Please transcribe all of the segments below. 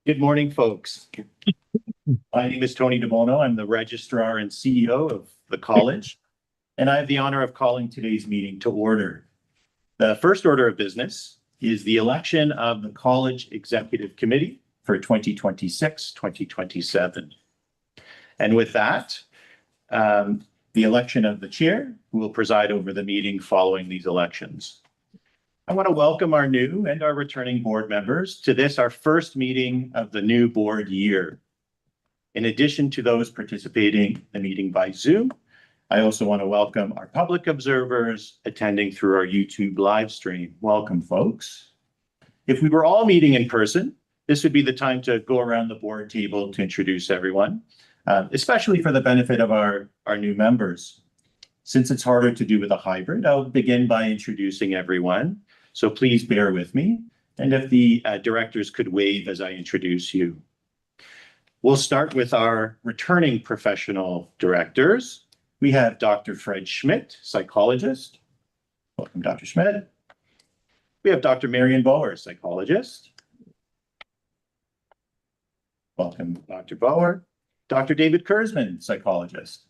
Good morning, folks. My name is Tony DeBono. I'm the Registrar and CEO of the college, and I have the honor of calling today's meeting to order. The first order of business is the election of the College Executive Committee for 2026-2027. And with that, the election of the chair, who will preside over the meeting following these elections. I want to welcome our new and our returning board members to this, our first meeting of the new board year. In addition to those participating in the meeting by Zoom, I also want to welcome our public observers attending through our YouTube live stream. Welcome, folks. If we were all meeting in person, this would be the time to go around the board table to introduce everyone, especially for the benefit of our new members. Since it's harder to do with a hybrid, I'll begin by introducing everyone. So please bear with me. And if the directors could wave as I introduce you. We'll start with our returning professional directors. We have Dr. Fred Schmidt, psychologist. Welcome, Dr. Schmidt. We have Dr. Marion Bauer, psychologist. Welcome, Dr. Bauer. Dr. David Kurzman, psychologist.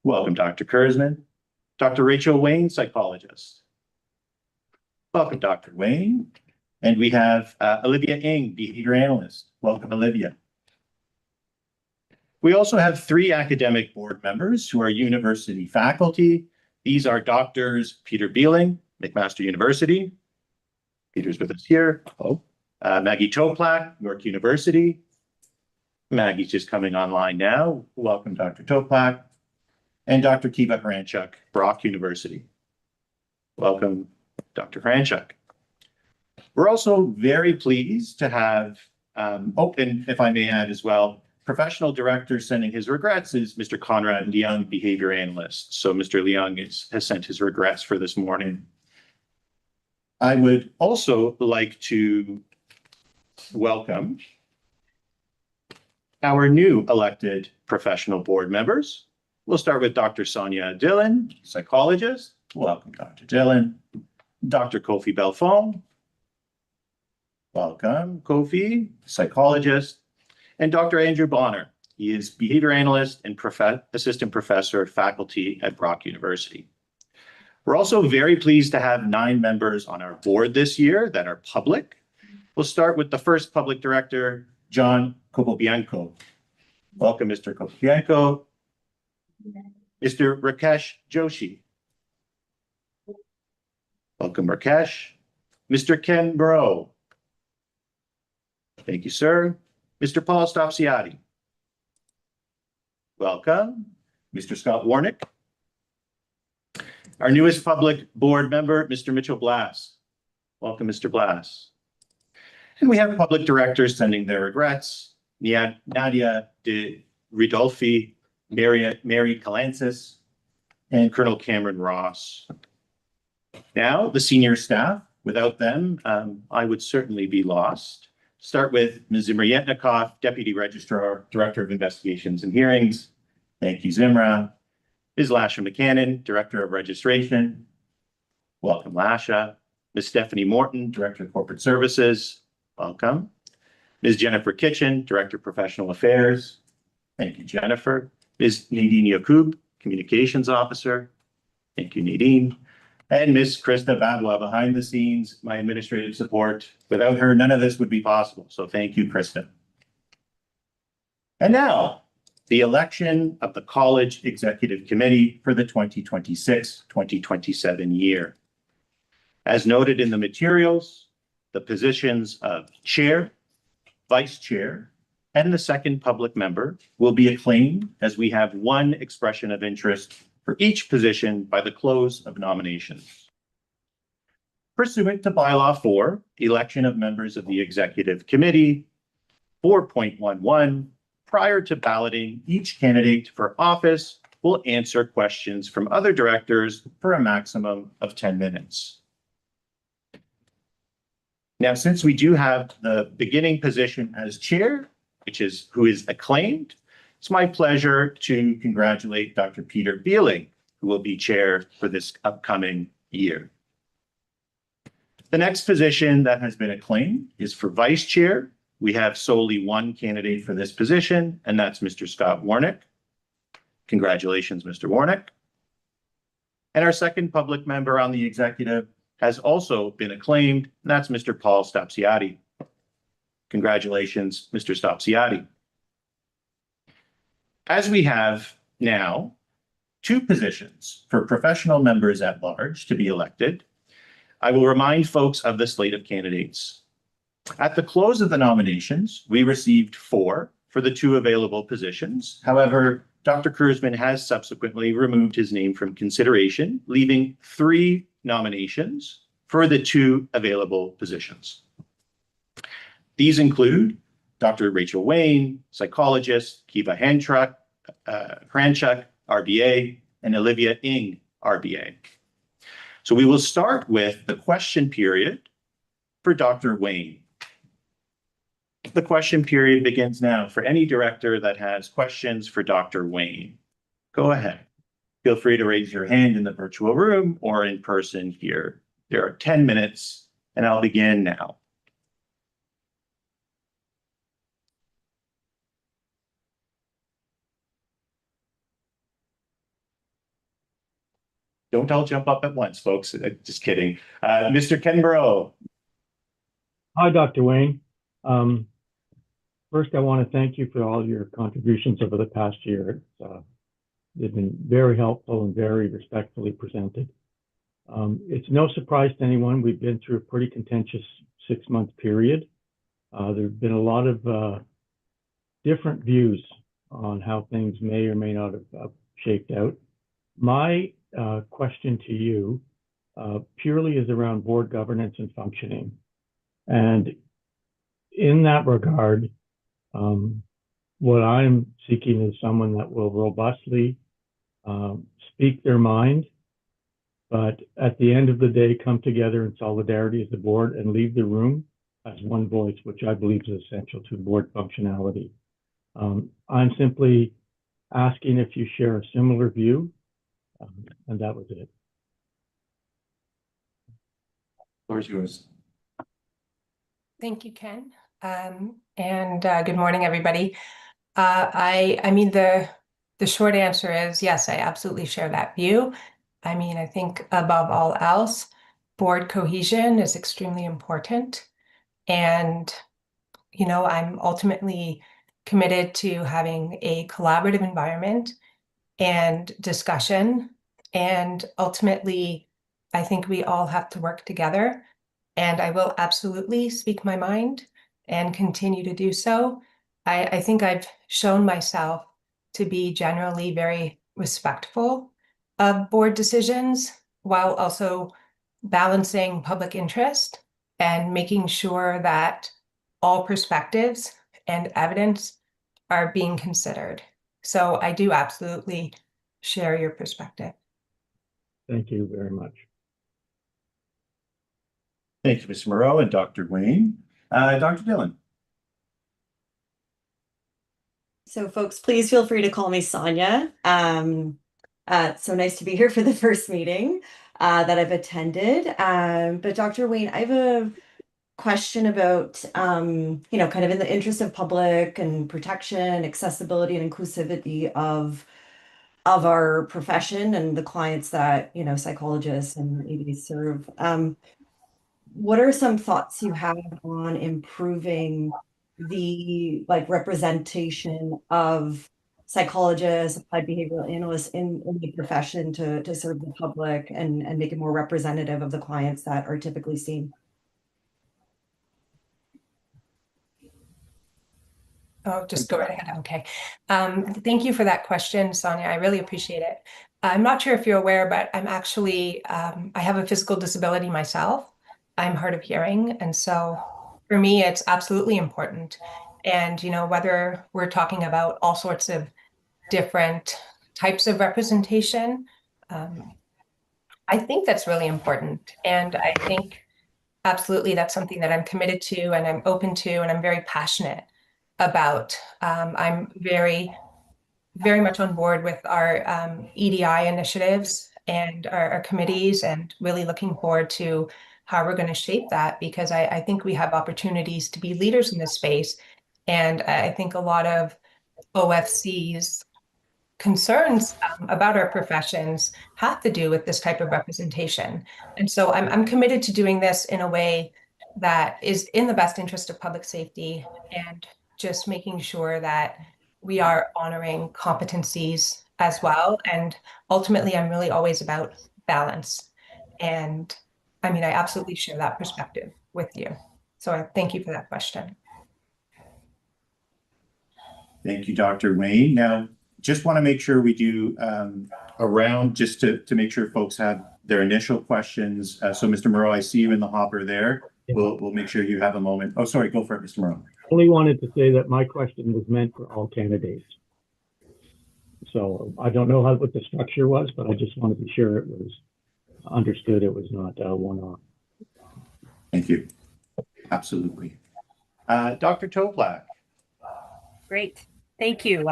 Welcome, Dr. Kurzman. Dr. Rachel Wayne, psychologist. Welcome, Dr. Wayne. And we have Olivia Ng, behavior analyst. Welcome, Olivia. We also have 3 academic board members who are university faculty. These are Doctors Peter Beeling, McMaster University. Peter's with us here. Oh, Maggie Toplak, York University. Maggie's just coming online now. Welcome, Dr. Toplak. And Dr. Kiva Hranchuk, Brock University. Welcome, Dr. Hranchuk. We're also very pleased to have, and if I may add as well, professional director sending his regrets is Mr. Conrad Leung, behavior analyst. So Mr. Leung has sent his regrets for this morning. I would also like to welcome our new elected professional board members. We'll start with Dr. Sonia Dillon, psychologist. Welcome, Dr. Dillon. Dr. Kofi Belfond. Welcome, Kofi, psychologist. And Dr. Andrew Bonner. He is behavior analyst and assistant professor faculty at Brock University. We're also very pleased to have 9 members on our board this year that are public. We'll start with the first public director, John Capobianco. Welcome, Mr. Capobianco. Mr. Rakesh Joshi. Welcome, Rakesh. Mr. Ken Burrow. Thank you, sir. Mr. Paul Stopsiati. Welcome. Mr. Scott Warnick. Our newest public board member, Mr. Mitchell Blass. Welcome, Mr. Blass. And we have public directors sending their regrets. Nadia de Ridolfi, Mary Calancis, and Colonel Cameron Ross. Now, the senior staff. Without them, I would certainly be lost. Start with Ms. Zimra Yetnikoff, Deputy Registrar, Director of Investigations and Hearings. Thank you, Zimra. Ms. Lasha McCannon, Director of Registration. Welcome, Lasha. Ms. Stephanie Morton, Director of Corporate Services. Welcome. Ms. Jennifer Kitchen, Director of Professional Affairs. Thank you, Jennifer. Ms. Nadine Yacoub, Communications Officer. Thank you, Nadine. And Ms. Krista Badwa behind the scenes, my administrative support. Without her, none of this would be possible. So thank you, Krista. And now, the election of the College Executive Committee for the 2026-2027 year. As noted in the materials, the positions of chair, vice chair, and the second public member will be acclaimed as we have 1 expression of interest for each position by the close of nominations. Pursuant to Bylaw 4, election of members of the Executive Committee, 4.11, prior to balloting, each candidate for office will answer questions from other directors for a maximum of 10 minutes. Now, since we do have the beginning position as chair, who is acclaimed, it's my pleasure to congratulate Dr. Peter Beeling, who will be chair for this upcoming year. The next position that has been acclaimed is for vice chair, we have solely one candidate for this position, and that's Mr. Scott Warnick. Congratulations, Mr. Warnick. And our second public member on the executive has also been acclaimed, and that's Mr. Paul Stapsiati. Congratulations, Mr. Stapsiati. As we have now two positions for professional members at large to be elected, I will remind folks of the slate of candidates. At the close of the nominations, we received 4 for the 2 available positions. However, Dr. Kurzman has subsequently removed his name from consideration, leaving 3 nominations for the 2 available positions. These include Dr. Rachel Wayne, psychologist, Kiva Hranchuk, RBA, and Olivia Ng, RBA. So we will start with the question period for Dr. Wayne. The question period begins now for any director that has questions for Dr. Wayne. Go ahead. Feel free to raise your hand in the virtual room or in person here. There are 10 minutes, and I'll begin now. Don't all jump up at once, folks. Just kidding. Mr. Kenborough. Hi, Dr. Wayne. First, I want to thank you for all your contributions over the past year. They've been very helpful and very respectfully presented. It's no surprise to anyone, we've been through a pretty contentious 6-month period. There have been a lot of different views on how things may or may not have shaped out. My question to you purely is around board governance and functioning. And in that regard, what I'm seeking is someone that will robustly speak their mind, but at the end of the day, come together in solidarity as a board and leave the room as one voice, which I believe is essential to board functionality. I'm simply asking if you share a similar view, and that was it. The floor is yours. Thank you, Ken. Good morning, everybody. I mean, the short answer is yes, I absolutely share that view. I mean, I think above all else, board cohesion is extremely important. And, you know, I'm ultimately committed to having a collaborative environment and discussion. And ultimately, I think we all have to work together. And I will absolutely speak my mind and continue to do so. I think I've shown myself to be generally very respectful of board decisions while also balancing public interest and making sure that all perspectives and evidence are being considered. So I do absolutely share your perspective. Thank you very much. Thank you, Mr. Moreau and Dr. Wayne. Dr. Dillon. So folks, please feel free to call me Sonia. So nice to be here for the first meeting that I've attended. But Dr. Wayne, I have a question about, you know, kind of in the interest of public and protection, accessibility and inclusivity of our profession and the clients that, you know, psychologists and ABs serve. What are some thoughts you have on improving the representation of psychologists, applied behavioral analysts in the profession to serve the public and make it more representative of the clients that are typically seen? Oh, just go right ahead. Okay. Thank you for that question, Sonia. I really appreciate it. I'm not sure if you're aware, but I'm actually, I have a physical disability myself. I'm hard of hearing. And so for me, it's absolutely important. And, you know, whether we're talking about all sorts of different types of representation, I think that's really important. And I think absolutely that's something that I'm committed to and I'm open to and I'm very passionate about. I'm very much on board with our EDI initiatives and our committees and really looking forward to how we're going to shape that, because I think we have opportunities to be leaders in this space. And I think a lot of OFC's concerns about our professions have to do with this type of representation. And so I'm committed to doing this in a way that is in the best interest of public safety, and just making sure that we are honoring competencies as well. And ultimately, I'm really always about balance. And I mean, I absolutely share that perspective with you. So I thank you for that question. Thank you, Dr. Wayne. Now, just want to make sure we do a round just to make sure folks have their initial questions. So, Mr. Moreau, I see you in the hopper there. We'll make sure you have a moment. Oh, sorry, go for it, Mr. Moreau. I only wanted to say that my question was meant for all candidates. So I don't know what the structure was, but I just want to be sure it was understood. It was not one-off. Thank you. Absolutely. Dr. Toplak. Great. Thank you.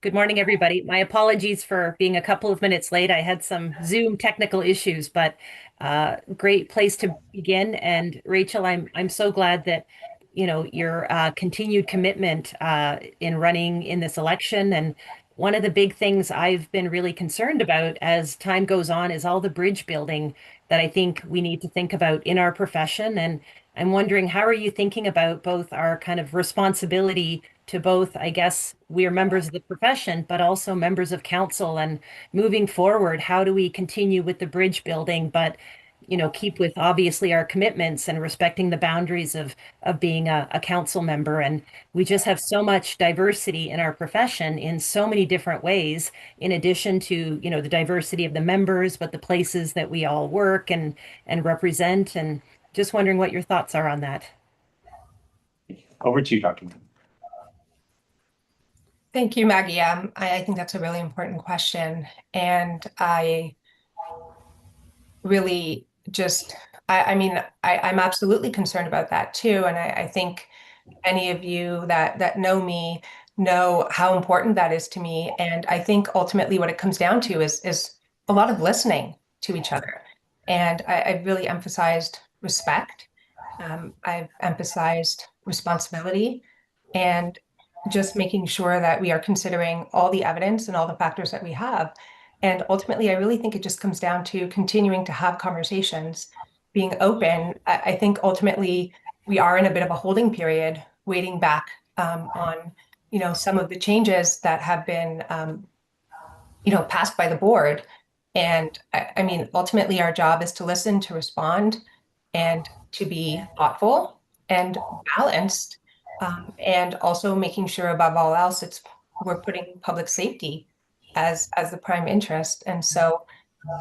Good morning, everybody. My apologies for being a couple of minutes late. I had some Zoom technical issues, but great place to begin. And Rachel, I'm so glad that your continued commitment in running in this election. And one of the big things I've been really concerned about as time goes on is all the bridge building that I think we need to think about in our profession. And I'm wondering, how are you thinking about both our kind of responsibility to both, I guess, we are members of the profession, but also members of council, and moving forward, how do we continue with the bridge building, but keep with obviously our commitments and respecting the boundaries of being a council member. And we just have so much diversity in our profession in so many different ways, in addition to, the diversity of the members, but the places that we all work and represent. And just wondering what your thoughts are on that. Over to you, Dr. Wayne. Thank you, Maggie. I think that's a really important question. And I really I'm absolutely concerned about that too. And I think any of you that know me know how important that is to me. And I think ultimately what it comes down to is a lot of listening to each other. And I've really emphasized respect. I've emphasized responsibility, and just making sure that we are considering all the evidence and all the factors that we have. And ultimately, I really think it just comes down to continuing to have conversations, being open. I think ultimately we are in a bit of a holding period, waiting back on, some of the changes that have been, passed by the board. And I mean, ultimately, our job is to listen, to respond, and to be thoughtful and balanced, and also making sure above all else, we're putting public safety as the prime interest. And so,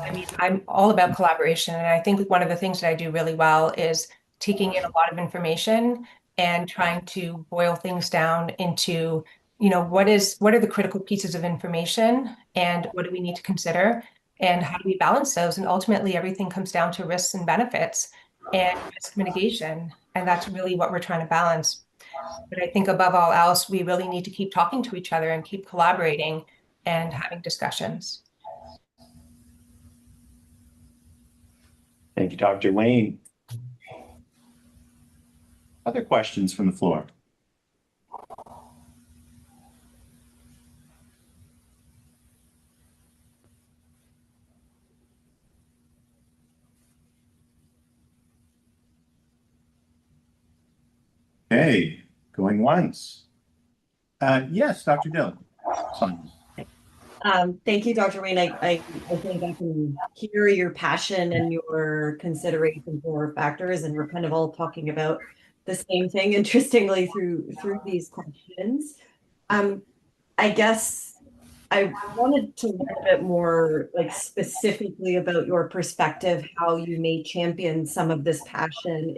I mean, I'm all about collaboration. And I think one of the things that I do really well is taking in a lot of information and trying to boil things down into, what are the critical pieces of information, and what do we need to consider, and how do we balance those? And ultimately, everything comes down to risks and benefits and risk mitigation. And that's really what we're trying to balance. But I think above all else, we really need to keep talking to each other and keep collaborating and having discussions. Thank you, Dr. Wayne. Other questions from the floor? Okay, going once. Yes, Dr. Dillon. Thank you, Dr. Wayne. I think I can hear your passion and your consideration for factors, and we're kind of all talking about the same thing, interestingly, through these questions. I guess I wanted to learn a bit more, like, specifically about your perspective, how you may champion some of this passion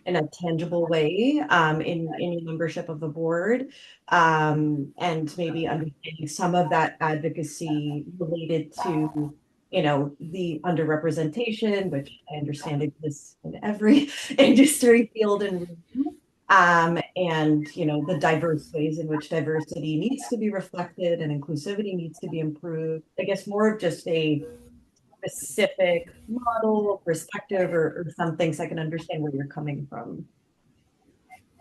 in a tangible way, in your membership of the board, and maybe understanding some of that advocacy related to, the underrepresentation, which I understand exists in every industry, field, and room. And the diverse ways in which diversity needs to be reflected and inclusivity needs to be improved. I guess more of just a specific model, perspective, or something so I can understand where you're coming from.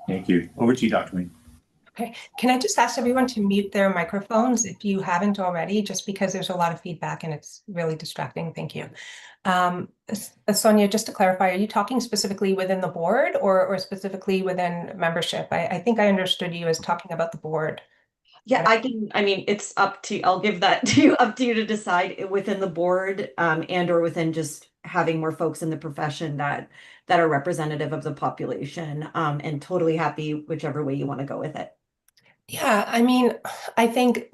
Thank you. Over to you, Dr. Wayne. Okay, can I just ask everyone to mute their microphones if you haven't already, just because there's a lot of feedback and it's really distracting. Thank you. Sonia, just to clarify, are you talking specifically within the board or specifically within membership? I think I understood you as talking about the board. Yeah, I mean, it's up to, I'll give that to you, up to you to decide within the board, and or within just having more folks in the profession that are representative of the population, and totally happy whichever way you want to go with it. Yeah, I mean, I think,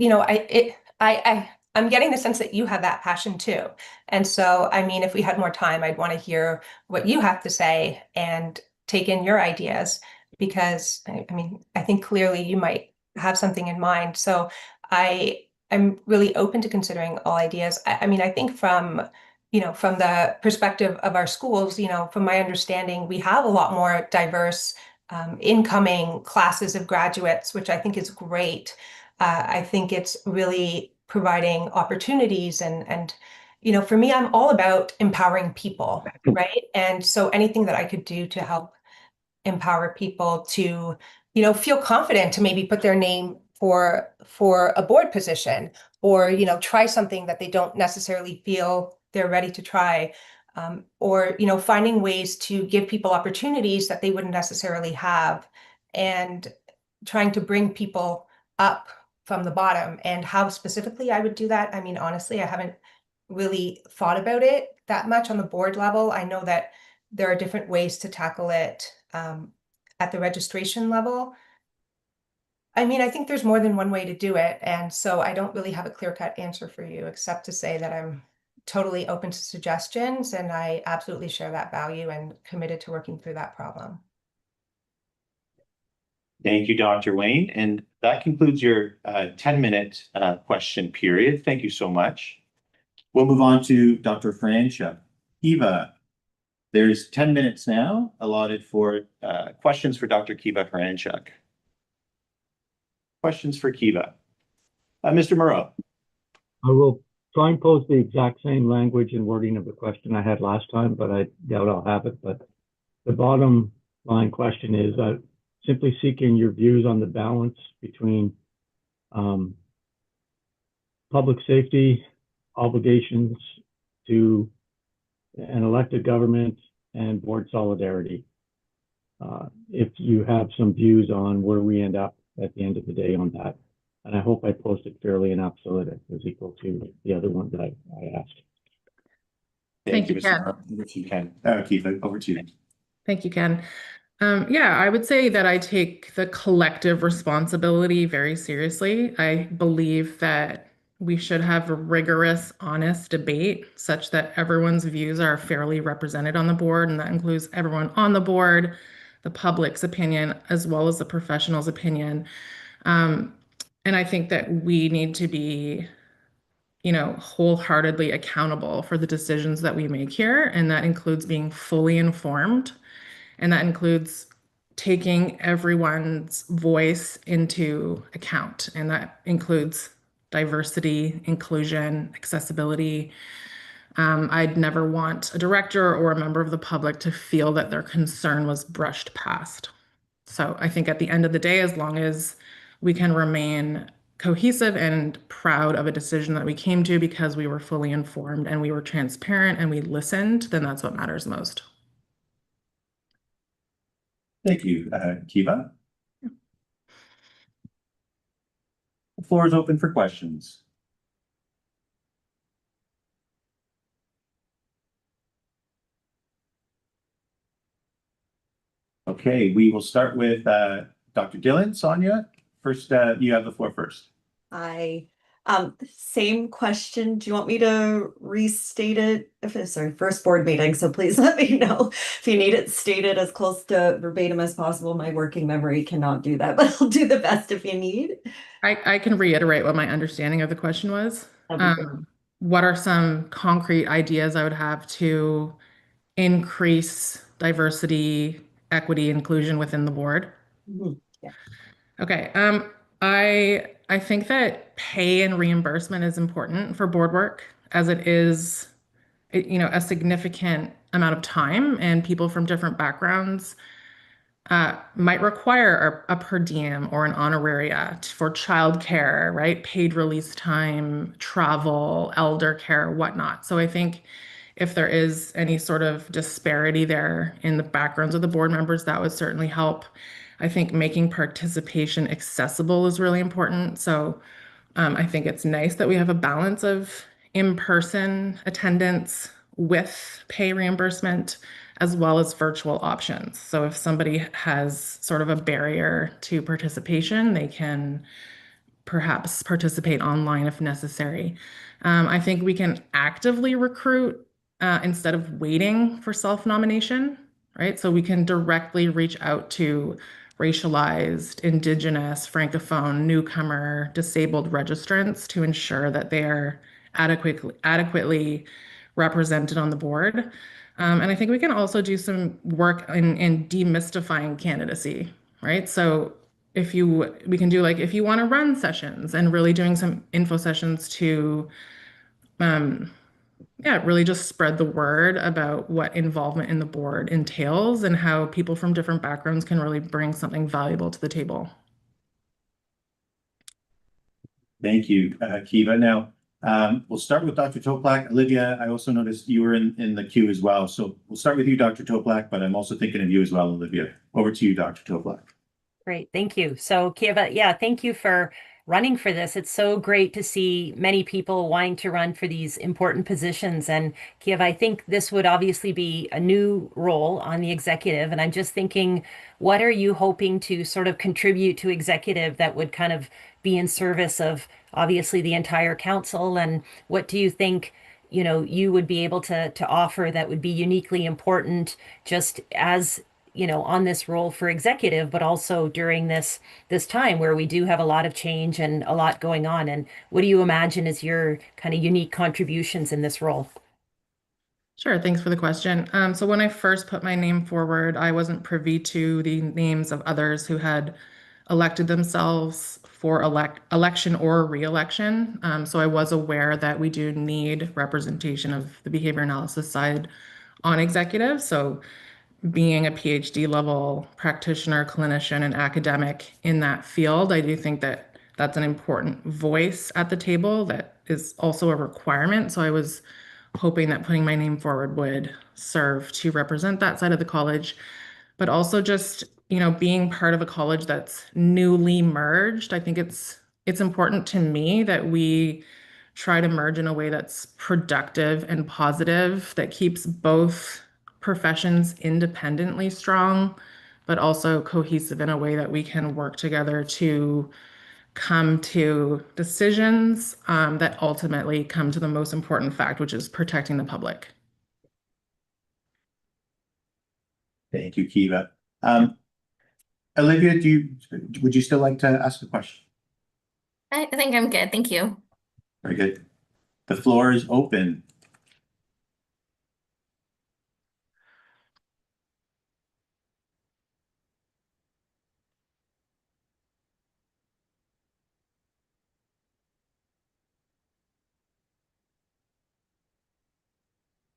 I'm getting the sense that you have that passion too. And so, I mean, if we had more time, I'd want to hear what you have to say and take in your ideas because I mean, I think clearly you might have something in mind. So I'm really open to considering all ideas. I mean, I think from the perspective of our schools, from my understanding, we have a lot more diverse incoming classes of graduates, which I think is great. I think it's really providing opportunities and for me, I'm all about empowering people, right? And so anything that I could do to help empower people to, feel confident to maybe put their name for a board position or, try something that they don't necessarily feel they're ready to try. Or, finding ways to give people opportunities that they wouldn't necessarily have and trying to bring people up from the bottom. And how specifically I would do that, I mean, honestly, I haven't really thought about it that much on the board level. I know that there are different ways to tackle it at the registration level. I mean, I think there's more than one way to do it. And so I don't really have a clear-cut answer for you, except to say that I'm totally open to suggestions and I absolutely share that value and committed to working through that problem. Thank you, Dr. Wayne. And that concludes your 10-minute question period. Thank you so much. We'll move on to Dr. Franchuk. Kiva, there's 10 minutes now allotted for questions for Dr. Kiva Franchuk. Questions for Kiva. Mr. Moreau. I will try and pose the exact same language and wording of the question I had last time, but I doubt I'll have it. But the bottom line question is simply seeking your views on the balance between public safety obligations to an elected government and board solidarity. If you have some views on where we end up at the end of the day on that. And I hope I posted fairly enough so that it was equal to the other one that I asked. Thank you, Mr. Moreau. Over to you, Ken. Kiva, over to you. Thank you, Ken. Yeah, I would say that I take the collective responsibility very seriously. I believe that we should have a rigorous, honest debate such that everyone's views are fairly represented on the board, and that includes everyone on the board, the public's opinion, as well as the professional's opinion. And I think that we need to be, wholeheartedly accountable for the decisions that we make here, and that includes being fully informed. And that includes taking everyone's voice into account. And that includes diversity, inclusion, accessibility. I'd never want a director or a member of the public to feel that their concern was brushed past. So I think at the end of the day, as long as we can remain cohesive and proud of a decision that we came to because we were fully informed and we were transparent and we listened, then that's what matters most. Thank you, Kiva. The floor is open for questions. Okay, we will start with Dr. Dillon. Sonia, first, you have the floor first. Same question. Do you want me to restate it? Sorry, first board meeting, so please let me know if you need it stated as close to verbatim as possible. My working memory cannot do that, but I'll do the best if you need. I can reiterate what my understanding of the question was. That'd be What are some concrete ideas I would have to increase diversity, equity, inclusion within the board? Yeah. Okay. I think that pay and reimbursement is important for board work, as it is a significant amount of time, and people from different backgrounds might require a per diem or an honoraria for childcare, right? Paid release time, travel, elder care, whatnot. So I think if there is any sort of disparity there in the backgrounds of the board members, that would certainly help. I think making participation accessible is really important. So I think it's nice that we have a balance of in-person attendance with pay reimbursement as well as virtual options. So if somebody has sort of a barrier to participation, they can perhaps participate online if necessary. I think we can actively recruit instead of waiting for self-nomination, right? So we can directly reach out to racialized, Indigenous, Francophone, newcomer, disabled registrants to ensure that they are adequately represented on the board. And I think we can also do some work in demystifying candidacy, right? So we can do like if you want to run sessions and really doing some info sessions to really just spread the word about what involvement in the board entails and how people from different backgrounds can really bring something valuable to the table. Thank you, Kiva. Now, we'll start with Dr. Toplak. Olivia, I also noticed you were in the queue as well. So we'll start with you, Dr. Toplak, but I'm also thinking of you as well, Olivia. Over to you, Dr. Toplak. Great, thank you. So Kiva, yeah, thank you for running for this. It's so great to see many people wanting to run for these important positions. And Kiva, I think this would obviously be a new role on the executive. And I'm just thinking, what are you hoping to sort of contribute to executive that would kind of be in service of obviously the entire council? And what do you think, you would be able to offer that would be uniquely important just as on this role for executive, but also during this time where we do have a lot of change and a lot going on. And what do you imagine is your kind of unique contributions in this role? Sure, thanks for the question. So when I first put my name forward, I wasn't privy to the names of others who had elected themselves for election or re-election. So I was aware that we do need representation of the behavior analysis side on executive. So being a PhD level practitioner, clinician, and academic in that field, I do think that that's an important voice at the table that is also a requirement. So I was hoping that putting my name forward would serve to represent that side of the college, but also just, being part of a college that's newly merged. I think it's important to me that we try to merge in a way that's productive and positive, that keeps both professions independently strong, but also cohesive in a way that we can work together to come to decisions that ultimately come to the most important fact, which is protecting the public. Thank you, Kiva. Olivia, would you still like to ask a question? I think I'm good. Thank you. Very good. The floor is open.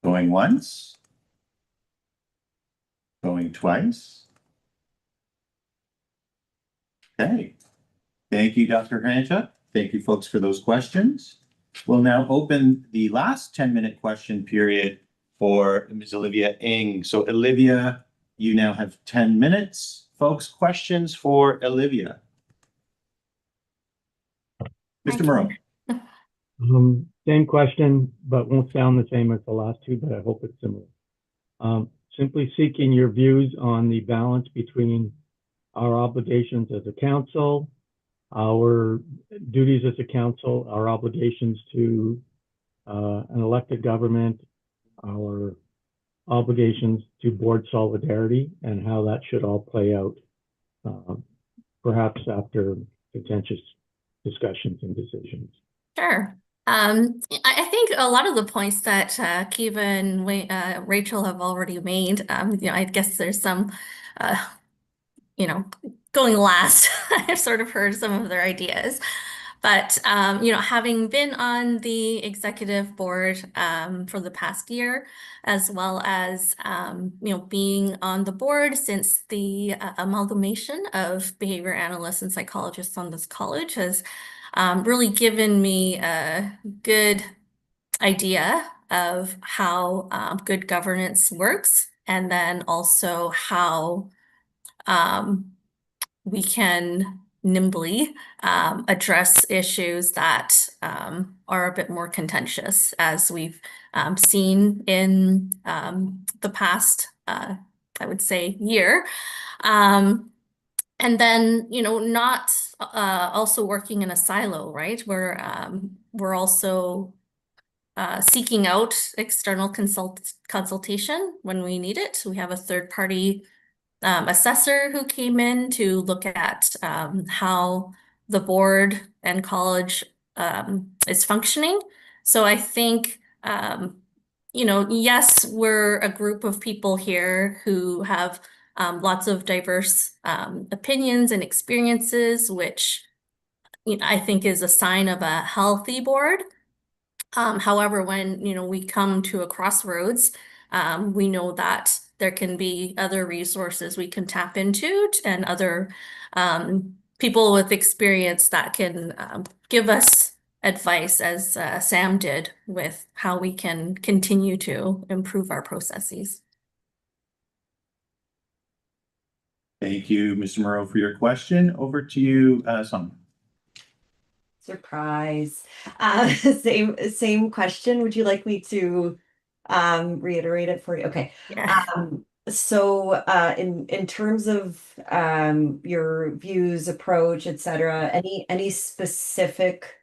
Going once. Going twice. Okay. Thank you, Dr. Hrancha. Thank you, folks, for those questions. We'll now open the last 10-minute question period for Ms. Olivia Ng. So Olivia, you now have 10 minutes. Folks, questions for Olivia. Mr. Moreau. Same question, but won't sound the same as the last two, but I hope it's similar. Simply seeking your views on the balance between our obligations as a council, our duties as a council, our obligations to an elected government, our obligations to board solidarity, and how that should all play out, perhaps after contentious discussions and decisions. Sure. I think a lot of the points that Kiva and Rachel have already made, I guess there's some, going last. I've sort of heard some of their ideas. But having been on the executive board for the past year, as well as being on the board since the amalgamation of behavior analysts and psychologists on this college has really given me a good idea of how good governance works, and then also how we can nimbly address issues that are a bit more contentious, as we've seen in the past, I would say, year. And then, not also working in a silo, right? We're also seeking out external consultation when we need it. We have a third-party assessor who came in to look at how the board and college is functioning. So I think, yes, we're a group of people here who have lots of diverse opinions and experiences, which I think is a sign of a healthy board. However, when we come to a crossroads, we know that there can be other resources we can tap into, and other people with experience that can give us advice, as Sam did, with how we can continue to improve our processes. Thank you, Mr. Moreau, for your question. Over to you, Sonia. Surprise. Same question. Would you like me to reiterate it for you? Okay. Yeah. So in terms of your views, approach, etc., any specific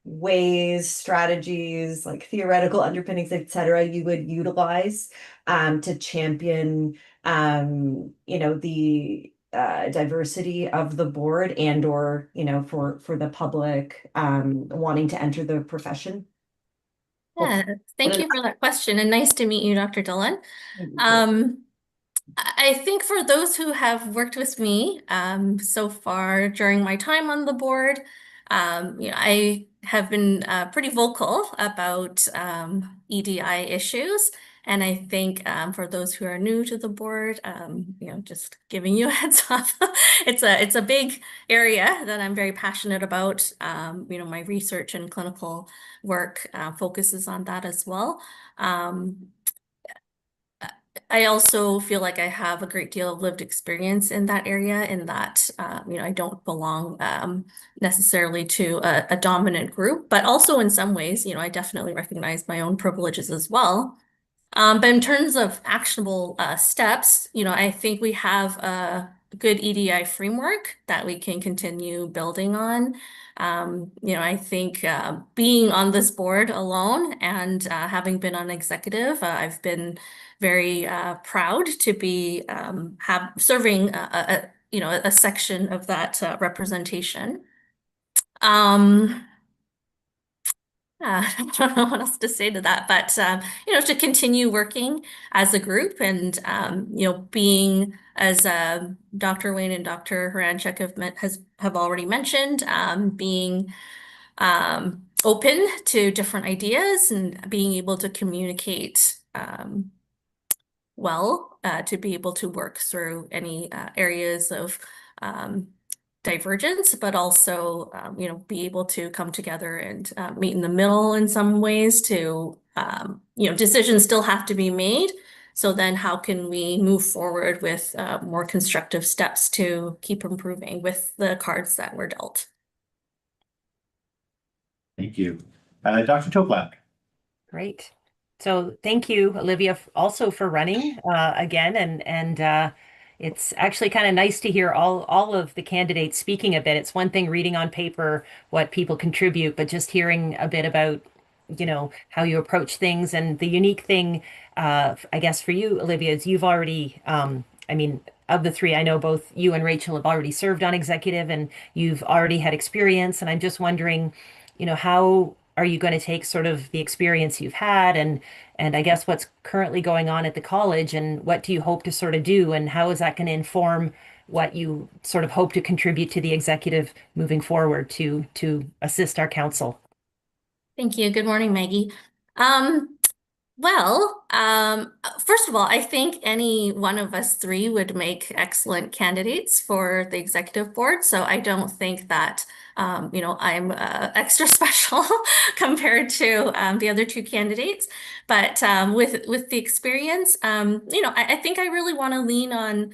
ways, strategies, like theoretical underpinnings, etc., you would utilize to champion the diversity of the board, and or for the public wanting to enter the profession? Yeah, thank you for that question, and nice to meet you, Dr. Dillon. I think for those who have worked with me so far during my time on the board, I have been pretty vocal about EDI issues. And I think for those who are new to the board, just giving you a heads up, it's a big area that I'm very passionate about. My research and clinical work focuses on that as well. I also feel like I have a great deal of lived experience in that area, in that I don't belong necessarily to a dominant group, but also in some ways, I definitely recognize my own privileges as well. But in terms of actionable steps, I think we have a good EDI framework that we can continue building on. I think being on this board alone, and having been on executive, I've been very proud to be serving a section of that representation. I don't know what else to say to that, but to continue working as a group, and being, as Dr. Wayne and Dr. Horanchuk have already mentioned, being open to different ideas, and being able to communicate well, to be able to work through any areas of divergence, but also, be able to come together and meet in the middle in some ways. To, decisions still have to be made. So then how can we move forward with more constructive steps to keep improving with the cards that were dealt? Thank you. Dr. Toplak. Great. So thank you, Olivia, also for running again, and it's actually kind of nice to hear all of the candidates speaking a bit. It's one thing reading on paper what people contribute, but just hearing a bit about how you approach things. And the unique thing, I guess, for you, Olivia, is you've already, of the three, I know both you and Rachel have already served on executive, and you've already had experience. And I'm just wondering, how are you going to take sort of the experience you've had, and I guess what's currently going on at the college, and what do you hope to sort of do, and how is that going to inform what you sort of hope to contribute to the executive moving forward to assist our council. Thank you. Good morning, Maggie. First of all, I think any one of us three would make excellent candidates for the executive board. So I don't think that, I'm extra special compared to the other two candidates. But with the experience, I think I really want to lean on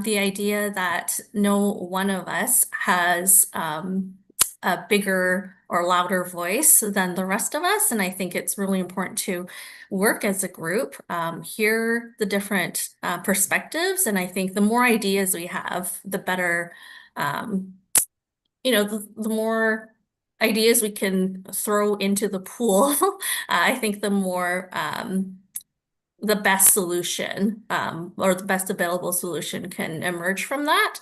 the idea that no one of us has a bigger or louder voice than the rest of us. And I think it's really important to work as a group, hear the different perspectives. And I think the more ideas we have, the better, the more ideas we can throw into the pool, I think the more the best solution or the best available solution can emerge from that.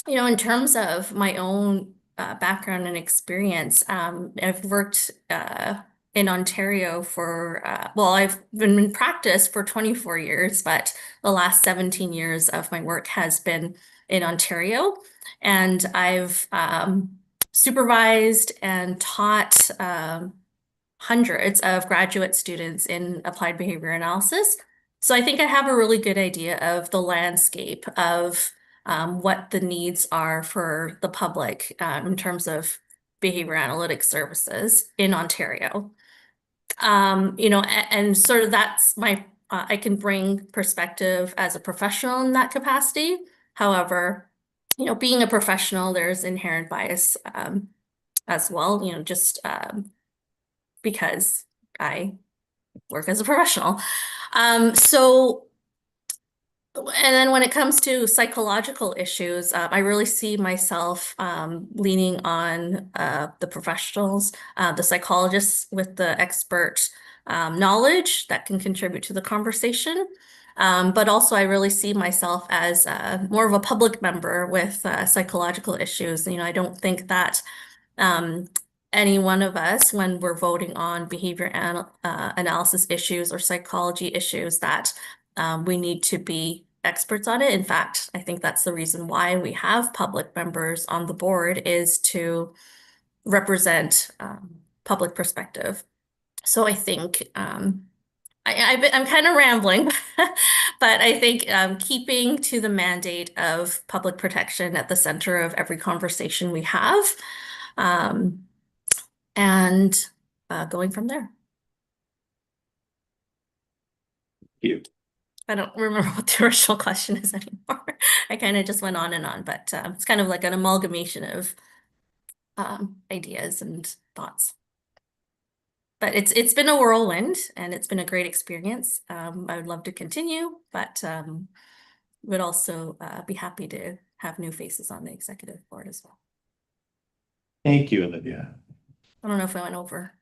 In terms of my own background and experience, I've worked in Ontario I've been in practice for 24 years, but the last 17 years of my work has been in Ontario. And I've supervised and taught hundreds of graduate students in applied behavior analysis. So I think I have a really good idea of the landscape of what the needs are for the public in terms of behavior analytics services in Ontario. And sort of that's I can bring perspective as a professional in that capacity. However, being a professional, there's inherent bias as well, just because I work as a professional. And then when it comes to psychological issues, I really see myself leaning on the professionals, the psychologists with the expert knowledge that can contribute to the conversation. But also I really see myself as more of a public member with psychological issues. I don't think that any one of us, when we're voting on behavior analysis issues or psychology issues, that we need to be experts on it. In fact, I think that's the reason why we have public members on the board, is to represent public perspective. So I think I'm kind of rambling, but I think keeping to the mandate of public protection at the center of every conversation we have, and going from there. Thank you. I don't remember what the original question is anymore. I kind of just went on and on, but it's kind of like an amalgamation of ideas and thoughts. But it's been a whirlwind, and it's been a great experience. I would love to continue, but would also be happy to have new faces on the executive board as well. Thank you, Olivia. I don't know if I went over.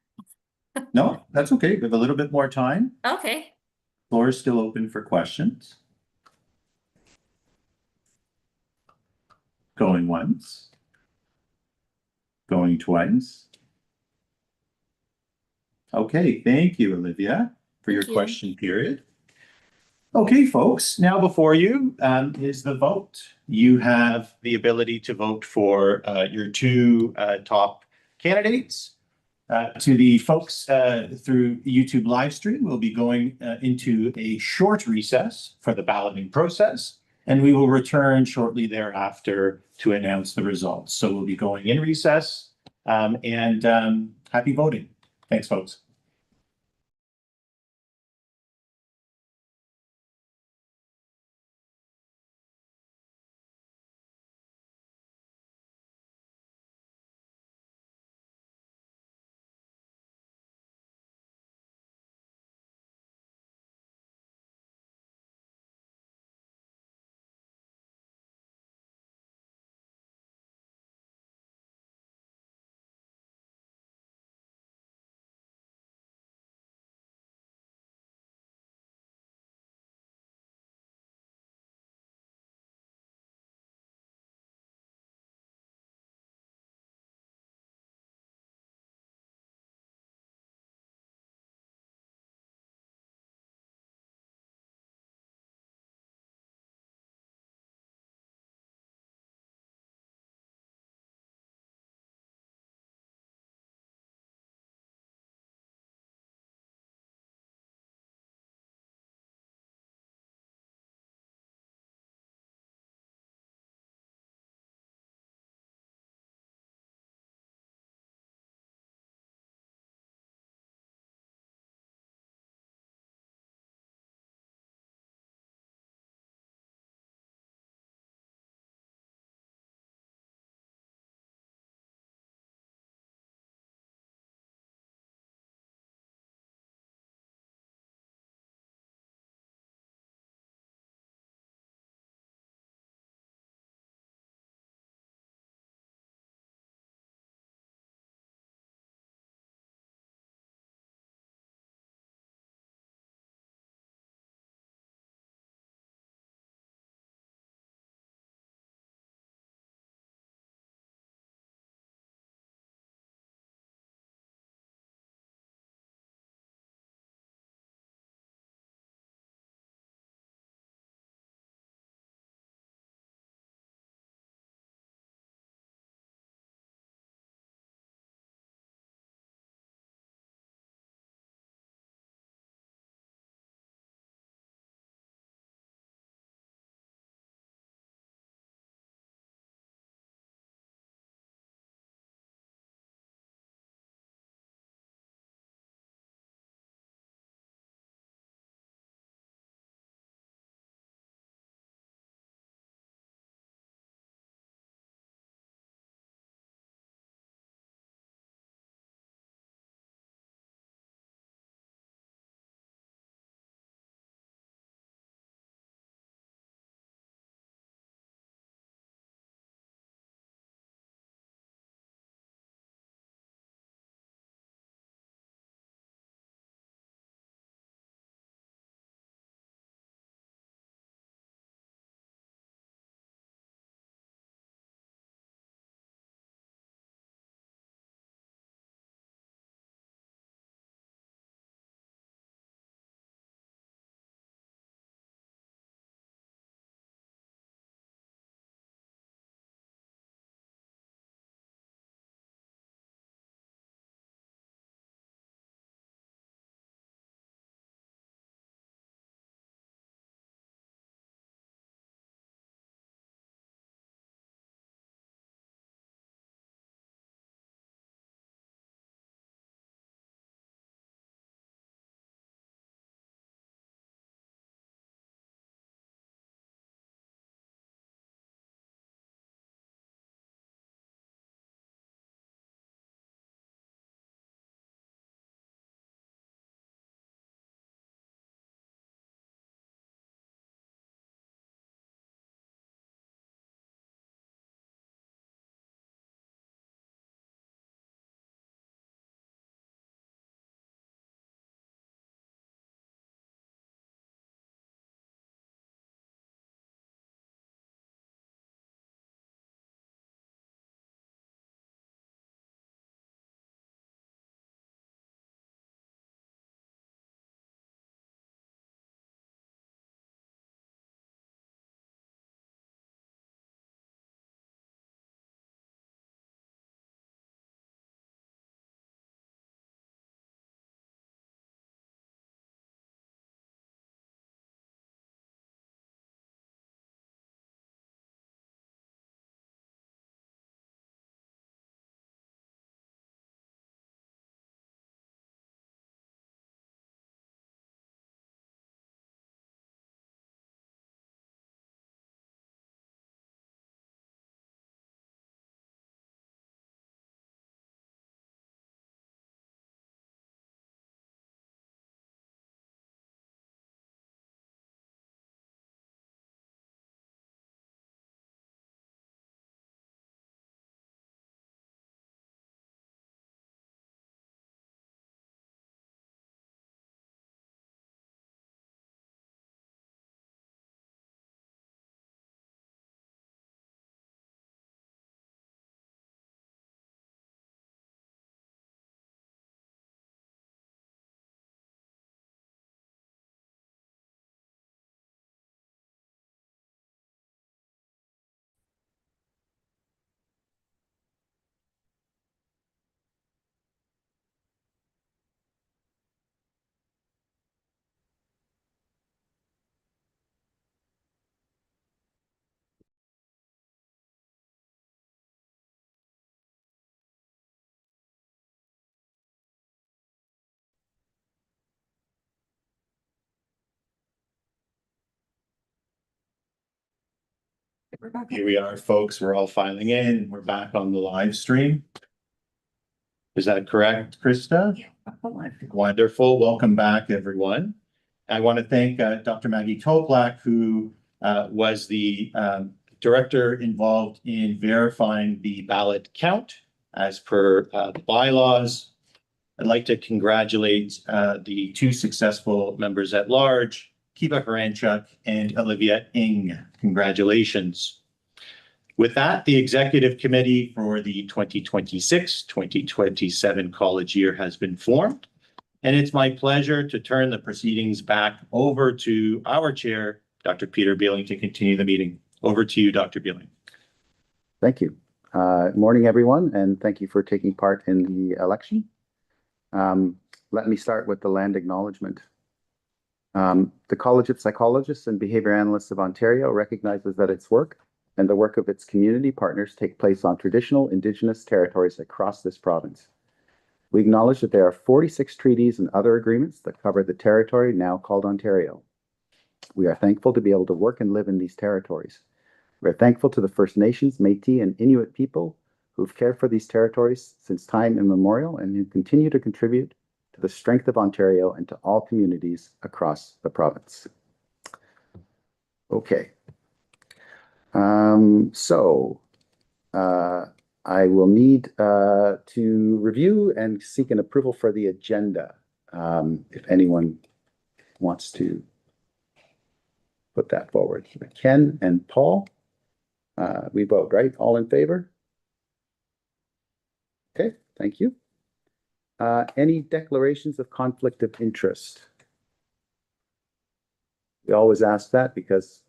No, that's okay. We have a little bit more time. Okay. Floor is still open for questions. Going once. Going twice. Okay, thank you, Olivia, for your Thank you. question period. Okay, folks, now before you is the vote. You have the ability to vote for your two top candidates. To the folks through YouTube live stream, we'll be going into a short recess for the balloting process, and we will return shortly thereafter to announce the results. So we'll be going in recess, and happy voting. Thanks, folks. Here we are, folks. We're all filing in. We're back on the live stream. Is that correct, Krista? Yeah. Wonderful. Welcome back, everyone. I want to thank Dr. Maggie Toplak, who was the director involved in verifying the ballot count as per the bylaws. I'd like to congratulate the two successful members at large, Kiva Haranchuk and Olivia Ng. Congratulations. With that, the executive committee for the 2026-2027 college year has been formed. And it's my pleasure to turn the proceedings back over to our chair, Dr. Peter Beeling, to continue the meeting. Over to you, Dr. Beeling. Thank you. Morning, everyone, and thank you for taking part in the election. Let me start with the land acknowledgement. The College of Psychologists and Behaviour Analysts of Ontario recognizes that its work and the work of its community partners take place on traditional Indigenous territories across this province. We acknowledge that there are 46 treaties and other agreements that cover the territory now called Ontario. We are thankful to be able to work and live in these territories. We are thankful to the First Nations, Métis, and Inuit people who've cared for these territories since time immemorial and who continue to contribute to the strength of Ontario and to all communities across the province. Okay. I will need to review and seek an approval for the agenda. If anyone wants to put that forward. Ken and Paul, we vote, right? All in favor? Okay, thank you. Any declarations of conflict of interest? We always ask that because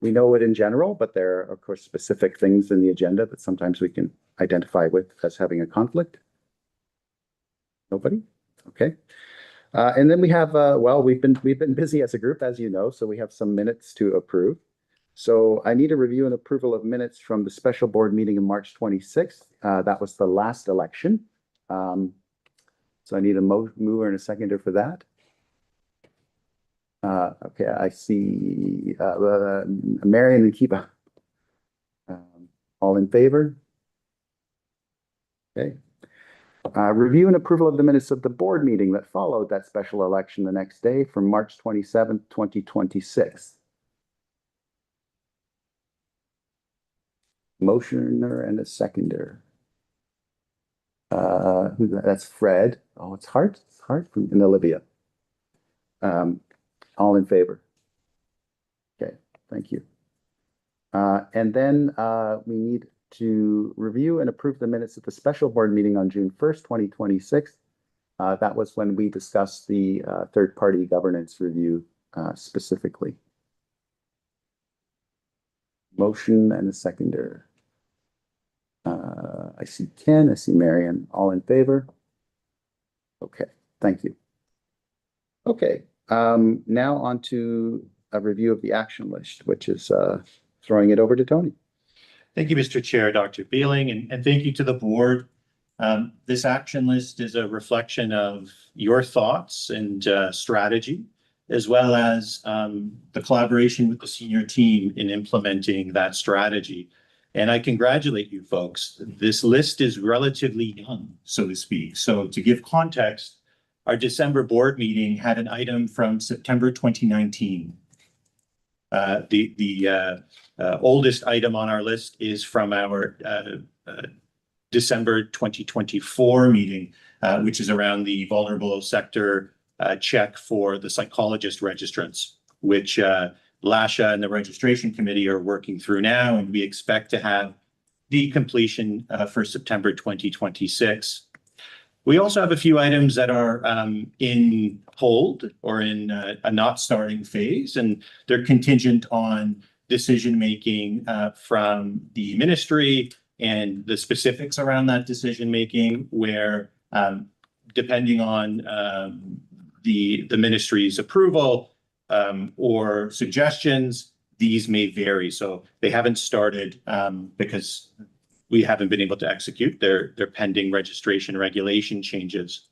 we know it in general, but there are, of course, specific things in the agenda that sometimes we can identify with as having a conflict. Nobody? Okay. And then we have, well, we've been busy as a group, as you know, so we have some minutes to approve. So I need a review and approval of minutes from the special board meeting on March 26th. That was the last election. So I need a mover and a seconder for that. Okay, I see Marion and Kiva. All in favor? Okay. Review and approval of the minutes of the board meeting that followed that special election the next day from March 27th, 2026. Motioner and a seconder. That's Fred. Oh, it's hard. It's hard. And Olivia. All in favor? Okay, thank you. And then we need to review and approve the minutes of the special board meeting on June 1st, 2026. That was when we discussed the third-party governance review specifically. Motion and a seconder. I see Ken, I see Marion. All in favor? Okay, thank you. Okay. Now on to a review of the action list, which is throwing it over to Tony. Thank you, Mr. Chair, Dr. Beeling, and thank you to the board. This action list is a reflection of your thoughts and strategy, as well as the collaboration with the senior team in implementing that strategy. And I congratulate you folks. This list is relatively young, so to speak. So to give context, our December board meeting had an item from September 2019. The oldest item on our list is from our December 2024 meeting, which is around the vulnerable sector check for the psychologist registrants, which Lasha and the registration committee are working through now, and we expect to have the completion for September 2026. We also have a few items that are in hold or in a not starting phase, and they're contingent on decision-making from the ministry and the specifics around that decision-making, where depending on the ministry's approval or suggestions, these may vary. So they haven't started because we haven't been able to execute. They're pending registration regulation changes.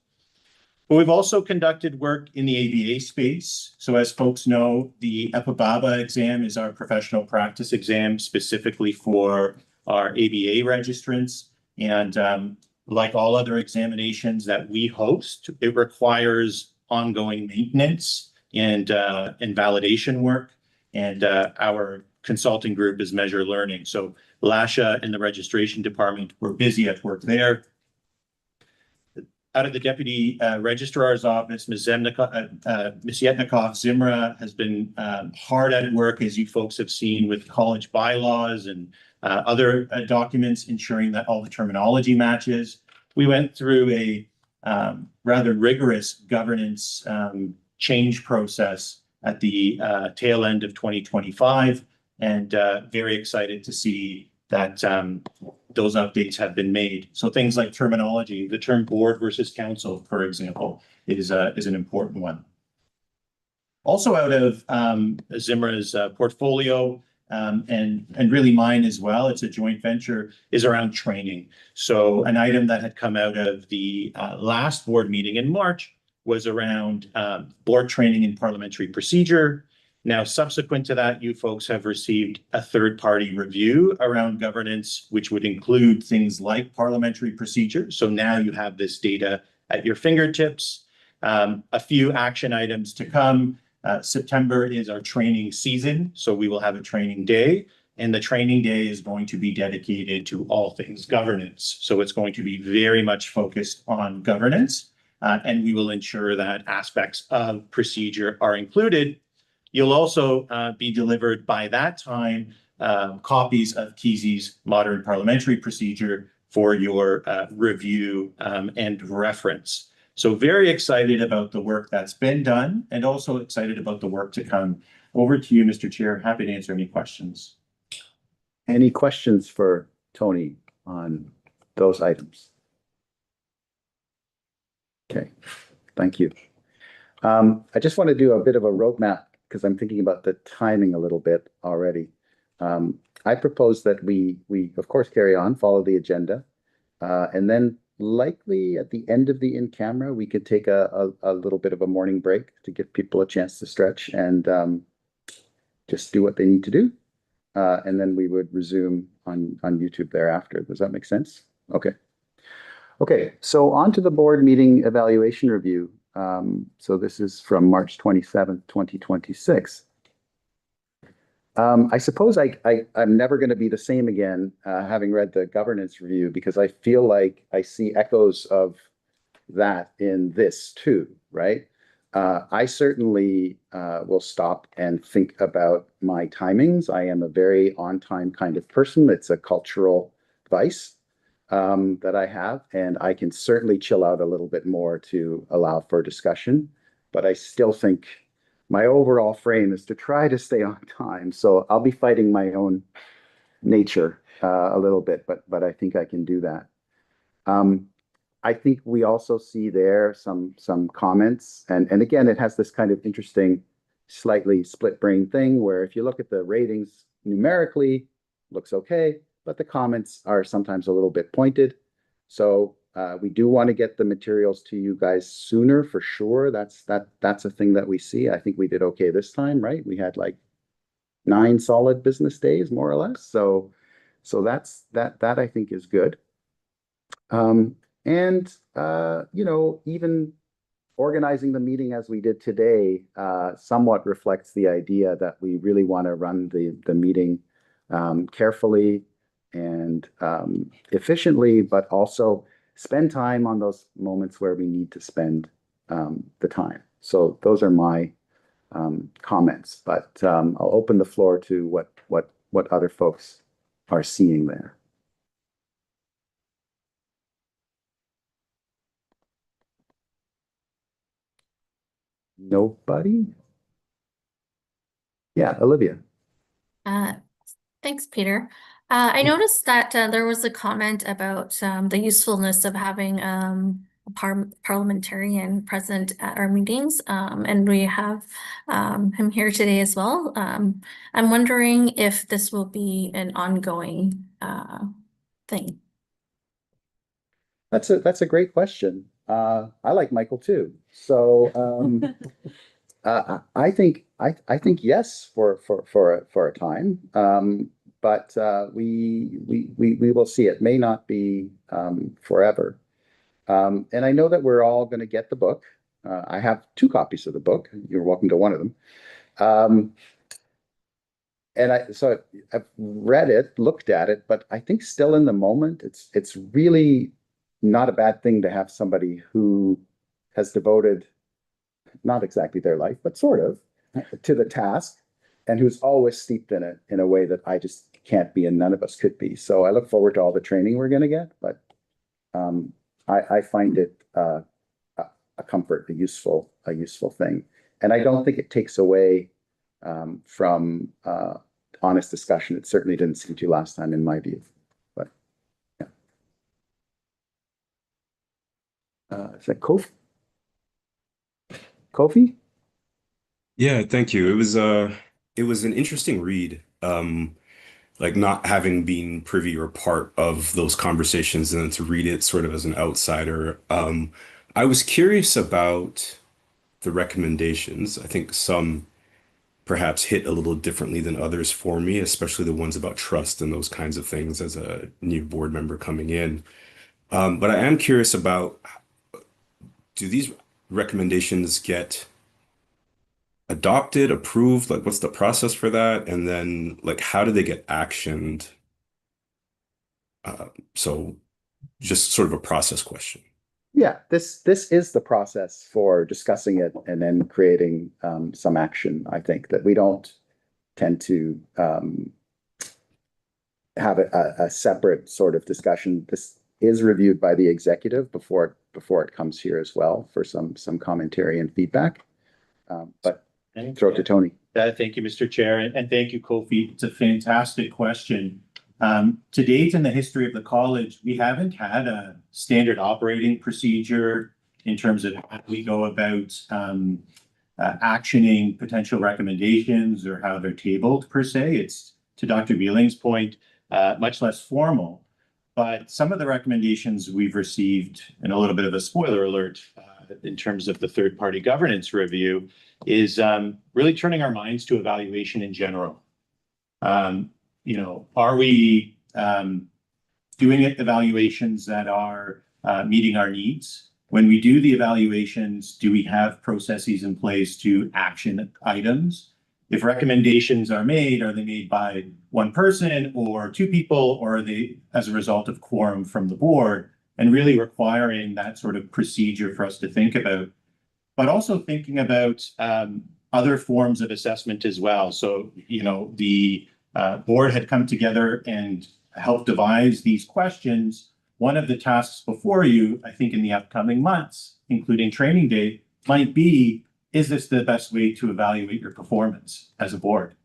But we've also conducted work in the ABA space. So as folks know, the EPIBABA exam is our professional practice exam specifically for our ABA registrants. And like all other examinations that we host, it requires ongoing maintenance and validation work. And our consulting group is Measure Learning. So Lasha and the registration department were busy at work there. Out of the Deputy Registrar's Office, Ms. Yetnikoff, Zimra has been hard at work, as you folks have seen, with college bylaws and other documents, ensuring that all the terminology matches. We went through a rather rigorous governance change process at the tail end of 2025, and very excited to see that those updates have been made. So things like terminology, the term board versus council, for example, is an important one. Also out of Zimra's portfolio, and really mine as well, it's a joint venture, is around training. So an item that had come out of the last board meeting in March was around board training in parliamentary procedure. Now, subsequent to that, you folks have received a third-party review around governance, which would include things like parliamentary procedure. So now you have this data at your fingertips. A few action items to come. September is our training season, so we will have a training day, and the training day is going to be dedicated to all things governance. So it's going to be very much focused on governance, and we will ensure that aspects of procedure are included. You'll also be delivered by that time copies of Kesey's Modern Parliamentary Procedure for your review and reference. So very excited about the work that's been done and also excited about the work to come. Over to you, Mr. Chair. Happy to answer any questions. Any questions for Tony on those items? Okay, thank you. I just want to do a bit of a roadmap because I'm thinking about the timing a little bit already. I propose that we of course carry on, follow the agenda, and then likely at the end of the in-camera, we could take a little bit of a morning break to give people a chance to stretch and just do what they need to do. And then we would resume on YouTube thereafter. Does that make sense? Okay. Okay, so on to the board meeting evaluation review. So this is from March 27th, 2026. I suppose I'm never going to be the same again, having read the governance review, because I feel like I see echoes of that in this too, right? I certainly will stop and think about my timings. I am a very on-time kind of person. It's a cultural vice that I have, and I can certainly chill out a little bit more to allow for discussion. But I still think my overall frame is to try to stay on time. So I'll be fighting my own nature a little bit, but I think I can do that. I think we also see there some comments, and again, it has this kind of interesting, slightly split brain thing where if you look at the ratings numerically, looks okay, but the comments are sometimes a little bit pointed. So we do want to get the materials to you guys sooner for sure. That's a thing that we see. I think we did okay this time, right? We had like 9 solid business days, more or less. So that's that I think is good. You know, even organizing the meeting as we did today somewhat reflects the idea that we really want to run the meeting carefully and efficiently, but also spend time on those moments where we need to spend the time. So those are my comments, but I'll open the floor to what other folks are seeing there. Nobody? Yeah, Olivia. Thanks, Peter. I noticed that there was a comment about the usefulness of having a parliamentarian present at our meetings, and we have him here today as well. I'm wondering if this will be an ongoing thing. That's a great question. I like Michael too. So I think yes for a time. But we will see. It may not be forever. And I know that we're all going to get the book. I have 2 copies of the book. You're welcome to one of them. And I've read it, looked at it, but I think still in the moment, it's really not a bad thing to have somebody who has devoted not exactly their life, but sort of to the task, and who's always steeped in it in a way that I just can't be, and none of us could be. So I look forward to all the training we're going to get, but I find it a comfort, a useful thing, and I don't think it takes away from honest discussion. It certainly didn't seem to last time, in my view. But yeah, is that Kofi? Kofi? Yeah, thank you. It was an interesting read. Like not having been privy or part of those conversations and then to read it sort of as an outsider. I was curious about the recommendations. I think some perhaps hit a little differently than others for me, especially the ones about trust and those kinds of things as a new board member coming in. But I am curious about, do these recommendations get adopted, approved? Like, what's the process for that? And then, like, how do they get actioned? So just sort of a process question. Yeah, this is the process for discussing it and then creating some action. I think that we don't tend to have a separate sort of discussion. This is reviewed by the executive before it comes here as well for some commentary and feedback. But throw it to Tony. Thank you, Mr. Chair, and thank you, Kofi. It's a fantastic question. To date in the history of the college, we haven't had a standard operating procedure in terms of how we go about actioning potential recommendations or how they're tabled per se. It's, to Dr. Beeling's point, much less formal. But some of the recommendations we've received, and a little bit of a spoiler alert in terms of the third-party governance review, is really turning our minds to evaluation in general. Are we doing evaluations that are meeting our needs? When we do the evaluations, do we have processes in place to action items? If recommendations are they made by one person or 2 people, or are they as a result of quorum from the board? And really requiring that sort of procedure for us to think about, but also thinking about other forms of assessment as well. So, the board had come together and helped devise these questions. One of the tasks before you, I think in the upcoming months, including training day, might be, is this the best way to evaluate your performance as a board?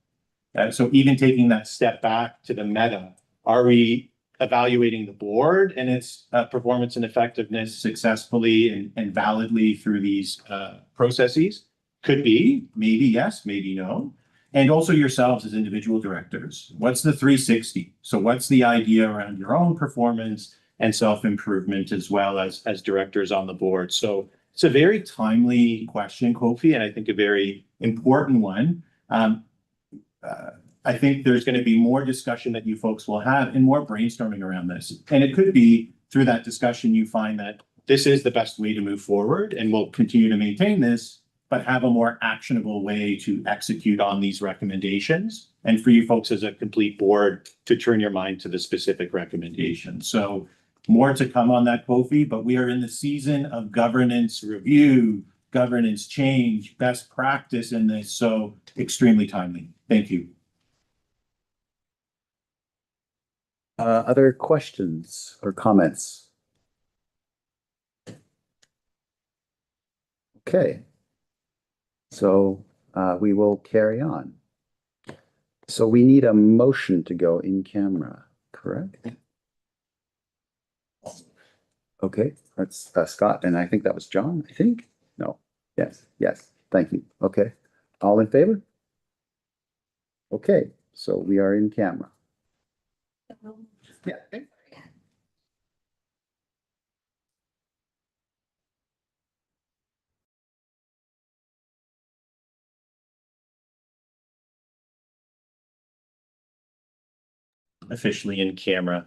So even taking that step back to the meta, are we evaluating the board and its performance and effectiveness successfully and validly through these processes? Could be, maybe yes, maybe no. And also yourselves as individual directors. What's the 360? So what's the idea around your own performance and self-improvement as well as directors on the board? So it's a very timely question, Kofi, and I think a very important one. I think there's going to be more discussion that you folks will have and more brainstorming around this. And it could be through that discussion you find that this is the best way to move forward and we'll continue to maintain this, but have a more actionable way to execute on these recommendations. And for you folks as a complete board to turn your mind to the specific recommendations. So more to come on that, Kofi, but we are in the season of governance review, governance change, best practice in this. So extremely timely. Thank you. Other questions or comments? Okay. So we will carry on. So we need a motion to go in camera, correct? Okay, that's Scott, and I think that was John, I think? No, yes, thank you. Okay, all in favor? Okay, so we are in camera. Yeah. Okay. officially in camera.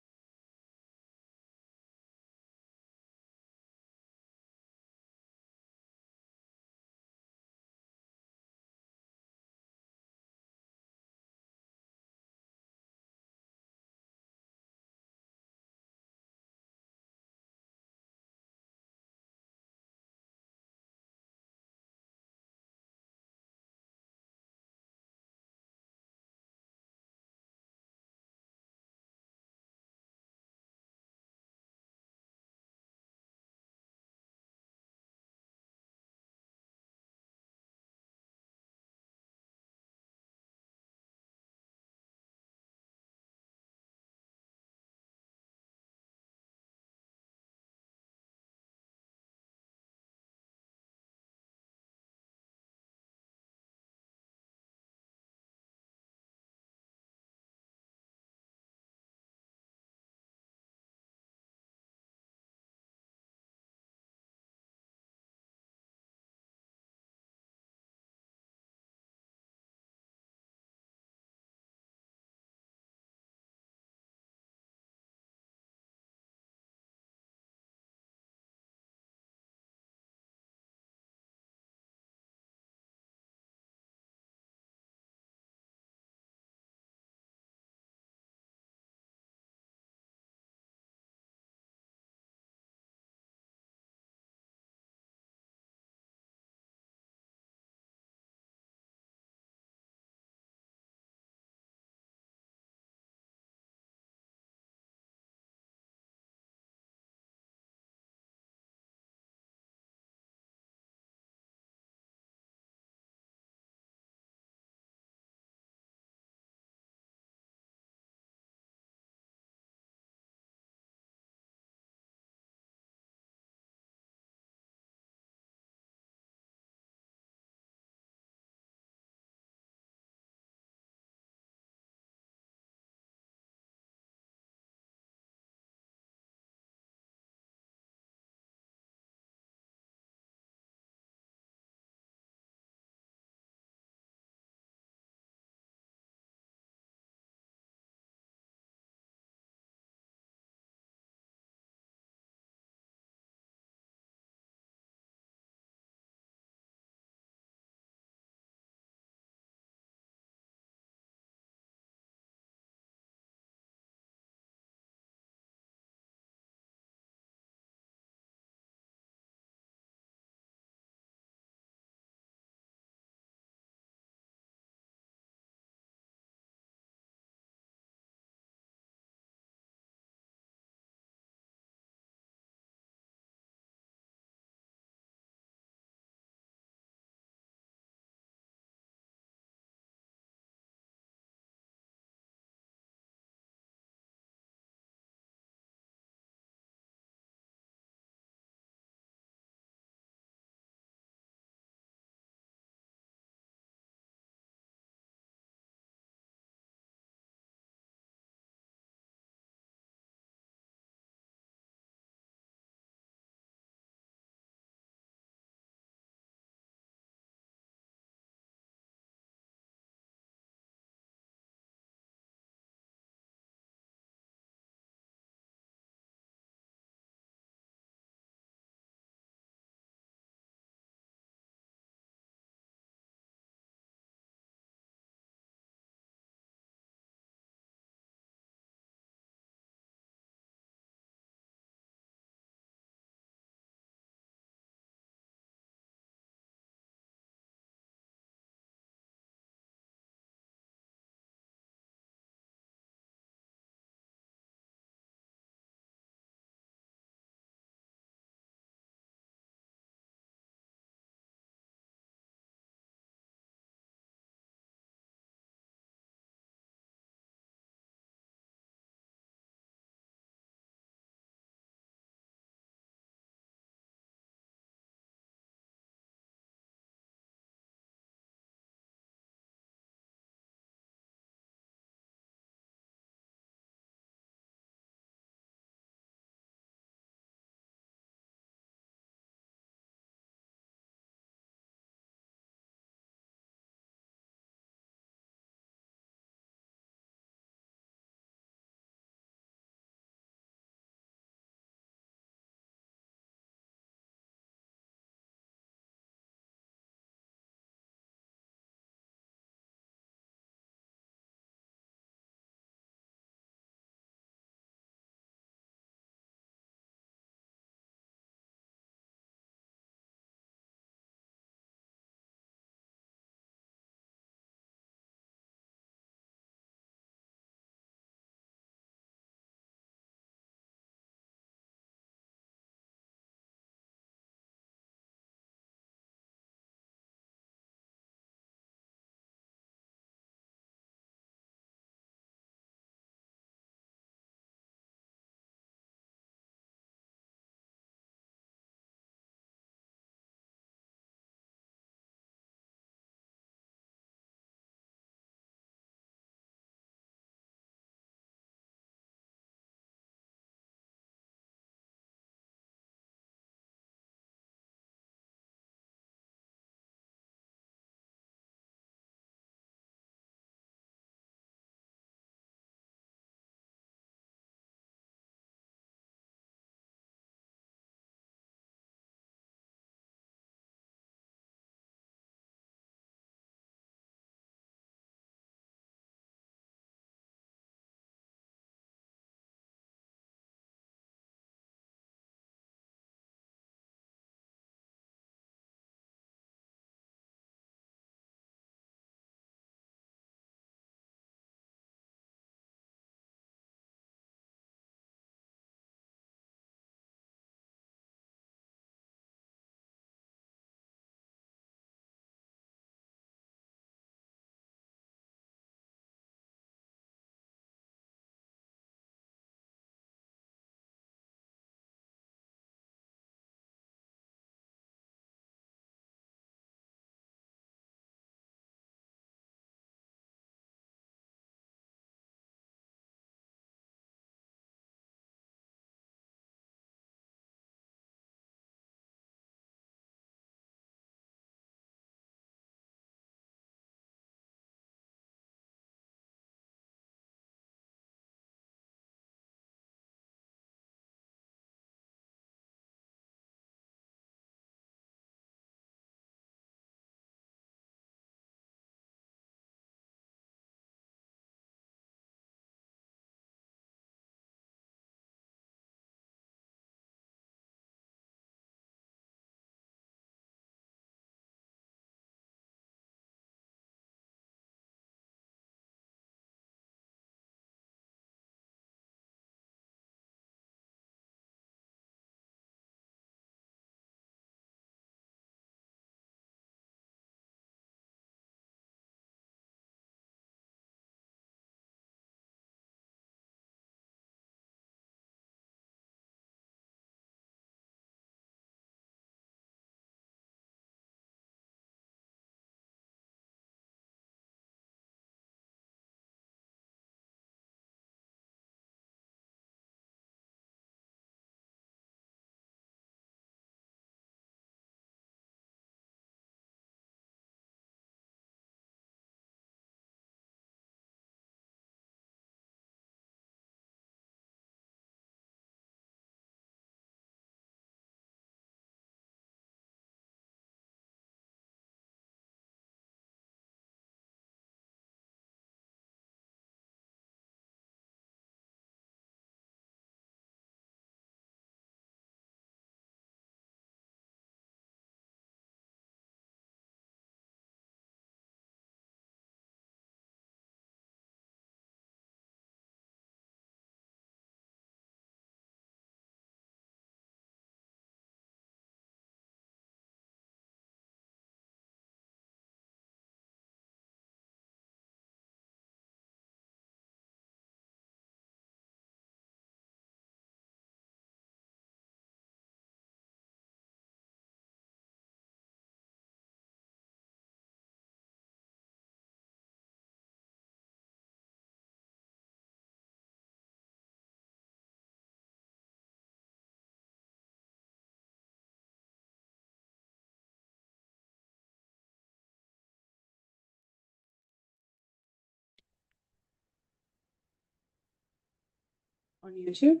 On YouTube?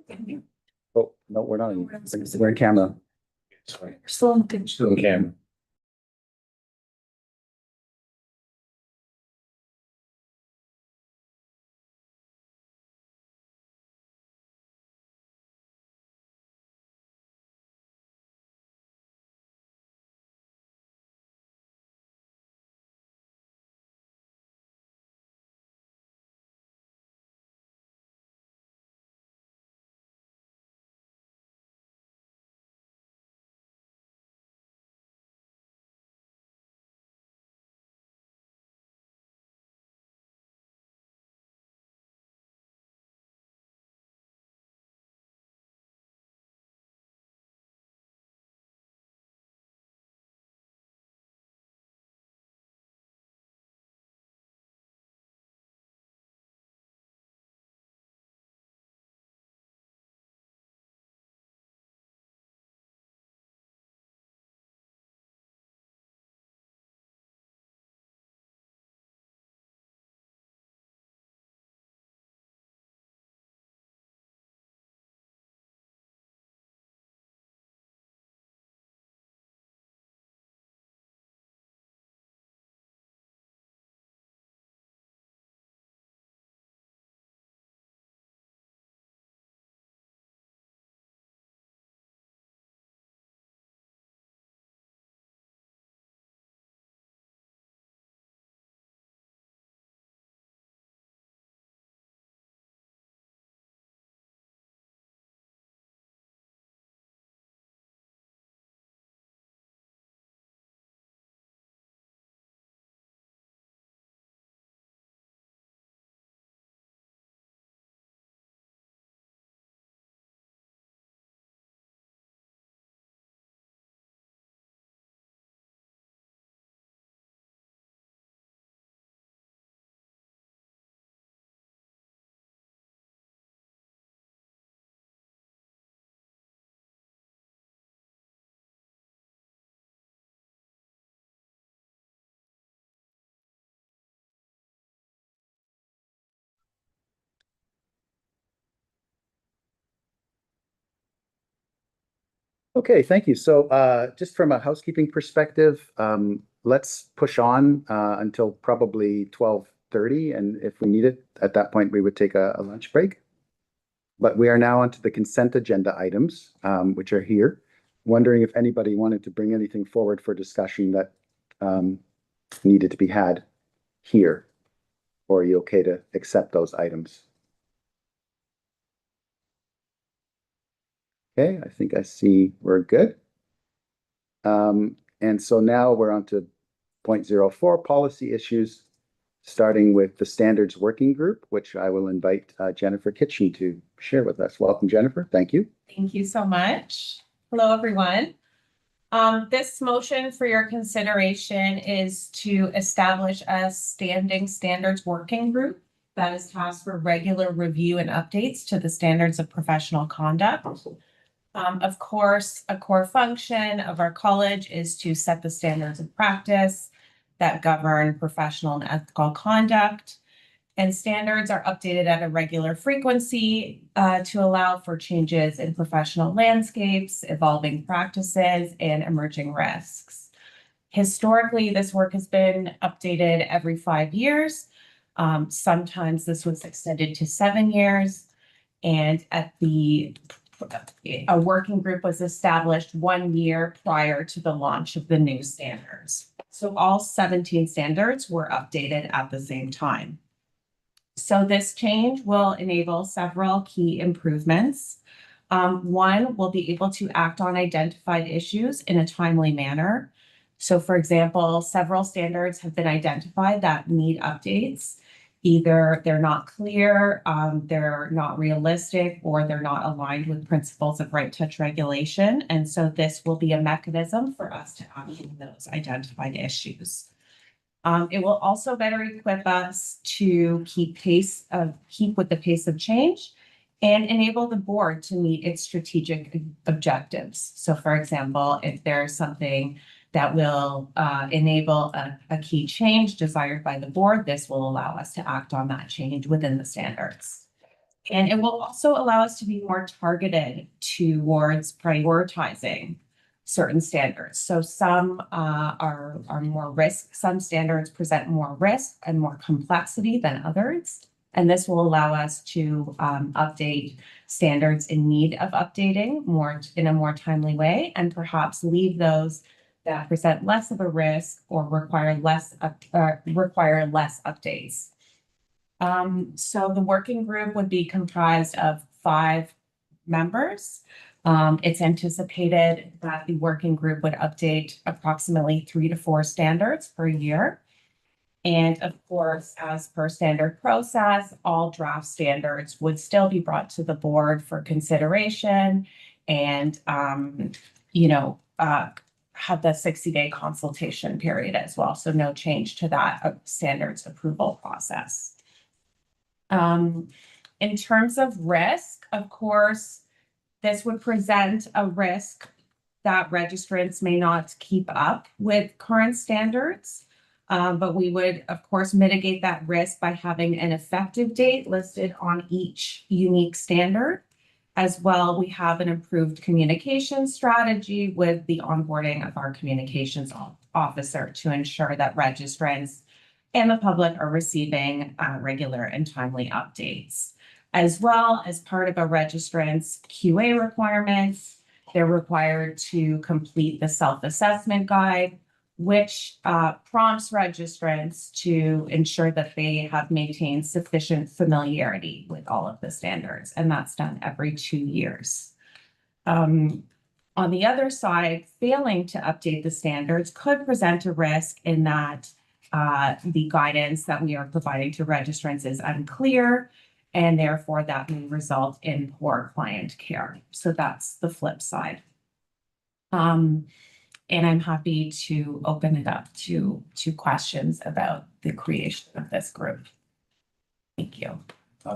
Oh, no, we're not. We're in camera. Sorry. We're still on the Still in camera. Okay, thank you. So just from a housekeeping perspective, let's push on until probably 12:30. And if we need it, at that point, we would take a lunch break. But we are now onto the consent agenda items, which are here. Wondering if anybody wanted to bring anything forward for discussion that needed to be had here. Or are you okay to accept those items? Okay, I think I see we're good. And so now we're on to 0.04 policy issues, starting with the standards working group, which I will invite Jennifer Kitchen to share with us. Welcome, Jennifer. Thank you. Thank you so much. Hello, everyone. This motion for your consideration is to establish a standing standards working group that is tasked for regular review and updates to the standards of professional conduct. Of course, a core function of our college is to set the standards of practice that govern professional and ethical conduct. And standards are updated at a regular frequency to allow for changes in professional landscapes, evolving practices, and emerging risks. Historically, this work has been updated every 5 years. Sometimes this was extended to 7 years. And a working group was established 1 year prior to the launch of the new standards. So all 17 standards were updated at the same time. So this change will enable several key improvements. One, we'll be able to act on identified issues in a timely manner. So for example, several standards have been identified that need updates. Either they're not clear, they're not realistic, or they're not aligned with principles of right touch regulation. And so this will be a mechanism for us to act on those identified issues. It will also better equip us to keep with the pace of change and enable the board to meet its strategic objectives. So for example, if there's something that will enable a key change desired by the board, this will allow us to act on that change within the standards. And it will also allow us to be more targeted towards prioritizing certain standards. So some are more risk. Some standards present more risk and more complexity than others. And this will allow us to update standards in need of updating more in a more timely way, and perhaps leave those that present less of a risk or require less updates. So the working group would be comprised of 5 members. It's anticipated that the working group would update approximately 3 to 4 standards per year. And of course, as per standard process, all draft standards would still be brought to the board for consideration and, have the 60-day consultation period as well. So no change to that standards approval process. In terms of risk, of course, this would present a risk that registrants may not keep up with current standards. But we would, of course, mitigate that risk by having an effective date listed on each unique standard. As well, we have an improved communication strategy with the onboarding of our communications officer to ensure that registrants and the public are receiving regular and timely updates. As well, as part of a registrant's QA requirements, they're required to complete the self-assessment guide, which prompts registrants to ensure that they have maintained sufficient familiarity with all of the standards, and that's done every 2 years. On the other side, failing to update the standards could present a risk in that the guidance that we are providing to registrants is unclear, and therefore that may result in poor client care. So that's the flip side. And I'm happy to open it up to questions about the creation of this group. Thank you.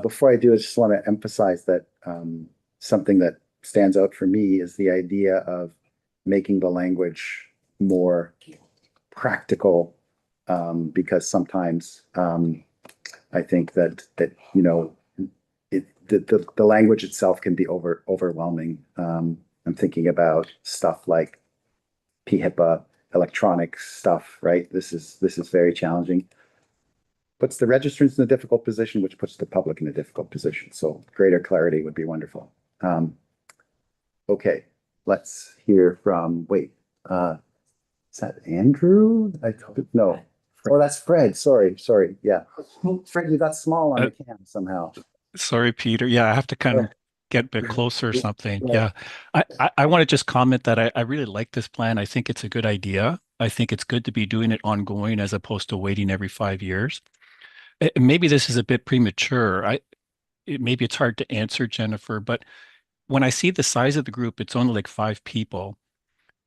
Before I do, I just want to emphasize that something that stands out for me is the idea of making the language more practical, because sometimes I think that the language itself can be overwhelming. I'm thinking about stuff like PHIPAA, electronic stuff, right? This is very challenging. Puts the registrants in a difficult position, which puts the public in a difficult position. So greater clarity would be wonderful. Okay, let's hear from, is that Andrew? No. Oh, that's Fred. Sorry. Yeah. Fred, you got small on the cam somehow. Sorry, Peter. Yeah, I have to kind of get a bit closer or something. Yeah. I want to just comment that I really like this plan. I think it's a good idea. I think it's good to be doing it ongoing as opposed to waiting every 5 years. Maybe this is a bit premature. Maybe it's hard to answer, Jennifer, but when I see the size of the group, it's only like 5 people.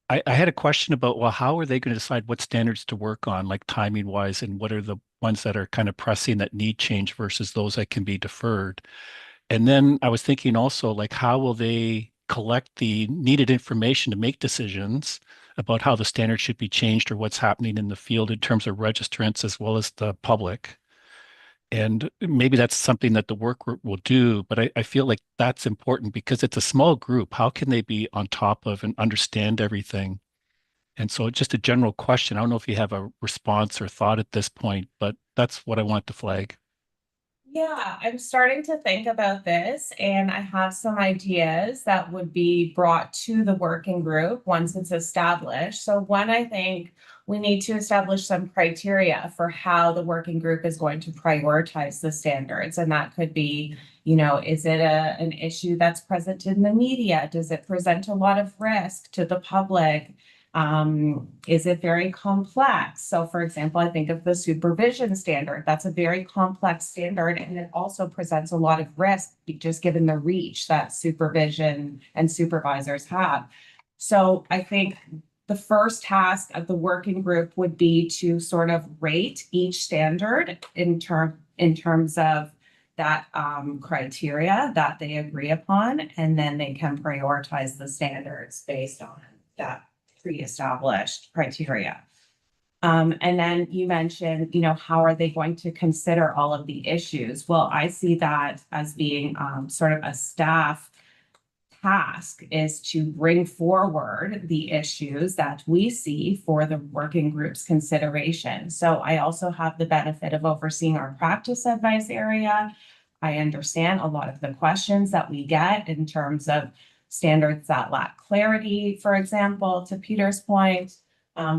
I had a question about, well, how are they going to decide what standards to work on, like timing wise, and what are the ones that are kind of pressing that need change versus those that can be deferred? And then I was thinking also, like, how will they collect the needed information to make decisions about how the standard should be changed or what's happening in the field in terms of registrants as well as the public? And maybe that's something that the work group will do, but I feel like that's important because it's a small group. How can they be on top of and understand everything? And so just a general question. I don't know if you have a response or thought at this point, but that's what I want to flag. Yeah, I'm starting to think about this, and I have some ideas that would be brought to the working group once it's established. So one, I think we need to establish some criteria for how the working group is going to prioritize the standards. And that could be, is it an issue that's present in the media? Does it present a lot of risk to the public? Is it very complex? So for example, I think of the supervision standard. That's a very complex standard, and it also presents a lot of risk just given the reach that supervision and supervisors have. So I think the first task of the working group would be to sort of rate each standard in terms of that criteria that they agree upon, and then they can prioritize the standards based on that pre-established criteria. And then you mentioned, how are they going to consider all of the issues? Well, I see that as being sort of a staff task, is to bring forward the issues that we see for the working group's consideration. So I also have the benefit of overseeing our practice advice area. I understand a lot of the questions that we get in terms of standards that lack clarity, for example, to Peter's point.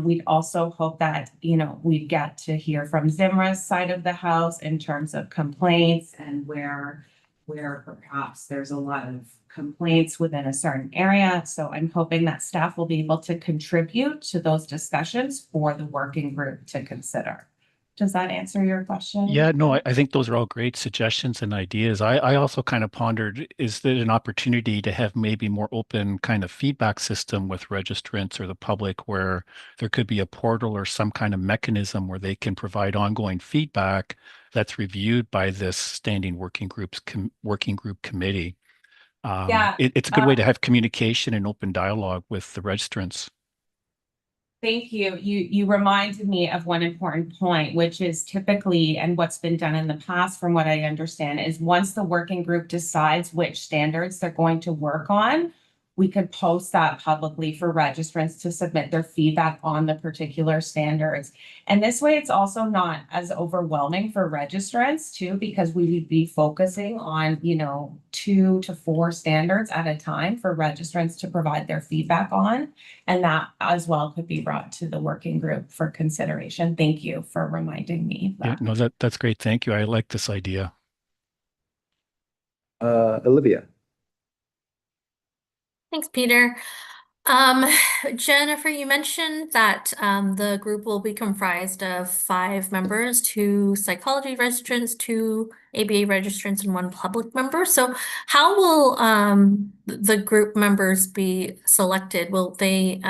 We'd also hope that, we'd get to hear from Zimra's side of the house in terms of complaints and where perhaps there's a lot of complaints within a certain area. So I'm hoping that staff will be able to contribute to those discussions for the working group to consider. Does that answer your question? Yeah, no, I think those are all great suggestions and ideas. I also kind of pondered, is there an opportunity to have maybe more open kind of feedback system with registrants or the public, where there could be a portal or some kind of mechanism where they can provide ongoing feedback that's reviewed by this standing working group committee. Yeah. It's a good way to have communication and open dialogue with the registrants. Thank you. You reminded me of one important point, which is typically, and what's been done in the past, from what I understand, is once the working group decides which standards they're going to work on, we could post that publicly for registrants to submit their feedback on the particular standards. And this way, it's also not as overwhelming for registrants too, because we would be focusing on, 2 to 4 standards at a time for registrants to provide their feedback on. And that as well could be brought to the working group for consideration. Thank you for reminding me. Yeah, no, that's great. Thank you. I like this idea. Olivia. Thanks, Peter. Jennifer, you mentioned that the group will be comprised of 5 members, 2 psychology registrants, 2 ABA registrants, and 1 public member. So how will the group members be selected? Will they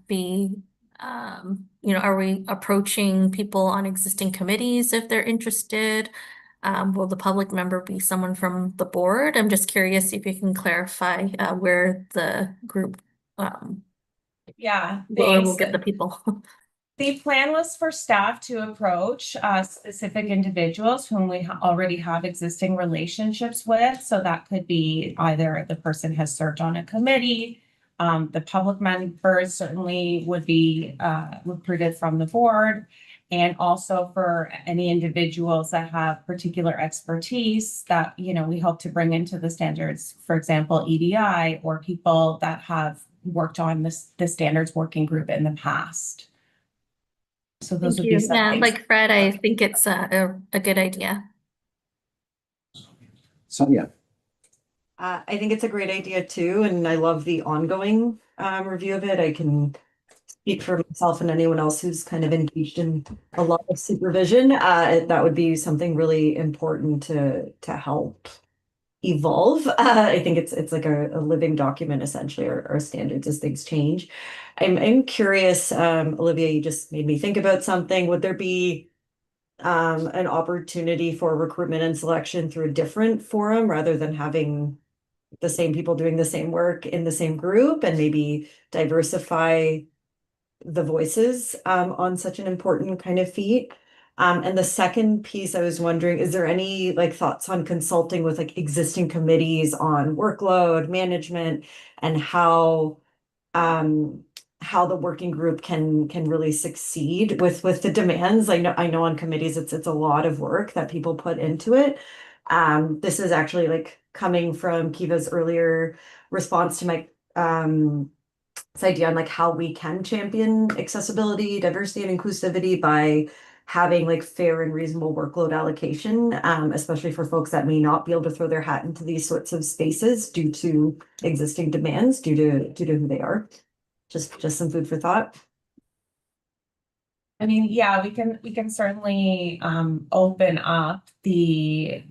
be, are we approaching people on existing committees if they're interested? Will the public member be someone from the board? I'm just curious if you can clarify where the group Yeah, we'll get the people. The plan was for staff to approach specific individuals whom we already have existing relationships with. So that could be either the person has served on a committee, the public members certainly would be recruited from the board, and also for any individuals that have particular expertise that, we hope to bring into the standards, for example, EDI, or people that have worked on the standards working group in the past. So those would be some Yeah, things. like Fred, I think it's a good idea. Sonia. I think it's a great idea too, and I love the ongoing review of it. I can speak for myself and anyone else who's kind of engaged in a lot of supervision. That would be something really important to help evolve. I think it's like a living document essentially, or standards as things change. I'm curious, Olivia, you just made me think about something. Would there be an opportunity for recruitment and selection through a different forum rather than having the same people doing the same work in the same group, and maybe diversify the voices on such an important kind of feat? And the second piece, I was wondering, is there any thoughts on consulting with existing committees on workload management and how the working group can really succeed with the demands? I know on committees it's a lot of work that people put into it. This is actually coming from Kiva's earlier response to my this idea on how we can champion accessibility, diversity, and inclusivity by having fair and reasonable workload allocation, especially for folks that may not be able to throw their hat into these sorts of spaces due to existing demands, due to who they are. Just some food for thought. I mean, yeah, we can certainly open up the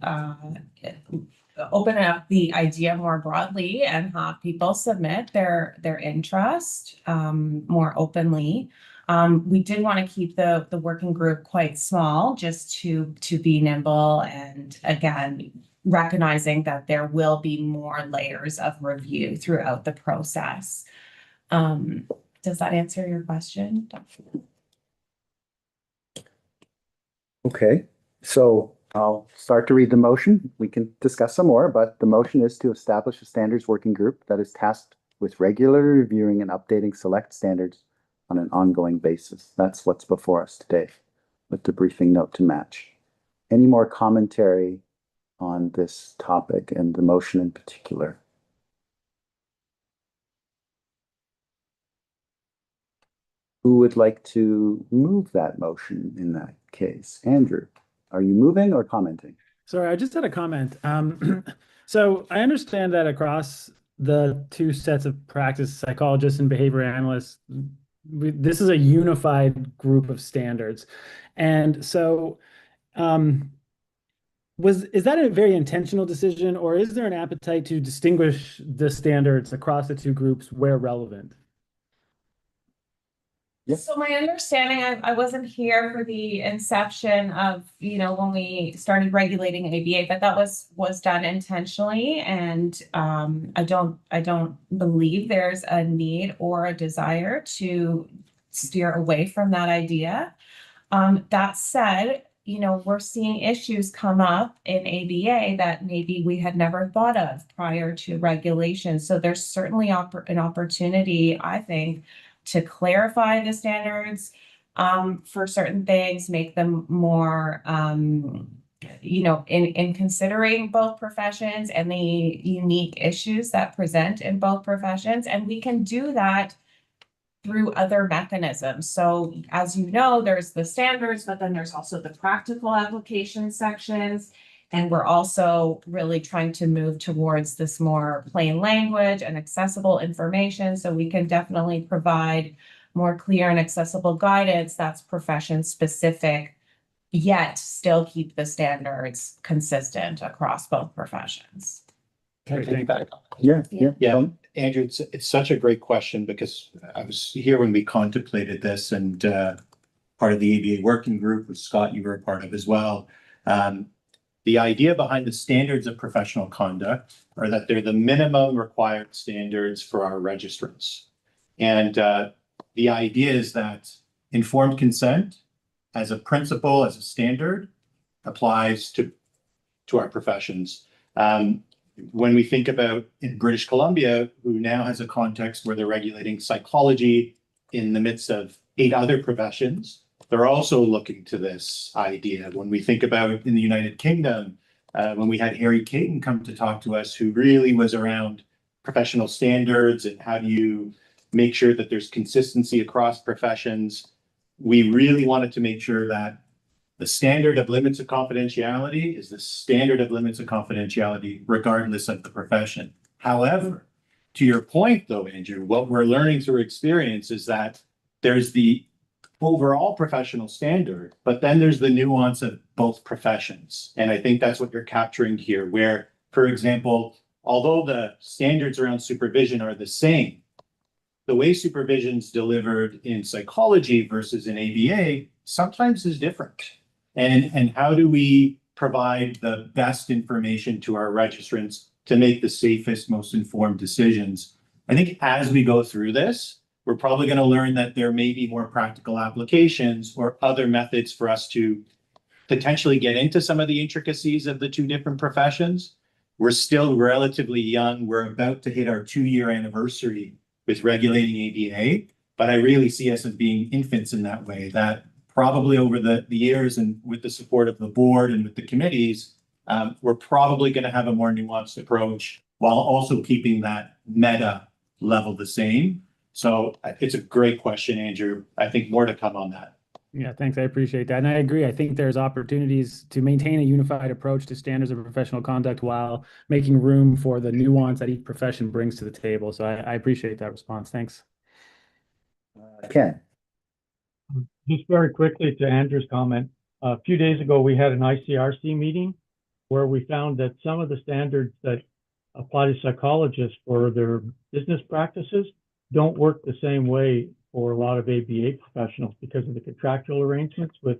idea more broadly and have people submit their interest more openly. We did want to keep the working group quite small, just to be nimble, and again, recognizing that there will be more layers of review throughout the process. Does that answer your question, Dr.? Okay, so I'll start to read the motion. We can discuss some more, but the motion is to establish a standards working group that is tasked with regularly reviewing and updating select standards on an ongoing basis. That's what's before us today, with the briefing note to match. Any more commentary on this topic and the motion in particular? Who would like to move that motion in that case? Andrew, are you moving or commenting? Sorry, I just had a comment. So I understand that across the two sets of practice, psychologists and behavior analysts, this is a unified group of standards. And so is that a very intentional decision, or is there an appetite to distinguish the standards across the two groups where relevant? Yes. So my understanding, I wasn't here for the inception of, when we started regulating ABA, but that was done intentionally. And I don't believe there's a need or a desire to steer away from that idea. That said, we're seeing issues come up in ABA that maybe we had never thought of prior to regulation. So there's certainly an opportunity, I think, to clarify the standards for certain things, make them more, in considering both professions and the unique issues that present in both professions. And we can do that through other mechanisms. So as you know, there's the standards, but then there's also the practical application sections. And we're also really trying to move towards this more plain language and accessible information. So we can definitely provide more clear and accessible guidance that's profession specific, yet still keep the standards consistent across both professions. Okay, thank Yeah. Yeah, Andrew, it's such a great question because I was here when we contemplated this, and part of the ABA working group, which Scott, you were a part of as well. The idea behind the standards of professional conduct are that they're the minimum required standards for our registrants. And the idea is that informed consent as a principle, as a standard, applies to our professions. When we think about in British Columbia, who now has a context where they're regulating psychology in the midst of 8 other professions, they're also looking to this idea. When we think about in the United Kingdom, when we had Harry Caton come to talk to us, who really was around professional standards and how do you make sure that there's consistency across professions, we really wanted to make sure that the standard of limits of confidentiality is the standard of limits of confidentiality, regardless of the profession. However, to your point though, Andrew, what we're learning through experience is that there's the overall professional standard, but then there's the nuance of both professions. And I think that's what you're capturing here, where, for example, although the standards around supervision are the same, the way supervision's delivered in psychology versus in ABA sometimes is different. And how do we provide the best information to our registrants to make the safest, most informed decisions? I think as we go through this, we're probably going to learn that there may be more practical applications or other methods for us to potentially get into some of the intricacies of the two different professions. We're still relatively young. We're about to hit our 2-year anniversary with regulating ABA, but I really see us as being infants in that way, that probably over the years and with the support of the board and with the committees, we're probably going to have a more nuanced approach while also keeping that meta level the same. So it's a great question, Andrew. I think more to come on that. Yeah, thanks. I appreciate that. And I agree. I think there's opportunities to maintain a unified approach to standards of professional conduct while making room for the nuance that each profession brings to the table. So I appreciate that response. Thanks. Ken. Just very quickly to Andrew's comment, a few days ago, we had an ICRC meeting where we found that some of the standards that apply to psychologists for their business practices don't work the same way for a lot of ABA professionals because of the contractual arrangements with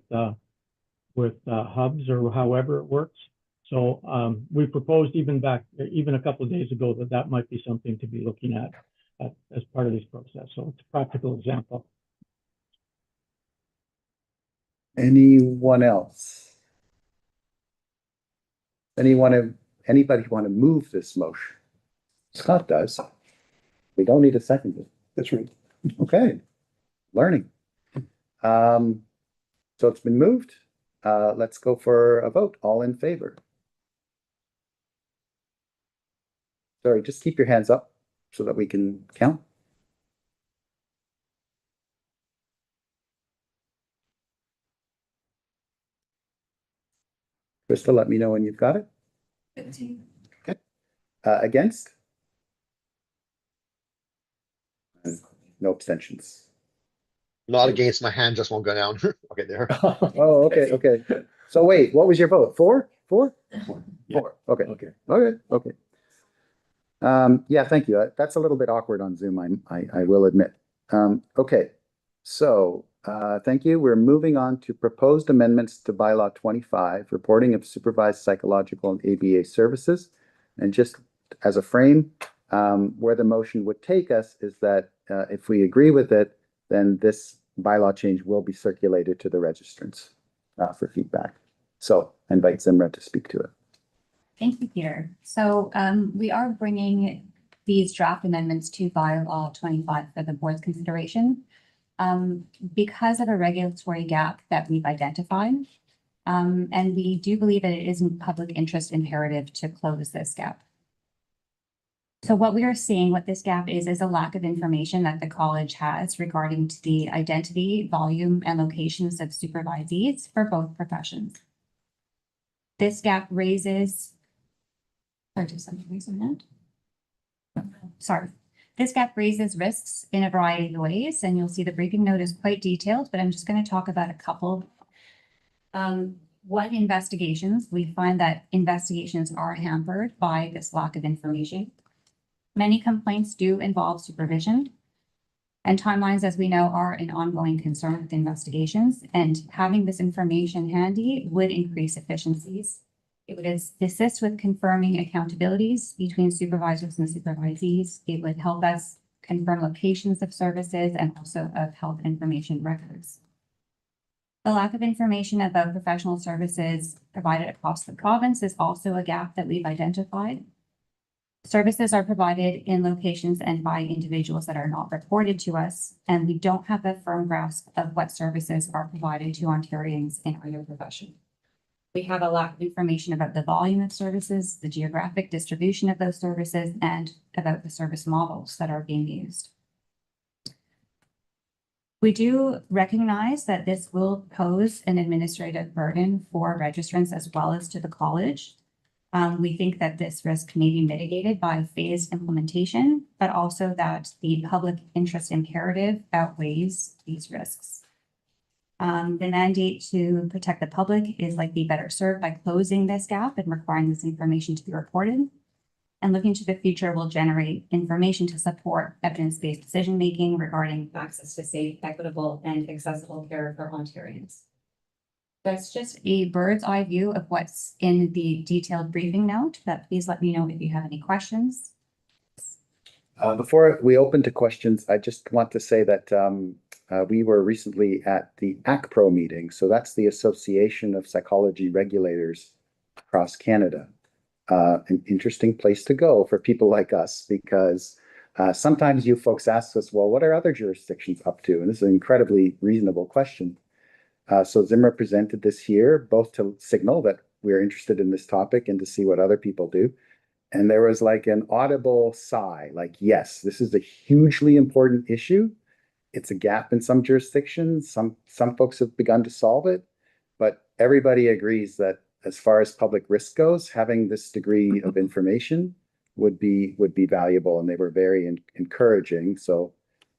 hubs or however it works. So we proposed even a couple of days ago that might be something to be looking at as part of this process. So it's a practical example. Anyone else? Anybody want to move this motion? Scott does. We don't need a second. That's right. Okay, learning. So it's been moved. Let's go for a vote. All in favor? Sorry, just keep your hands up so that we can count. Krista, let me know when you've got it. 15. Okay. Against? No abstentions. Not against, my hand just won't go down. Okay, there. Oh, okay, okay. So wait, what was your vote? Four? Yeah. Four. Okay. Okay. Okay. Yeah, thank you. That's a little bit awkward on Zoom, I will admit. Okay, so thank you. We're moving on to proposed amendments to bylaw 25, reporting of supervised psychological and ABA services. And just as a frame, where the motion would take us is that if we agree with it, then this bylaw change will be circulated to the registrants for feedback. So I invite Zimra to speak to it. Thank you, Peter. So we are bringing these draft amendments to bylaw 25 for the board's consideration because of a regulatory gap that we've identified. And we do believe that it is in public interest imperative to close this gap. So what we are seeing, what this gap is a lack of information that the college has regarding to the identity, volume, and locations of supervisees for both professions. This gap raises, This gap raises risks in a variety of ways, and you'll see the briefing note is quite detailed, but I'm just going to talk about a couple. One, investigations. We find that investigations are hampered by this lack of information. Many complaints do involve supervision, and timelines, as we know, are an ongoing concern with investigations, and having this information handy would increase efficiencies. It would assist with confirming accountabilities between supervisors and supervisees. It would help us confirm locations of services and also of health information records. The lack of information about professional services provided across the province is also a gap that we've identified. Services are provided in locations and by individuals that are not reported to us, and we don't have a firm grasp of what services are provided to Ontarians in either profession. We have a lack of information about the volume of services, the geographic distribution of those services, and about the service models that are being used. We do recognize that this will pose an administrative burden for registrants as well as to the college. We think that this risk may be mitigated by phased implementation, but also that the public interest imperative outweighs these risks. The mandate to protect the public is likely better served by closing this gap and requiring this information to be reported. And looking to the future will generate information to support evidence-based decision-making regarding access to safe, equitable, and accessible care for Ontarians. That's just a bird's eye view of what's in the detailed briefing note, but please let me know if you have any questions. Before we open to questions, I just want to say that we were recently at the ACPRO meeting. So that's the Association of Psychology Regulators across Canada. An interesting place to go for people like us, because sometimes you folks ask us, well, what are other jurisdictions up to? And this is an incredibly reasonable question. So Zimra presented this here, both to signal that we're interested in this topic and to see what other people do. And there was like an audible sigh, like, yes, this is a hugely important issue. It's a gap in some jurisdictions. Some folks have begun to solve it, but everybody agrees that as far as public risk goes, having this degree of information would be valuable, and they were very encouraging. So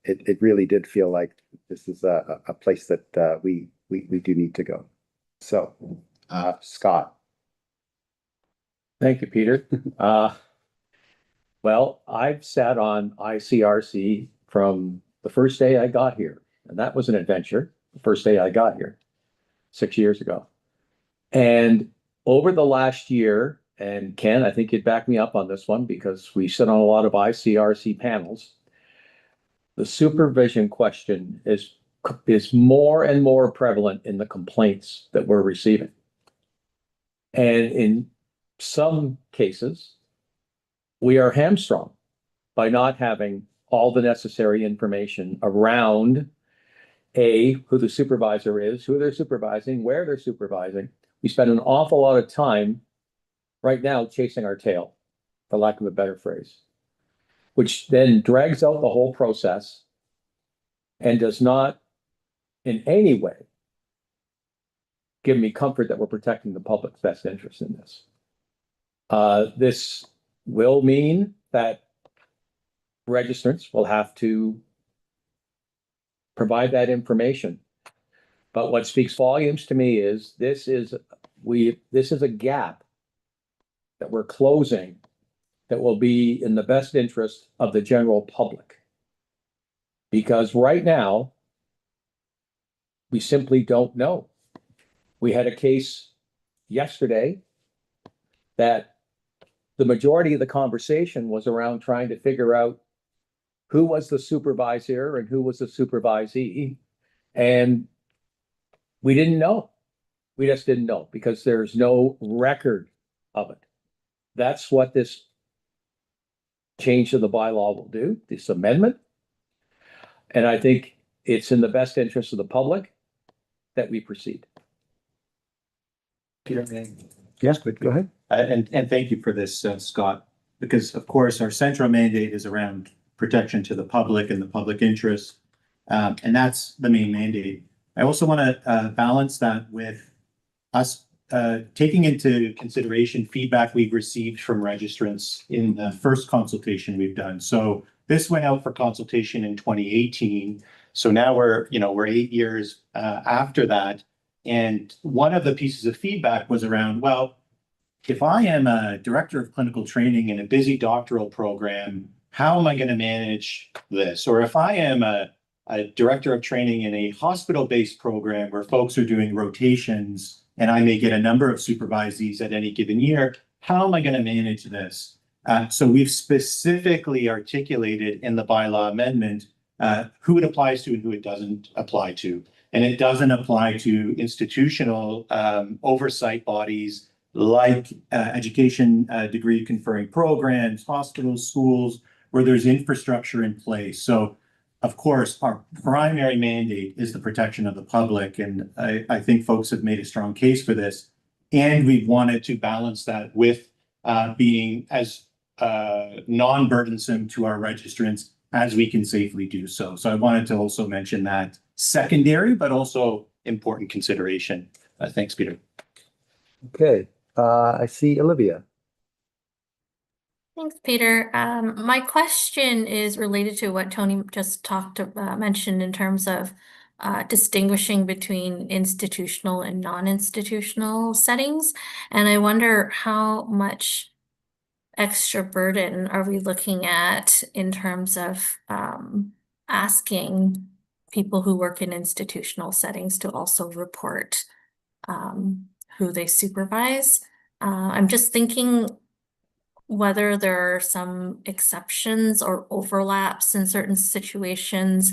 it really did feel like this is a place that we do need to go. So, Scott. Thank you, Peter. Well, I've sat on ICRC from the first day I got here, and that was an adventure. The first day I got here 6 years ago. And over the last year, and Ken, I think you'd back me up on this one because we sit on a lot of ICRC panels. The supervision question is more and more prevalent in the complaints that we're receiving. And some cases, we are hamstrung by not having all the necessary information around who the supervisor is, who they're supervising, where they're supervising. We spend an awful lot of time right now chasing our tail, for lack of a better phrase, which then drags out the whole process and does not in any way give me comfort that we're protecting the public's best interest in this. This will mean that registrants will have to provide that information. But what speaks volumes to me is this is a gap that we're closing that will be in the best interest of the general public. Because right now, we simply don't know. We had a case yesterday that the majority of the conversation was around trying to figure out who was the supervisor and who was the supervisee. And we didn't know. We just didn't know because there's no record of it. That's what this change to the bylaw will do, this amendment. And I think it's in the best interest of the public that we proceed. Peter, Yes, go ahead. and thank you for this, Scott, because of course our central mandate is around protection to the public and the public interest, and that's the main mandate. I also want to balance that with us taking into consideration feedback we've received from registrants in the first consultation we've done. So this went out for consultation in 2018. So now we're 8 years after that. And one of the pieces of feedback was around, well, if I am a director of clinical training in a busy doctoral program, how am I going to manage this? Or if I am a director of training in a hospital-based program where folks are doing rotations and I may get a number of supervisees at any given year, how am I going to manage this? So we've specifically articulated in the bylaw amendment who it applies to and who it doesn't apply to. And it doesn't apply to institutional oversight bodies like education degree conferring programs, hospitals, schools, where there's infrastructure in place. So, of course, our primary mandate is the protection of the public. And I think folks have made a strong case for this. And we've wanted to balance that with being as non-burdensome to our registrants as we can safely do so. So I wanted to also mention that secondary, but also important consideration. Thanks, Peter. Okay, I see Olivia. Thanks, Peter. My question is related to what Tony just mentioned in terms of distinguishing between institutional and non-institutional settings. And I wonder how much extra burden are we looking at in terms of asking people who work in institutional settings to also report who they supervise. I'm just thinking whether there are some exceptions or overlaps in certain situations.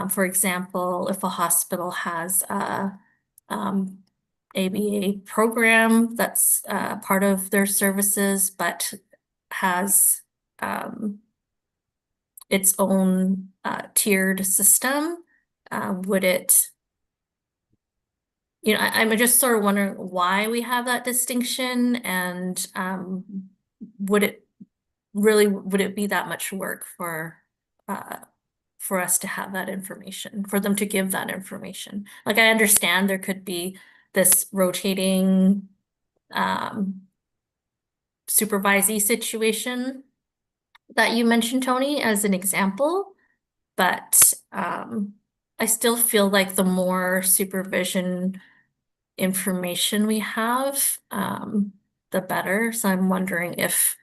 For example, if a hospital has a ABA program that's part of their services, but has its own tiered system, would it, I'm just sort of wondering why we have that distinction, and would it be that much work for us to have that information, for them to give that information? Like, I understand there could be this rotating supervisee situation that you mentioned, Tony, as an example, but I still feel like the more supervision information we have, the better. So I'm wondering if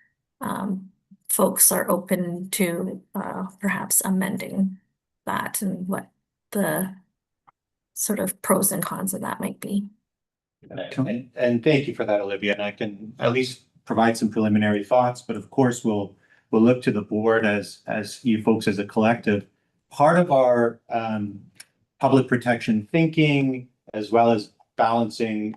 folks are open to perhaps amending that and what the sort of pros and cons of that might be. And thank you for that, Olivia. And I can at least provide some preliminary thoughts, but of course we'll look to the board as you folks as a collective. Part of our public protection thinking, as well as balancing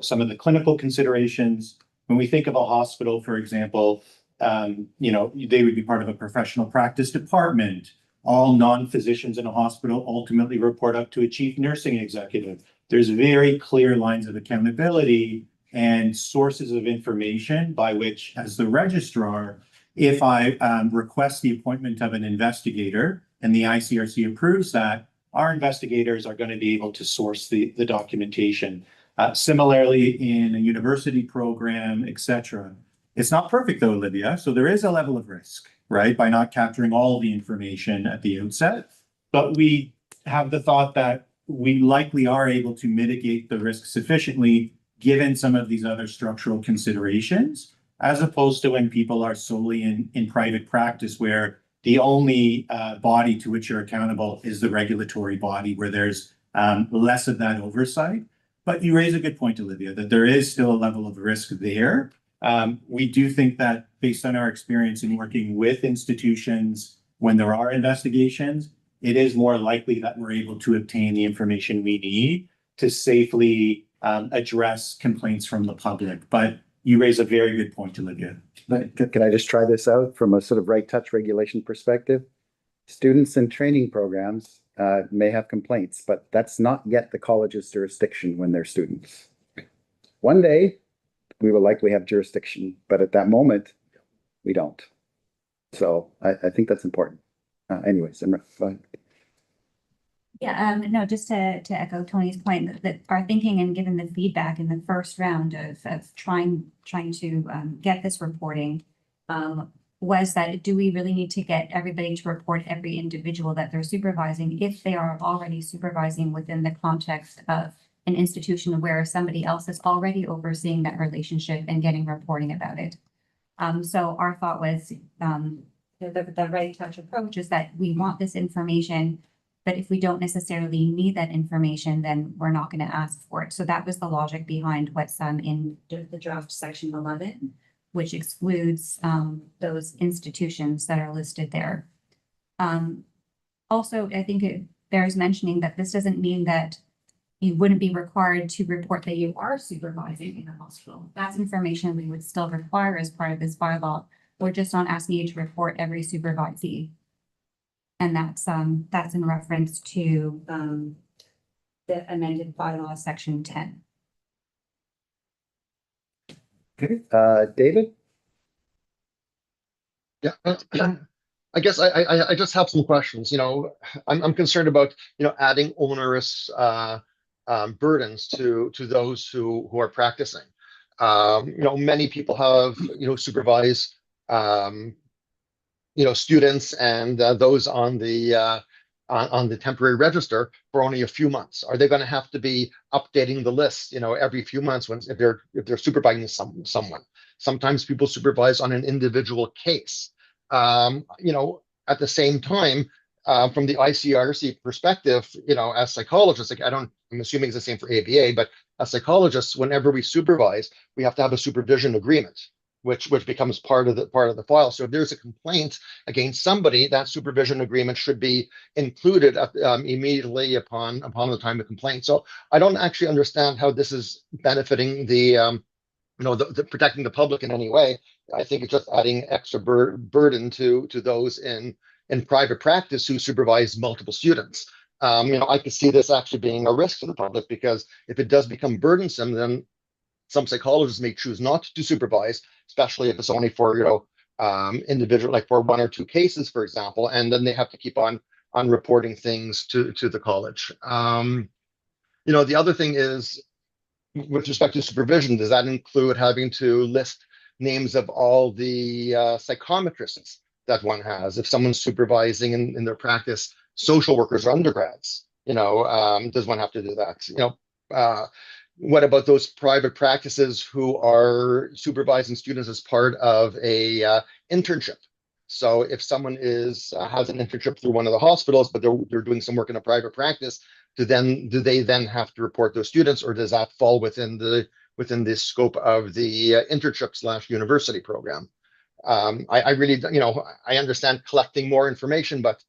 some of the clinical considerations. When we think of a hospital, for example, they would be part of a professional practice department. All non-physicians in a hospital ultimately report up to a chief nursing executive. There's very clear lines of accountability and sources of information by which, as the registrar, if I request the appointment of an investigator and the ICRC approves that, our investigators are going to be able to source the documentation. Similarly, in a university program, etc. It's not perfect though, Olivia. So there is a level of risk, right, by not capturing all the information at the outset. But we have the thought that we likely are able to mitigate the risk sufficiently given some of these other structural considerations, as opposed to when people are solely in private practice where the only body to which you're accountable is the regulatory body, where there's less of that oversight. But you raise a good point, Olivia, that there is still a level of risk there. We do think that based on our experience in working with institutions when there are investigations, it is more likely that we're able to obtain the information we need to safely address complaints from the public. But you raise a very good point, Olivia. Can I just try this out from a sort of right touch regulation perspective? Students in training programs may have complaints, but that's not yet the college's jurisdiction when they're students. One day, we will likely have jurisdiction, but at that moment, we don't. So I think that's important. Anyways, go ahead. Yeah, no, just to echo Tony's point that our thinking and given the feedback in the first round of trying to get this reporting was that do we really need to get everybody to report every individual that they're supervising if they are already supervising within the context of an institution where somebody else is already overseeing that relationship and getting reporting about it. So our thought was the right touch approach is that we want this information, but if we don't necessarily need that information, then we're not going to ask for it. So that was the logic behind what's in the draft section 11, which excludes those institutions that are listed there. Also, I think it bears mentioning that this doesn't mean that you wouldn't be required to report that you are supervising in a hospital. That's information we would still require as part of this bylaw. We're just not asking you to report every supervisee. And that's in reference to the amended bylaw section 10. Okay, David? Yeah, I guess I just have some questions. I'm concerned about adding onerous burdens to those who are practicing. Many people have supervised students and those on the temporary register for only a few months. Are they going to have to be updating the list every few months if they're supervising someone? Sometimes people supervise on an individual case. At the same time, from the ICRC perspective, as psychologists, I'm assuming it's the same for ABA, but as psychologists, whenever we supervise, we have to have a supervision agreement, which becomes part of the file. So if there's a complaint against somebody, that supervision agreement should be included immediately upon the time of complaint. So I don't actually understand how this is benefiting the protecting the public in any way. I think it's just adding extra burden to those in private practice who supervise multiple students. I could see this actually being a risk to the public, because if it does become burdensome, then some psychologists may choose not to supervise, especially if it's only for individual, like for 1 or 2 cases, for example, and then they have to keep on reporting things to the college. The other thing is, with respect to supervision, does that include having to list names of all the psychometrists that one has? If someone's supervising in their practice social workers or undergrads, does one have to do that? What about those private practices who are supervising students as part of a internship? So if someone has an internship through one of the hospitals, but they're doing some work in a private practice, do they then have to report those students, or does that fall within the scope of the internship/university program? I really, I understand collecting more information, but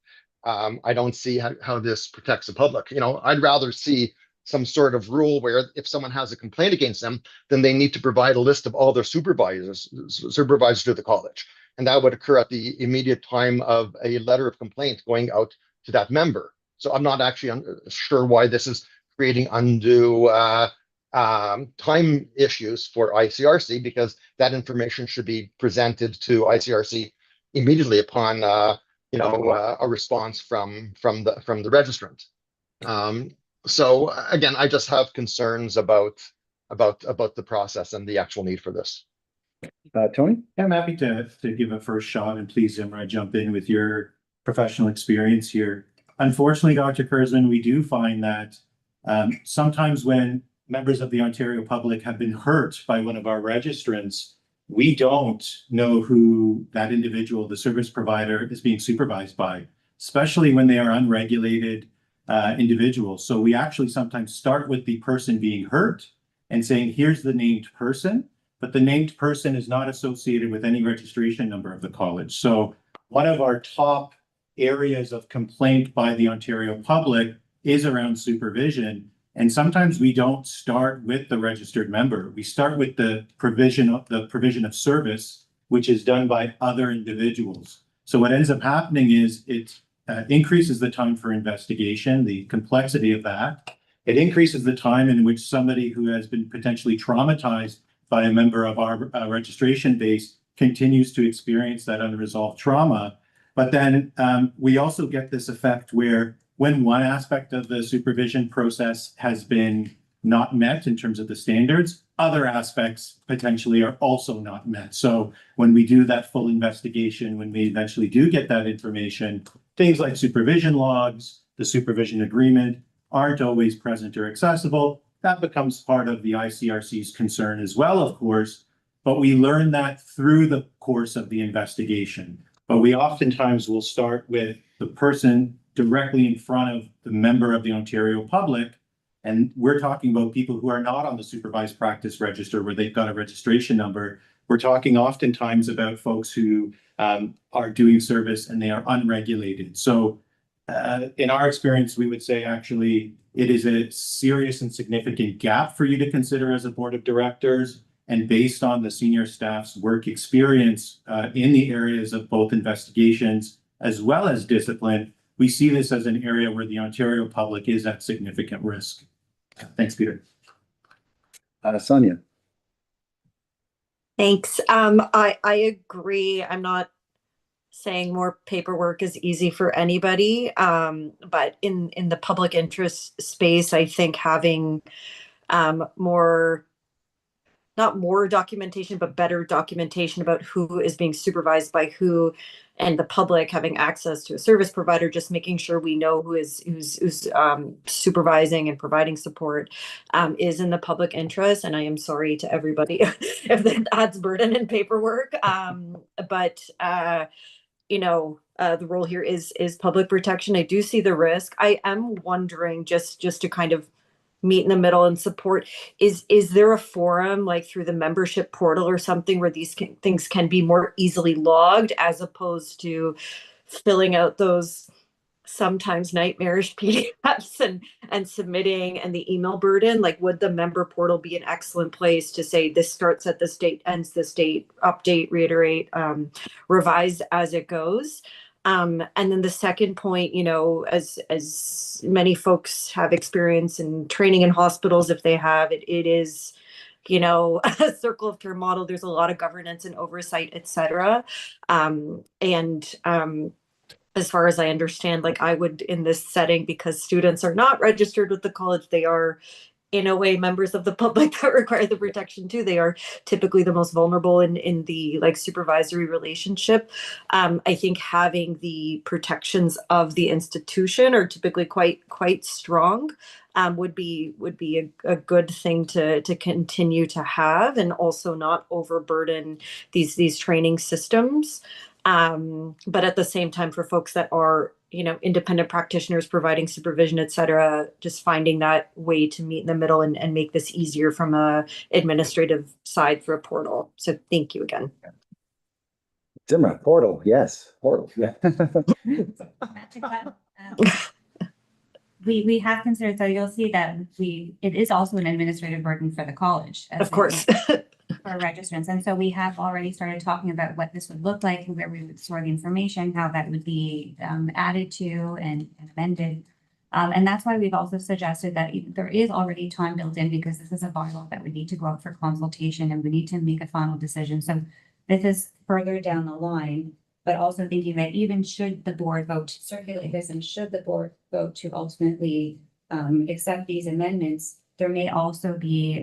I don't see how this protects the public. I'd rather see some sort of rule where if someone has a complaint against them, then they need to provide a list of all their supervisors to the college. And that would occur at the immediate time of a letter of complaint going out to that member. So I'm not actually sure why this is creating undue time issues for ICRC, because that information should be presented to ICRC immediately upon a response from the registrant. So again, I just have concerns about the process and the actual need for this. Tony? I'm happy to give a first shot, and please, Zimra, jump in with your professional experience here. Unfortunately, Dr. Kurzman, we do find that sometimes when members of the Ontario public have been hurt by one of our registrants, we don't know who that individual, the service provider, is being supervised by, especially when they are unregulated individuals. So we actually sometimes start with the person being hurt and saying, here's the named person, but the named person is not associated with any registration number of the college. So one of our top areas of complaint by the Ontario public is around supervision. And sometimes we don't start with the registered member. We start with the provision of service, which is done by other individuals. So what ends up happening is it increases the time for investigation, the complexity of that. It increases the time in which somebody who has been potentially traumatized by a member of our registration base continues to experience that unresolved trauma. But then we also get this effect where when one aspect of the supervision process has been not met in terms of the standards, other aspects potentially are also not met. So when we do that full investigation, when we eventually do get that information, things like supervision logs, the supervision agreement aren't always present or accessible. That becomes part of the ICRC's concern as well, of course, but we learn that through the course of the investigation. But we oftentimes will start with the person directly in front of the member of the Ontario public. And we're talking about people who are not on the supervised practice register where they've got a registration number. We're talking oftentimes about folks who are doing service and they are unregulated. So in our experience, we would say actually it is a serious and significant gap for you to consider as a board of directors. And based on the senior staff's work experience in the areas of both investigations as well as discipline, we see this as an area where the Ontario public is at significant risk. Thanks, Peter. Sonia. Thanks. I agree. I'm not saying more paperwork is easy for anybody, but in the public interest space, I think having more, not more documentation, but better documentation about who is being supervised by who, and the public having access to a service provider, just making sure we know who's supervising and providing support is in the public interest. And I am sorry to everybody if that adds burden and paperwork. But the role here is public protection. I do see the risk. I am wondering, just to kind of meet in the middle and support, is there a forum like through the membership portal or something where these things can be more easily logged, as opposed to filling out those sometimes nightmarish PDFs and submitting, and the email burden? Like, would the member portal be an excellent place to say this starts at this date, ends this date, update, reiterate, revise as it goes? And then the second point, as many folks have experience in training in hospitals, if they have it, it is, a circle of care model. There's a lot of governance and oversight, et cetera. As far as I understand, like I would in this setting, because students are not registered with the college, they are in a way members of the public that require the protection too. They are typically the most vulnerable in the like supervisory relationship. I think having the protections of the institution are typically quite strong. Would be a good thing to continue to have, and also not overburden these training systems. But at the same time, for folks that are, independent practitioners providing supervision, et cetera, just finding that way to meet in the middle and make this easier from a administrative side for a portal. So thank you again. Zimra, portal, yes, portal. Yeah. we have considered, so you'll see that it is also an administrative burden for the college. Of course. For registrants. And so we have already started talking about what this would look like and where we would store the information, how that would be added to and amended. And that's why we've also suggested that there is already time built in, because this is a bylaw that would need to go out for consultation and we need to make a final decision. So this is further down the line, but also thinking that even should the board vote to circulate this and should the board vote to ultimately accept these amendments, there may also be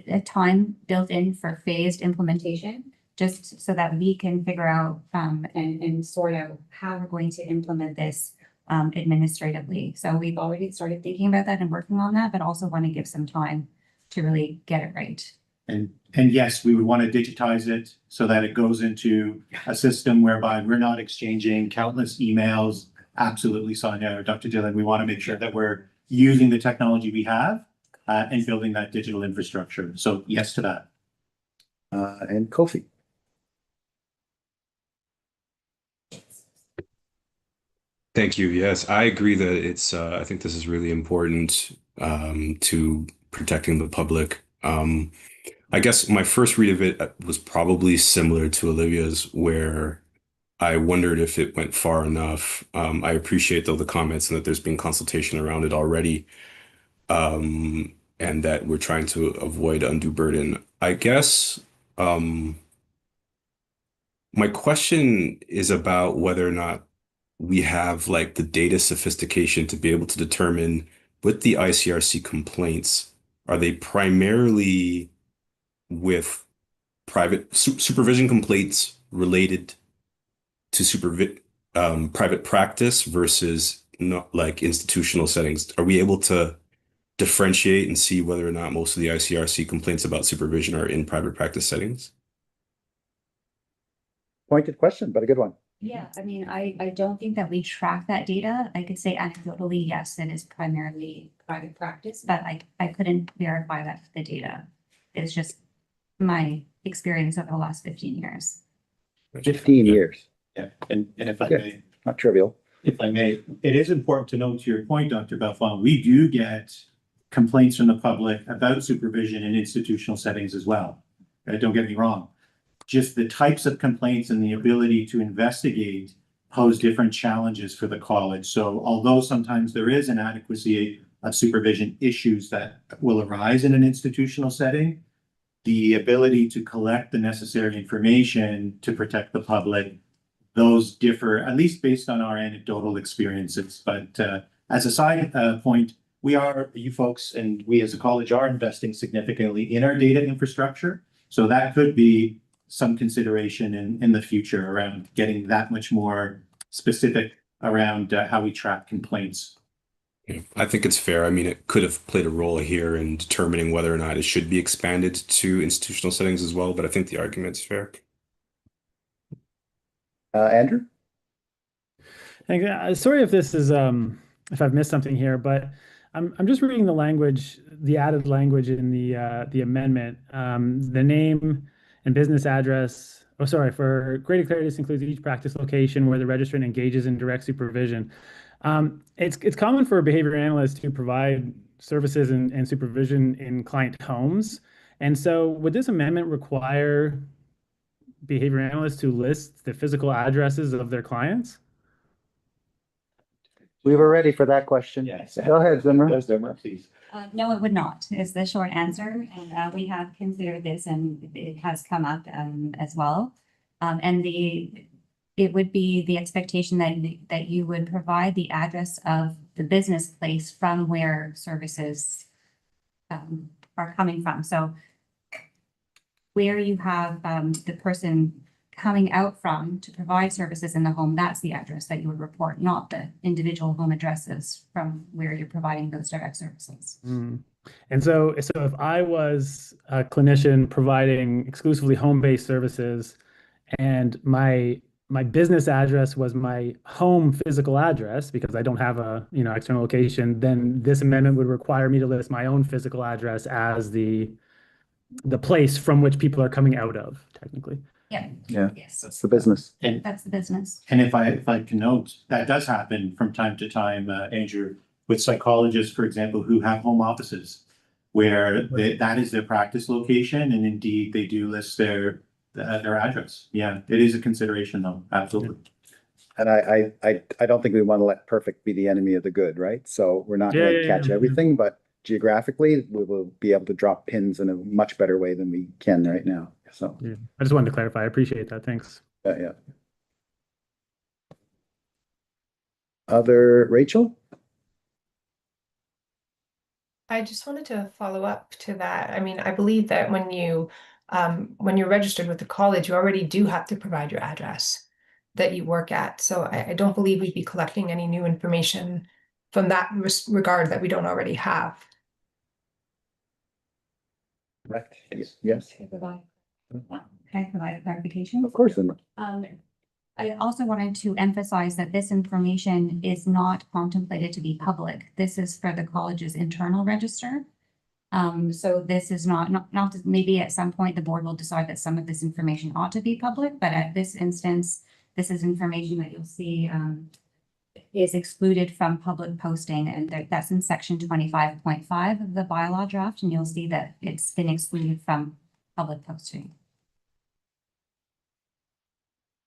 a time built in for phased implementation, just so that we can figure out and sort out how we're going to implement this administratively. So we've already started thinking about that and working on that, but also want to give some time to really get it right. And yes, we would want to digitize it so that it goes into a system whereby we're not exchanging countless emails. Absolutely, Sonia or Dr. Dillon, we want to make sure that we're using the technology we have and building that digital infrastructure. So yes to that. And Kofi. Thank you. Yes, I agree that it's, I think this is really important to protecting the public. I guess my first read of it was probably similar to Olivia's, where I wondered if it went far enough. I appreciate, though, the comments and that there's been consultation around it already, and that we're trying to avoid undue burden. I guess my question is about whether or not we have like the data sophistication to be able to determine with the ICRC complaints, are they primarily with private supervision complaints related to private practice versus not like institutional settings? Are we able to differentiate and see whether or not most of the ICRC complaints about supervision are in private practice settings? Pointed question, but a good one. Yeah, I mean, I don't think that we track that data. I could say anecdotally, yes, it is primarily private practice, but I couldn't verify that with the data. It's just my experience over the last 15 years. 15 years. Yeah, and if I Yeah. may, Not trivial. if I may, it is important to note to your point, Dr. Belfond, we do get complaints from the public about supervision in institutional settings as well. Don't get me wrong. Just the types of complaints and the ability to investigate pose different challenges for the college. So although sometimes there is an adequacy of supervision issues that will arise in an institutional setting, the ability to collect the necessary information to protect the public, those differ, at least based on our anecdotal experiences. But as a side point, you folks and we as a college are investing significantly in our data infrastructure. So that could be some consideration in the future around getting that much more specific around how we track complaints. I think it's fair. I mean, it could have played a role here in determining whether or not it should be expanded to institutional settings as well, but I think the argument's fair. Andrew? Sorry if this is if I've missed something here, but I'm just reading the language, the added language in the amendment. The name and business address. Oh, sorry. For greater clarity, this includes each practice location where the registrant engages in direct supervision. It's common for a behavior analyst to provide services and supervision in client homes. And so would this amendment require behavior analysts to list the physical addresses of their clients? We were ready for that question. Yes. Go ahead, Zimmer. Yes, Zimmer. Please. No, it would not, is the short answer. And we have considered this and it has come up as well. And it would be the expectation that you would provide the address of the business place from where services are coming from. So where you have the person coming out from to provide services in the home, that's the address that you would report, not the individual home addresses from where you're providing those direct services. Mm. And so if I was a clinician providing exclusively home-based services and my business address was my home physical address because I don't have a external location, then this amendment would require me to list my own physical address as the place from which people are coming out of, technically. Yeah. Yeah, Yes, that's the business. And that's the business. if I can note, that does happen from time to time, Andrew, with psychologists, for example, who have home offices where that is their practice location, and indeed they do list their address. Yeah, it is a consideration though, absolutely. And I don't think we want to let perfect be the enemy of the good, right? So we're not going to catch everything, but geographically, we will be able to drop pins in a much better way than we can right now. So Yeah, I just wanted to clarify. I appreciate that. Thanks. yeah. Other Rachel? I just wanted to follow up to that. I mean, I believe that when you're registered with the college, you already do have to provide your address that you work at. So I don't believe we'd be collecting any new information from that regard that we don't already have. Correct. Yes. Can I provide a clarification? Of course. I also wanted to emphasize that this information is not contemplated to be public. This is for the college's internal register. So this is not maybe at some point the board will decide that some of this information ought to be public, but at this instance, this is information that you'll see is excluded from public posting, and that's in section 25.5 of the bylaw draft, and you'll see that it's been excluded from public posting.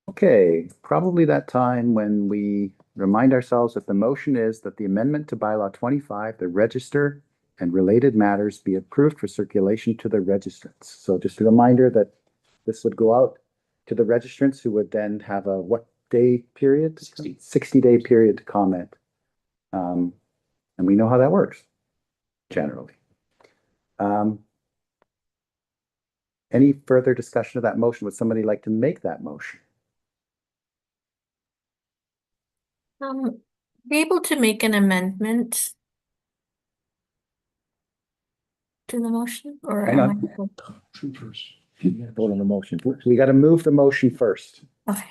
Okay, probably that time when we remind ourselves that the motion is that the amendment to bylaw 25, the register and related matters be approved for circulation to the registrants. So just a reminder that this would go out to the registrants, who would then have a what day period? 60-day period to comment. And we know how that works, generally. Any further discussion of that motion? Would somebody like to make that motion? Be able to make an amendment to the motion, or Hang on. First. You gotta vote on the motion. We got to move the motion first. Okay.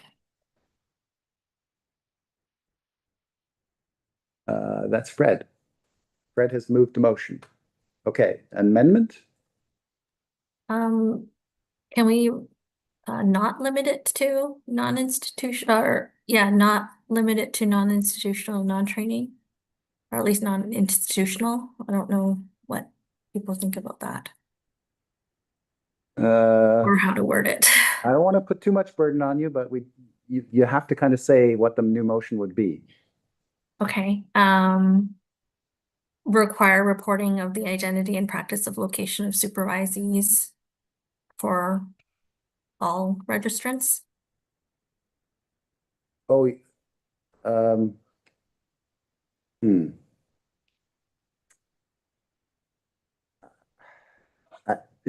That's Fred. Fred has moved the motion. Okay, amendment? Can we not limit it to non-institutional, or not limit it to non-institutional, non-training, or at least non-institutional? I don't know what people think about that, or how to word it. I don't want to put too much burden on you, but you have to kind of say what the new motion would be. Okay. Require reporting of the identity and practice of location of supervisees for all registrants. Oh,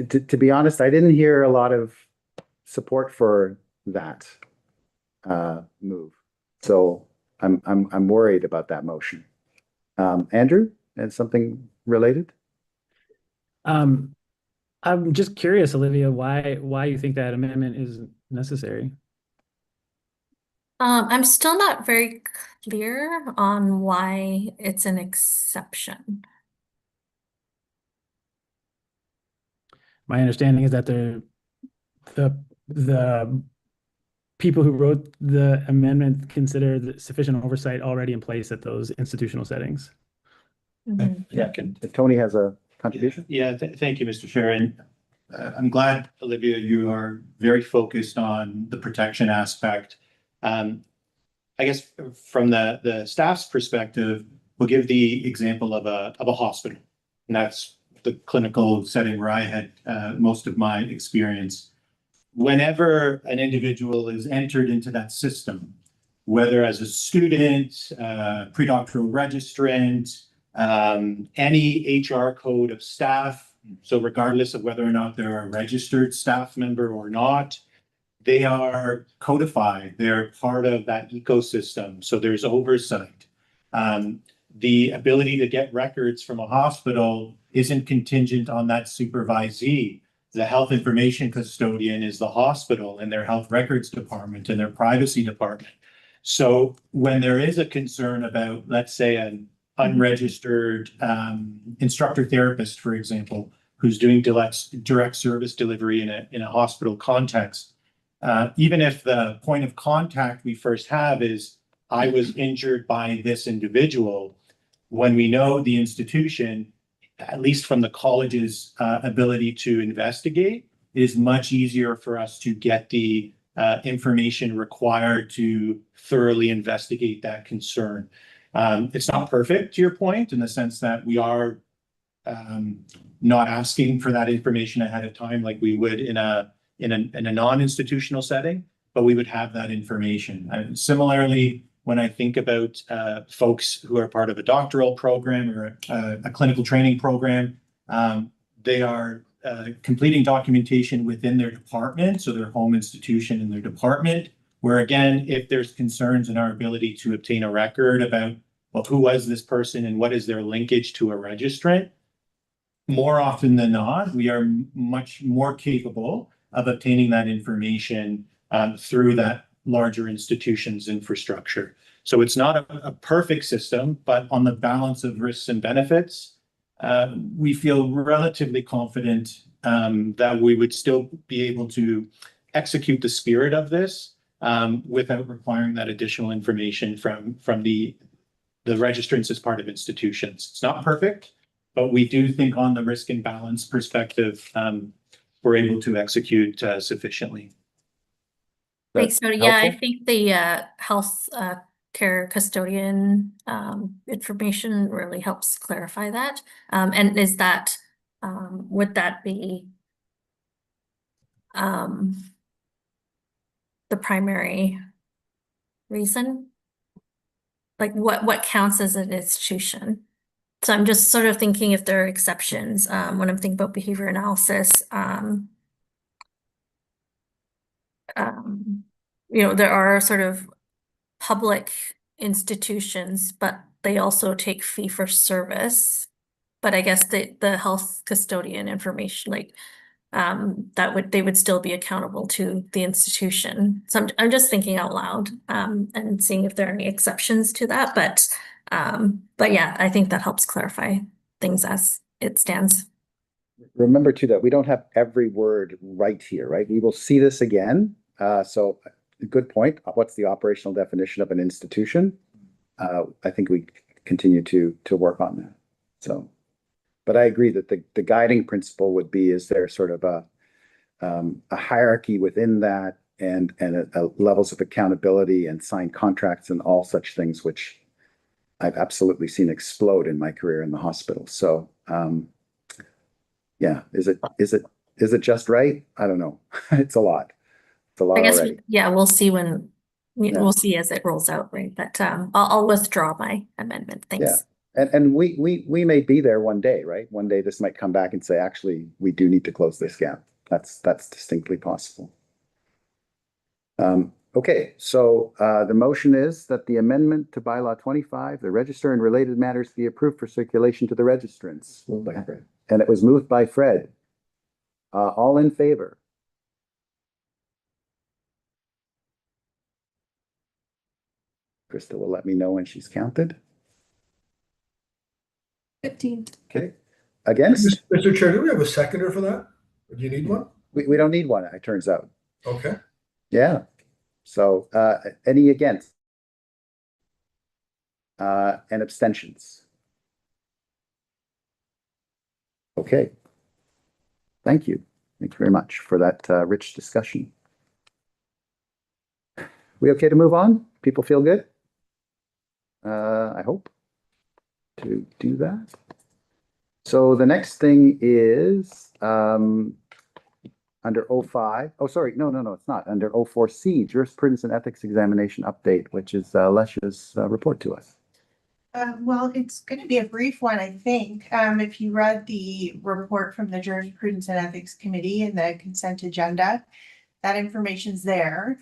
to be honest, I didn't hear a lot of support for that move, so I'm worried about that motion. Andrew, and something related? I'm just curious, Olivia, why you think that amendment is necessary? I'm still not very clear on why it's an exception. My understanding is that the people who wrote the amendment consider the sufficient oversight already in place at those institutional settings. Yeah, Tony has a contribution. Yeah, thank you, Mr. Chair. And I'm glad, Olivia, you are very focused on the protection aspect. I guess from the staff's perspective, we'll give the example of a hospital, and that's the clinical setting where I had most of my experience. Whenever an individual is entered into that system, whether as a student, pre-doctoral registrant, any HR code of staff, so regardless of whether or not they're a registered staff member or not, they are codified. They're part of that ecosystem. So there's oversight. The ability to get records from a hospital isn't contingent on that supervisee. The health information custodian is the hospital and their health records department and their privacy department. So when there is a concern about, let's say, an unregistered instructor therapist, for example, who's doing direct service delivery in a hospital context, even if the point of contact we first have is, I was injured by this individual, when we know the institution, at least from the college's ability to investigate, it is much easier for us to get the information required to thoroughly investigate that concern. It's not perfect, to your point, in the sense that we are not asking for that information ahead of time like we would in a non-institutional setting, but we would have that information. And similarly, when I think about folks who are part of a doctoral program or a clinical training program, they are completing documentation within their department, so their home institution and their department, where again, if there's concerns in our ability to obtain a record about, well, who was this person and what is their linkage to a registrant, more often than not, we are much more capable of obtaining that information through that larger institution's infrastructure. So it's not a perfect system, but on the balance of risks and benefits, we feel relatively confident that we would still be able to execute the spirit of this without requiring that additional information from the registrants as part of institutions. It's not perfect, but we do think on the risk and balance perspective, we're able to execute sufficiently. Thanks, Jody. Yeah, I think the health care custodian information really helps clarify that. And is that, would that be the primary reason? Like what counts as an institution? So I'm just sort of thinking if there are exceptions when I'm thinking about behavior analysis. You know, there are sort of public institutions, but they also take fee for service. But I guess the health custodian information, like they would still be accountable to the institution. So I'm just thinking out loud and seeing if there are any exceptions to that. But yeah, I think that helps clarify things as it stands. Remember too that we don't have every word right here, right? We will see this again. So good point. What's the operational definition of an institution? I think we continue to work on that. So, but I agree that the guiding principle would be, is there sort of a hierarchy within that and levels of accountability and signed contracts and all such things, which I've absolutely seen explode in my career in the hospital. So, yeah, is it just right? I don't know. It's a lot. It's a lot I guess already. yeah, we'll see when we'll see as it rolls out, right? But I'll withdraw my amendment. Thanks. Yeah. And we may be there one day, right? One day this might come back and say, actually, we do need to close this gap. That's distinctly possible. Okay, so the motion is that the amendment to bylaw 25, the register and related matters, be approved for circulation to the registrants. Moved by Fred. And it was moved by Fred. All in favor? Krista will let me know when she's counted. 15. Okay. Against? Mr. Chair, do we have a seconder for that? Do you need one? We don't need one, it turns out. Okay. Yeah. So any against? And abstentions? Okay. Thank you. Thank you very much for that rich discussion. We okay to move on? People feel good? I hope to do that. So the next thing is under 05. Oh, sorry. No, it's not. Under 04C, jurisprudence and ethics examination update, which is Lesha's report to us. Well, it's going to be a brief one, I think. If you read the report from the Jurisprudence and Ethics Committee and the consent agenda, that information's there.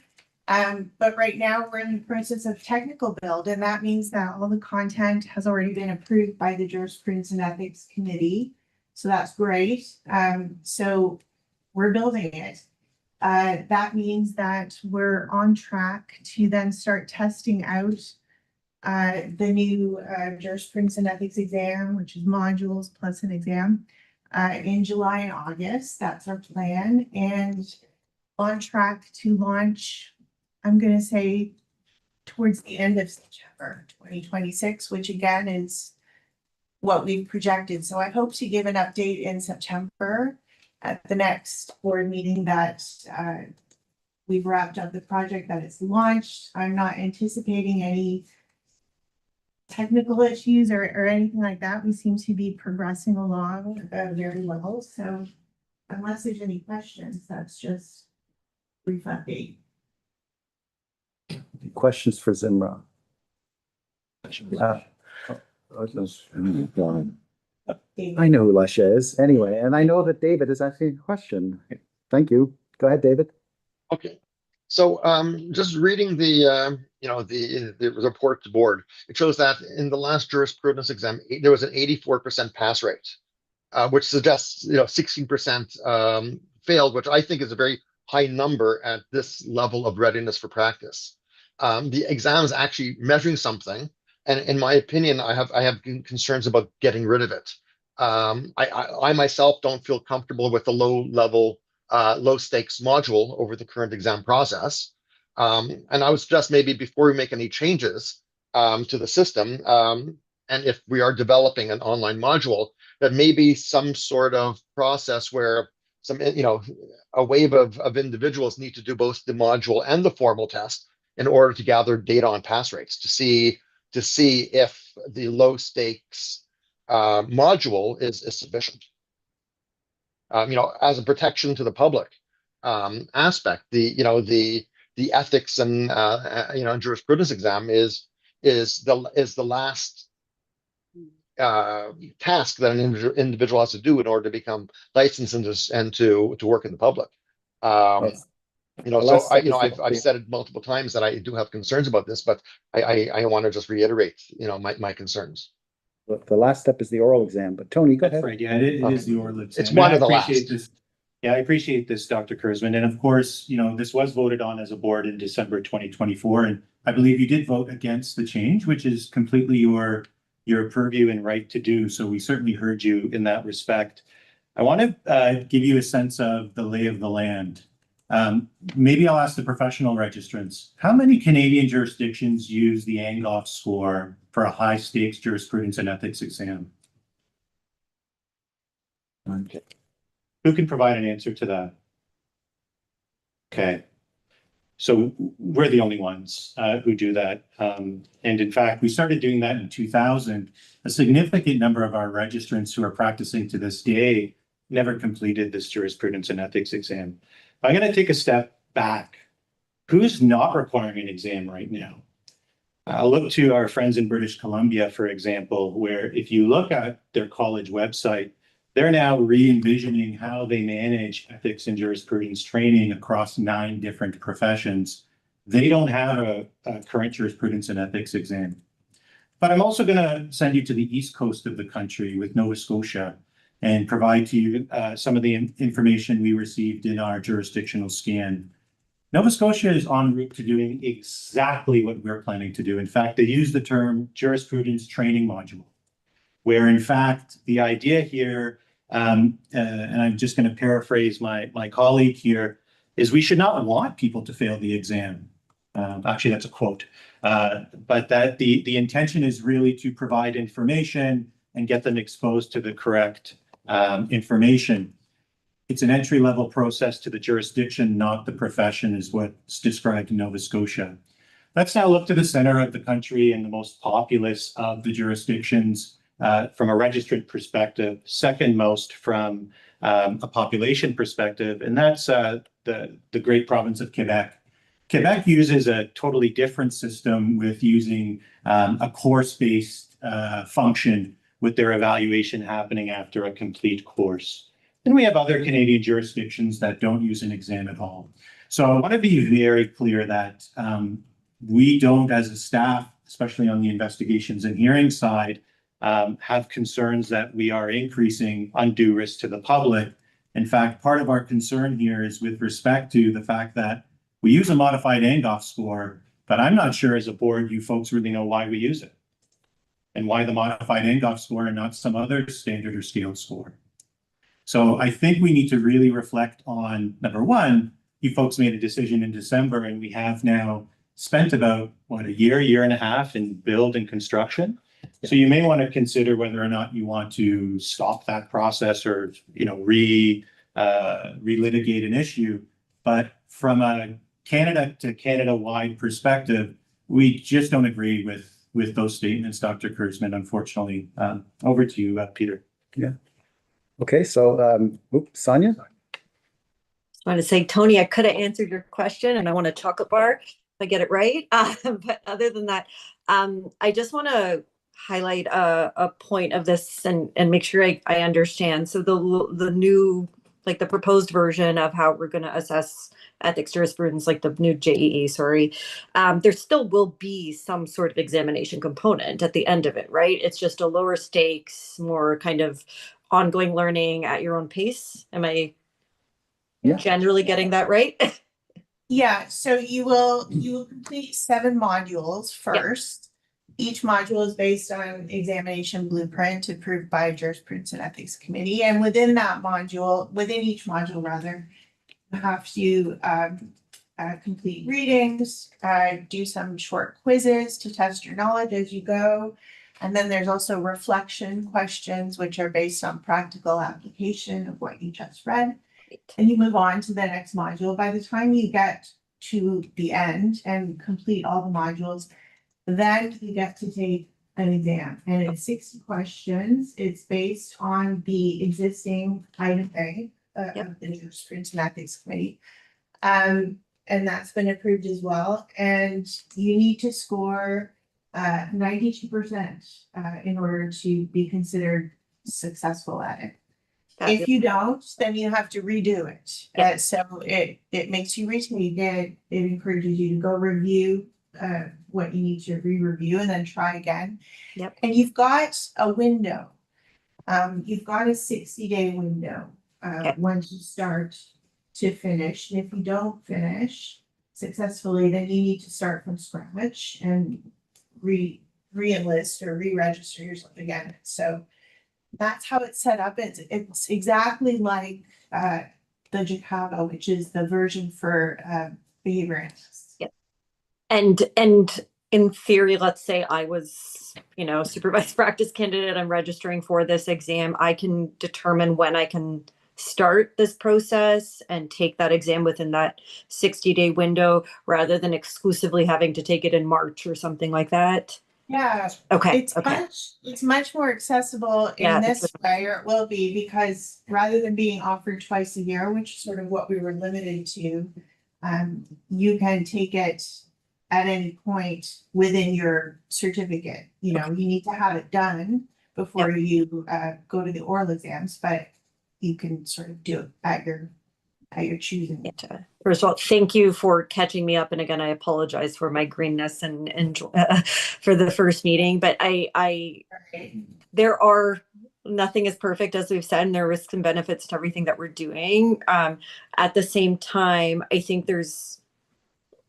But right now we're in the process of technical build, and that means that all the content has already been approved by the Jurisprudence and Ethics Committee. So that's great. So we're building it. That means that we're on track to then start testing out the new jurisprudence and ethics exam, which is modules plus an exam, in July and August. That's our plan. And on track to launch, I'm going to say towards the end of September 2026, which again is what we've projected. So I hope to give an update in September at the next board meeting that we've wrapped up the project, that it's launched. I'm not anticipating any technical issues or anything like that. We seem to be progressing along very well. So unless there's any questions, that's just a brief update. Questions for Zimra? I know who Lasha is anyway, and I know that David is asking a question. Thank you. Go ahead, David. Okay. So just reading the the report to board, it shows that in the last jurisprudence exam, there was an 84% pass rate, which suggests 16% failed, which I think is a very high number at this level of readiness for practice. The exam is actually measuring something, and in my opinion, I have concerns about getting rid of it. I myself don't feel comfortable with the low stakes module over the current exam process. And I would suggest maybe before we make any changes to the system, and if we are developing an online module, that maybe some sort of process where a wave of individuals need to do both the module and the formal test in order to gather data on pass rates to see if the low stakes module is sufficient. As a protection to the public aspect, the ethics and jurisprudence exam is the last task that an individual has to do in order to become licensed and to work in the public. So I've said it multiple times that I do have concerns about this, but I want to just reiterate my concerns. The last step is the oral exam, but Tony, go That's ahead. right. Yeah, it is the oral exam. It's one of the I appreciate last. this. Yeah, I appreciate this, Dr. Kurzman. And of course, this was voted on as a board in December 2024. And I believe you did vote against the change, which is completely your purview and right to do. So we certainly heard you in that respect. I want to give you a sense of the lay of the land. Maybe I'll ask the professional registrants. How many Canadian jurisdictions use the Angoff score for a high stakes jurisprudence and ethics exam? Okay. Who can provide an answer to that? Okay. So we're the only ones who do that. And in fact, we started doing that in 2000. A significant number of our registrants who are practicing to this day never completed this jurisprudence and ethics exam. I'm going to take a step back. Who's not requiring an exam right now? I'll look to our friends in British Columbia, for example, where if you look at their college website, they're now re-envisioning how they manage ethics and jurisprudence training across 9 different professions. They don't have a current jurisprudence and ethics exam. But I'm also going to send you to the east coast of the country with Nova Scotia and provide to you some of the information we received in our jurisdictional scan. Nova Scotia is en route to doing exactly what we're planning to do. In fact, they use the term jurisprudence training module, where in fact, the idea here, and I'm just going to paraphrase my colleague here, is we should not want people to fail the exam. Actually, that's a quote. But that the intention is really to provide information and get them exposed to the correct information. It's an entry-level process to the jurisdiction, not the profession, is what's described in Nova Scotia. Let's now look to the center of the country and the most populous of the jurisdictions from a registrant perspective, second most from a population perspective, and that's the great province of Quebec. Quebec uses a totally different system with using a course-based function with their evaluation happening after a complete course. Then we have other Canadian jurisdictions that don't use an exam at all. So I want to be very clear that we don't, as a staff, especially on the investigations and hearing side, have concerns that we are increasing undue risk to the public. In fact, part of our concern here is with respect to the fact that we use a modified Angoff score, but I'm not sure as a board you folks really know why we use it and why the modified Angoff score and not some other standard or scaled score. So I think we need to really reflect on, number one, you folks made a decision in December, and we have now spent about, what, a year and a half in build and construction. So you may want to consider whether or not you want to stop that process or, relitigate an issue. But from a Canada to Canada-wide perspective, we just don't agree with those statements, Dr. Kurzman, unfortunately. Over to you, Peter. Yeah. Okay, so, Sonia? I want to say, Tony, I could have answered your question and I want a chocolate bar if I get it right. But other than that, I just want to highlight a point of this and make sure I understand. So the new, like the proposed version of how we're going to assess ethics jurisprudence, like the new JEE, sorry, there still will be some sort of examination component at the end of it, right? It's just a lower stakes, more kind of ongoing learning at your own pace. Am I generally getting that right? Yeah, so you will complete 7 modules first. Each module is based on examination blueprint approved by Jurisprudence and Ethics Committee. And within each module rather, you have to complete readings, do some short quizzes to test your knowledge as you go. And then there's also reflection questions, which are based on practical application of what you just read. And you move on to the next module. By the time you get to the end and complete all the modules, then you get to take an exam. And it's 60 questions. It's based on the existing item A of the Jurisprudence and Ethics Committee. And that's been approved as well. And you need to score 92% in order to be considered successful at it. If you don't, then you have to redo it. So it makes you retake it. It encourages you to go review what you need to re-review and then try again. And you've got a window. You've got a 60-day window once you start to finish. And if you don't finish successfully, then you need to start from scratch and re-enlist or re-register yourself again. So that's how it's set up. It's exactly like the JCAVA, which is the version for behavior analysts. And in theory, let's say I was, supervised practice candidate, I'm registering for this exam. I can determine when I can start this process and take that exam within that 60-day window rather than exclusively having to take it in March or something like that. Yeah. Okay. It's much more accessible in this way, or it will be, because rather than being offered twice a year, which is sort of what we were limited to, you can take it at any point within your certificate. You need to have it done before you go to the oral exams, but you can sort of do it at your choosing. First of all, thank you for catching me up. And again, I apologize for my greenness and for the first meeting, but nothing is perfect, as we've said, and there are risks and benefits to everything that we're doing. At the same time, I think there's,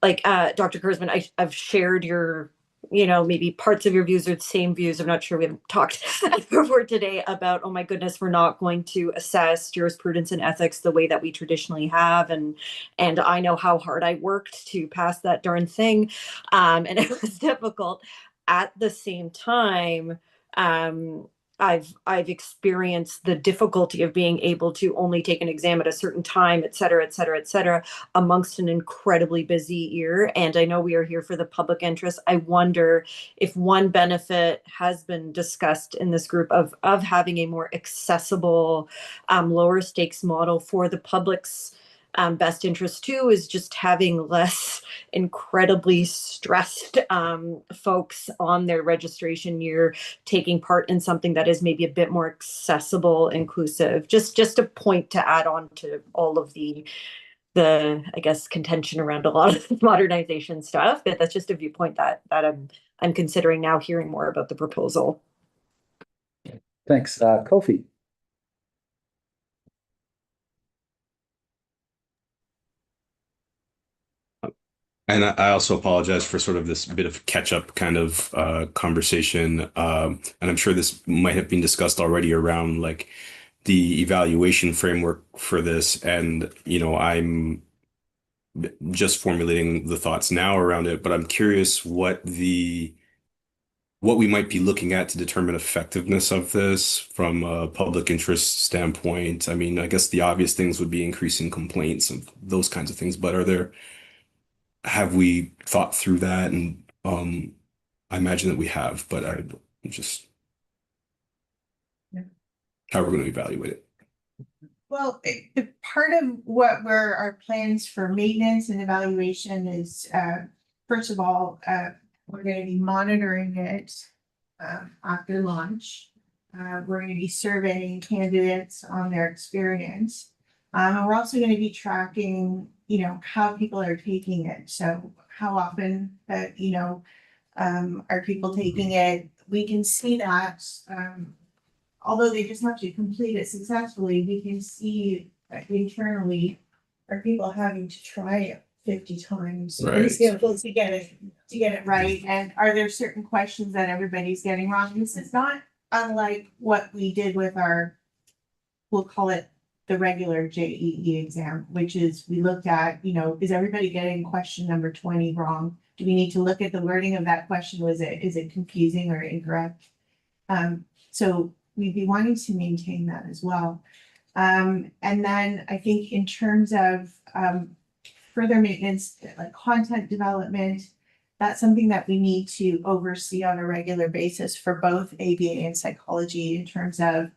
like, Dr. Kurzman, I've shared your, maybe parts of your views are the same views. I'm not sure, we haven't talked before today about, oh my goodness, we're not going to assess jurisprudence and ethics the way that we traditionally have. And I know how hard I worked to pass that darn thing. And it was difficult. At the same time, I've experienced the difficulty of being able to only take an exam at a certain time, et cetera, et cetera, et cetera, amongst an incredibly busy year. And I know we are here for the public interest. I wonder if one benefit has been discussed in this group of having a more accessible, lower stakes model for the public's best interest too, is just having less incredibly stressed folks on their registration year taking part in something that is maybe a bit more accessible, inclusive. Just a point to add on to all of the I guess contention around a lot of modernization stuff. But that's just a viewpoint that I'm considering now, hearing more about the proposal. Thanks, Kofi. And I also apologize for sort of this bit of catch-up kind of conversation. And I'm sure this might have been discussed already around like the evaluation framework for this. And, just formulating the thoughts now around it, but I'm curious what we might be looking at to determine effectiveness of this from a public interest standpoint. I mean, I guess the obvious things would be increasing complaints and those kinds of things, but have we thought through that? And I imagine that we have, but I just how we're going to evaluate it. Well, part of what our plans for maintenance and evaluation is, first of all, we're going to be monitoring it after launch. We're going to be surveying candidates on their experience. And we're also going to be tracking, how people are taking it. So how often are people taking it? We can see that although they just have to complete it successfully, we can see internally, are people having to try it 50 times to get it right? And are there certain questions that everybody's getting wrong? This is not unlike what we did with we'll call it the regular JEE exam, which is we looked at, is everybody getting question number 20 wrong? Do we need to look at the wording of that question? Is it confusing or incorrect? So we'd be wanting to maintain that as well. And then I think in terms of further maintenance, like content development, that's something that we need to oversee on a regular basis for both ABA and psychology in terms of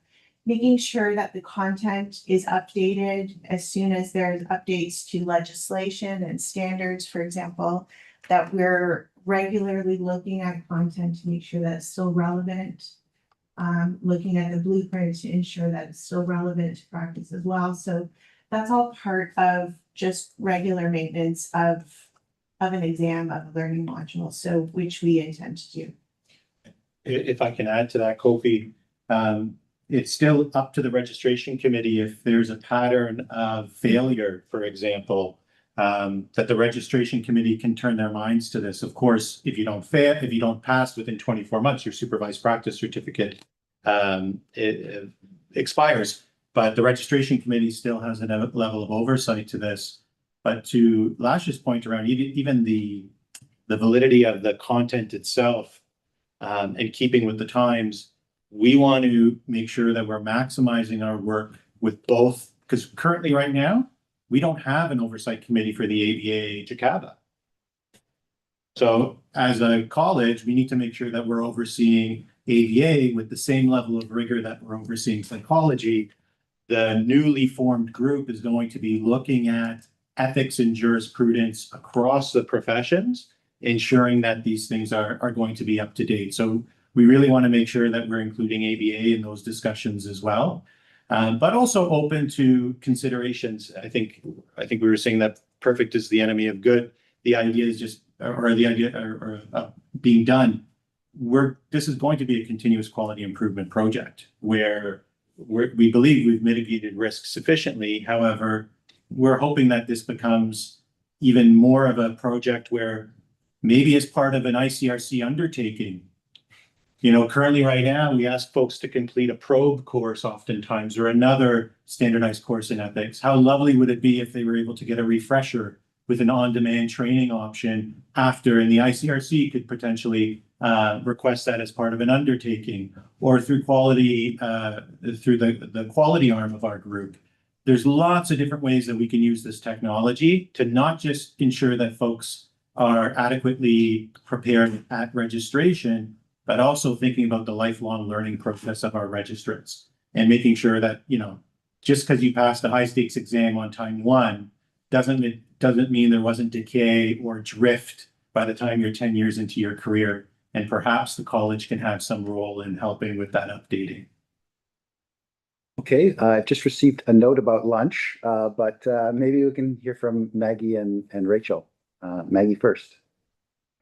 making sure that the content is updated as soon as there's updates to legislation and standards, for example, that we're regularly looking at content to make sure that it's still relevant. Looking at the blueprint to ensure that it's still relevant to practice as well. So that's all part of just regular maintenance of an exam, of a learning module, so which we intend to do. If I can add to that, Kofi, it's still up to the registration committee if there's a pattern of failure, for example, that the registration committee can turn their minds to this. Of course, if you don't pass within 24 months, your supervised practice certificate it expires. But the registration committee still has a level of oversight to this. But to Lash's point around even the validity of the content itself and keeping with the times, we want to make sure that we're maximizing our work with both, because currently right now, we don't have an oversight committee for the ABA JCABA. So as a college, we need to make sure that we're overseeing ABA with the same level of rigor that we're overseeing psychology. The newly formed group is going to be looking at ethics and jurisprudence across the professions, ensuring that these things are going to be up to date. So we really want to make sure that we're including ABA in those discussions as well. But also open to considerations. I think we were saying that perfect is the enemy of good. The idea is just, being done. This is going to be a continuous quality improvement project where we believe we've mitigated risk sufficiently. However, we're hoping that this becomes even more of a project where maybe as part of an ICRC undertaking, currently right now, we ask folks to complete a probe course oftentimes or another standardized course in ethics. How lovely would it be if they were able to get a refresher with an on-demand training option after, and the ICRC could potentially request that as part of an undertaking or through quality, through the quality arm of our group. There's lots of different ways that we can use this technology to not just ensure that folks are adequately prepared at registration, but also thinking about the lifelong learning process of our registrants and making sure that, just because you passed a high stakes exam on time one, doesn't mean there wasn't decay or drift by the time you're 10 years into your career. And perhaps the college can have some role in helping with that updating. Okay, I've just received a note about lunch, but maybe we can hear from Maggie and Rachel. Maggie first.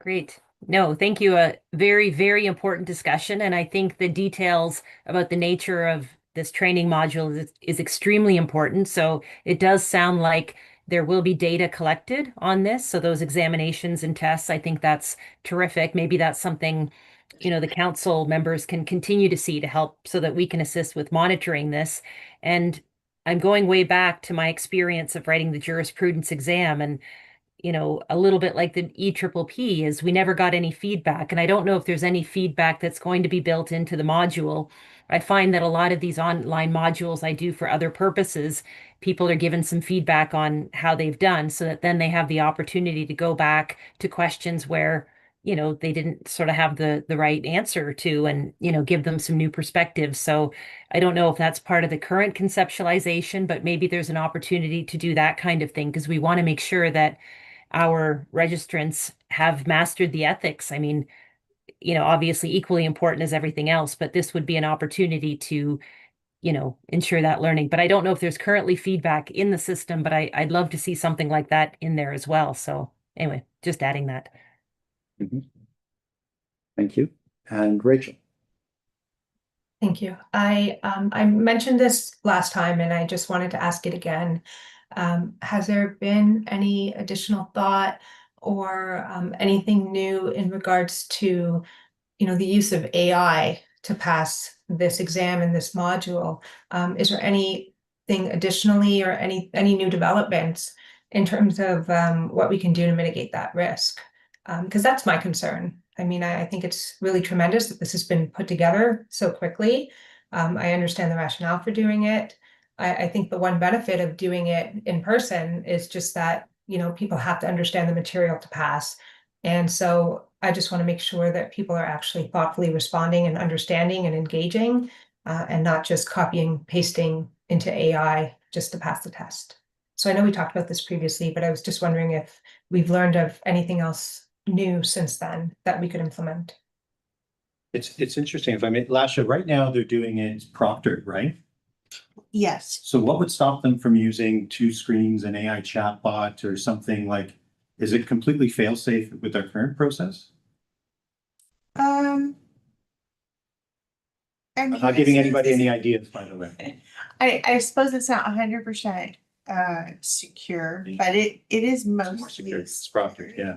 Great. No, thank you. A very, very important discussion. And I think the details about the nature of this training module is extremely important. So it does sound like there will be data collected on this. So those examinations and tests, I think that's terrific. Maybe that's something, the council members can continue to see to help so that we can assist with monitoring this. And I'm going way back to my experience of writing the jurisprudence exam, and a little bit like the EPPP is we never got any feedback. And I don't know if there's any feedback that's going to be built into the module. I find that a lot of these online modules I do for other purposes, people are given some feedback on how they've done so that then they have the opportunity to go back to questions where, they didn't sort of have the right answer to, and, give them some new perspectives. So I don't know if that's part of the current conceptualization, but maybe there's an opportunity to do that kind of thing, because we want to make sure that our registrants have mastered the ethics. I mean, obviously equally important as everything else, but this would be an opportunity to, ensure that learning. But I don't know if there's currently feedback in the system, but I'd love to see something like that in there as well. So anyway, just adding that. Thank you. And Rachel. Thank you. I mentioned this last time and I just wanted to ask it again. Has there been any additional thought or anything new in regards to, the use of AI to pass this exam in this module? Is there anything additionally or any new developments in terms of what we can do to mitigate that risk? Because that's my concern. I mean, I think it's really tremendous that this has been put together so quickly. I understand the rationale for doing it. I think the one benefit of doing it in person is just that, people have to understand the material to pass. And so I just want to make sure that people are actually thoughtfully responding and understanding and engaging, and not just copying, pasting into AI just to pass the test. So I know we talked about this previously, but I was just wondering if we've learned of anything else new since then that we could implement. It's interesting. If I may, Lasha, right now they're doing it proctored, right? Yes. So what would stop them from using two screens, an AI chatbot or something like, is it completely fail-safe with our current process? I I'm mean, not giving anybody any ideas, by the way. I suppose it's not 100% secure, but it is More mostly secure. It's proctored. Yeah.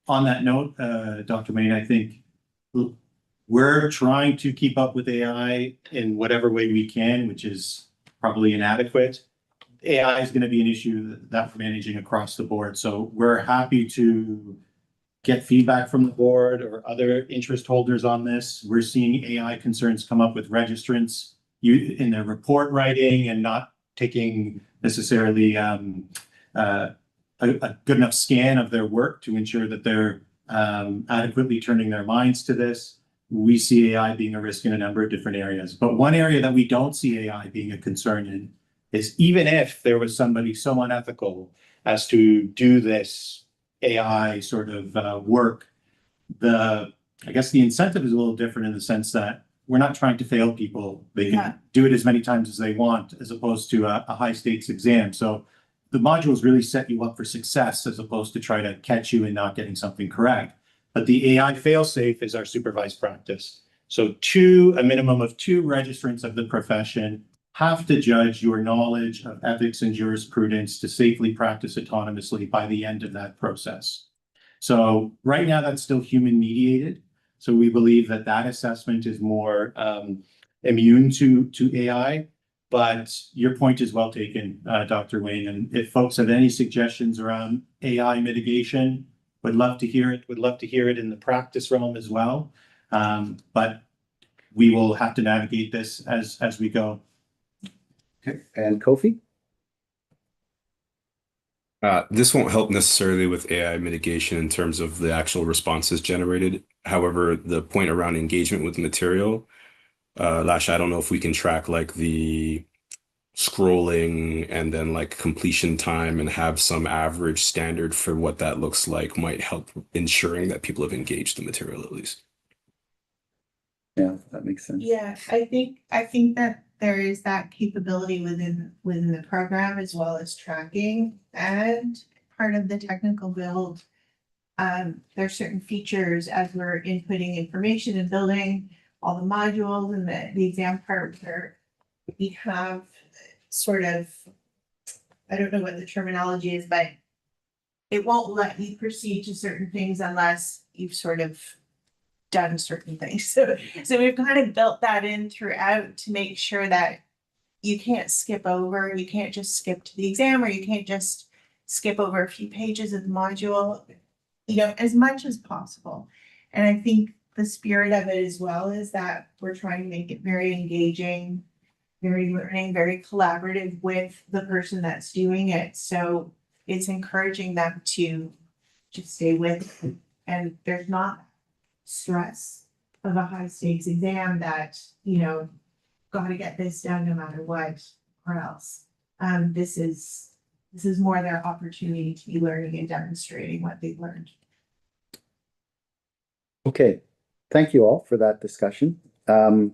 On that note, Dr. Wayne, I think we're trying to keep up with AI in whatever way we can, which is probably inadequate. AI is going to be an issue that we're managing across the board. So we're happy to get feedback from the board or other interest holders on this. We're seeing AI concerns come up with registrants in their report writing and not taking necessarily a good enough scan of their work to ensure that they're adequately turning their minds to this. We see AI being a risk in a number of different areas. But one area that we don't see AI being a concern in is even if there was somebody so unethical as to do this AI sort of work, I guess the incentive is a little different in the sense that we're not trying to fail people. They can do it as many times as they want, as opposed to a high stakes exam. So the modules really set you up for success as opposed to try to catch you in not getting something correct. But the AI fail-safe is our supervised practice. So a minimum of two registrants of the profession have to judge your knowledge of ethics and jurisprudence to safely practice autonomously by the end of that process. So right now that's still human mediated. So we believe that assessment is more immune to AI. But your point is well taken, Dr. Wayne. And if folks have any suggestions around AI mitigation, would love to hear it. Would love to hear it in the practice realm as well. But we will have to navigate this as we go. Okay. And Kofi? This won't help necessarily with AI mitigation in terms of the actual responses generated. However, the point around engagement with the material, Lash, I don't know if we can track like the scrolling and then like completion time and have some average standard for what that looks like might help ensuring that people have engaged the material at least. Yeah, that makes sense. Yeah, I think that there is that capability within the program as well as tracking, and part of the technical build. There are certain features as we're inputting information and building all the modules and the exam part where we have sort of, I don't know what the terminology is, but it won't let you proceed to certain things unless you've sort of done certain things. So we've kind of built that in throughout to make sure that you can't skip over, you can't just skip to the exam, or you can't just skip over a few pages of the module, as much as possible. And I think the spirit of it as well is that we're trying to make it very engaging, very learning, very collaborative with the person that's doing it. So it's encouraging them to just stay with it. And there's not stress of a high stakes exam that, got to get this done no matter what or else. This is more their opportunity to be learning and demonstrating what they've learned. Okay, thank you all for that discussion. I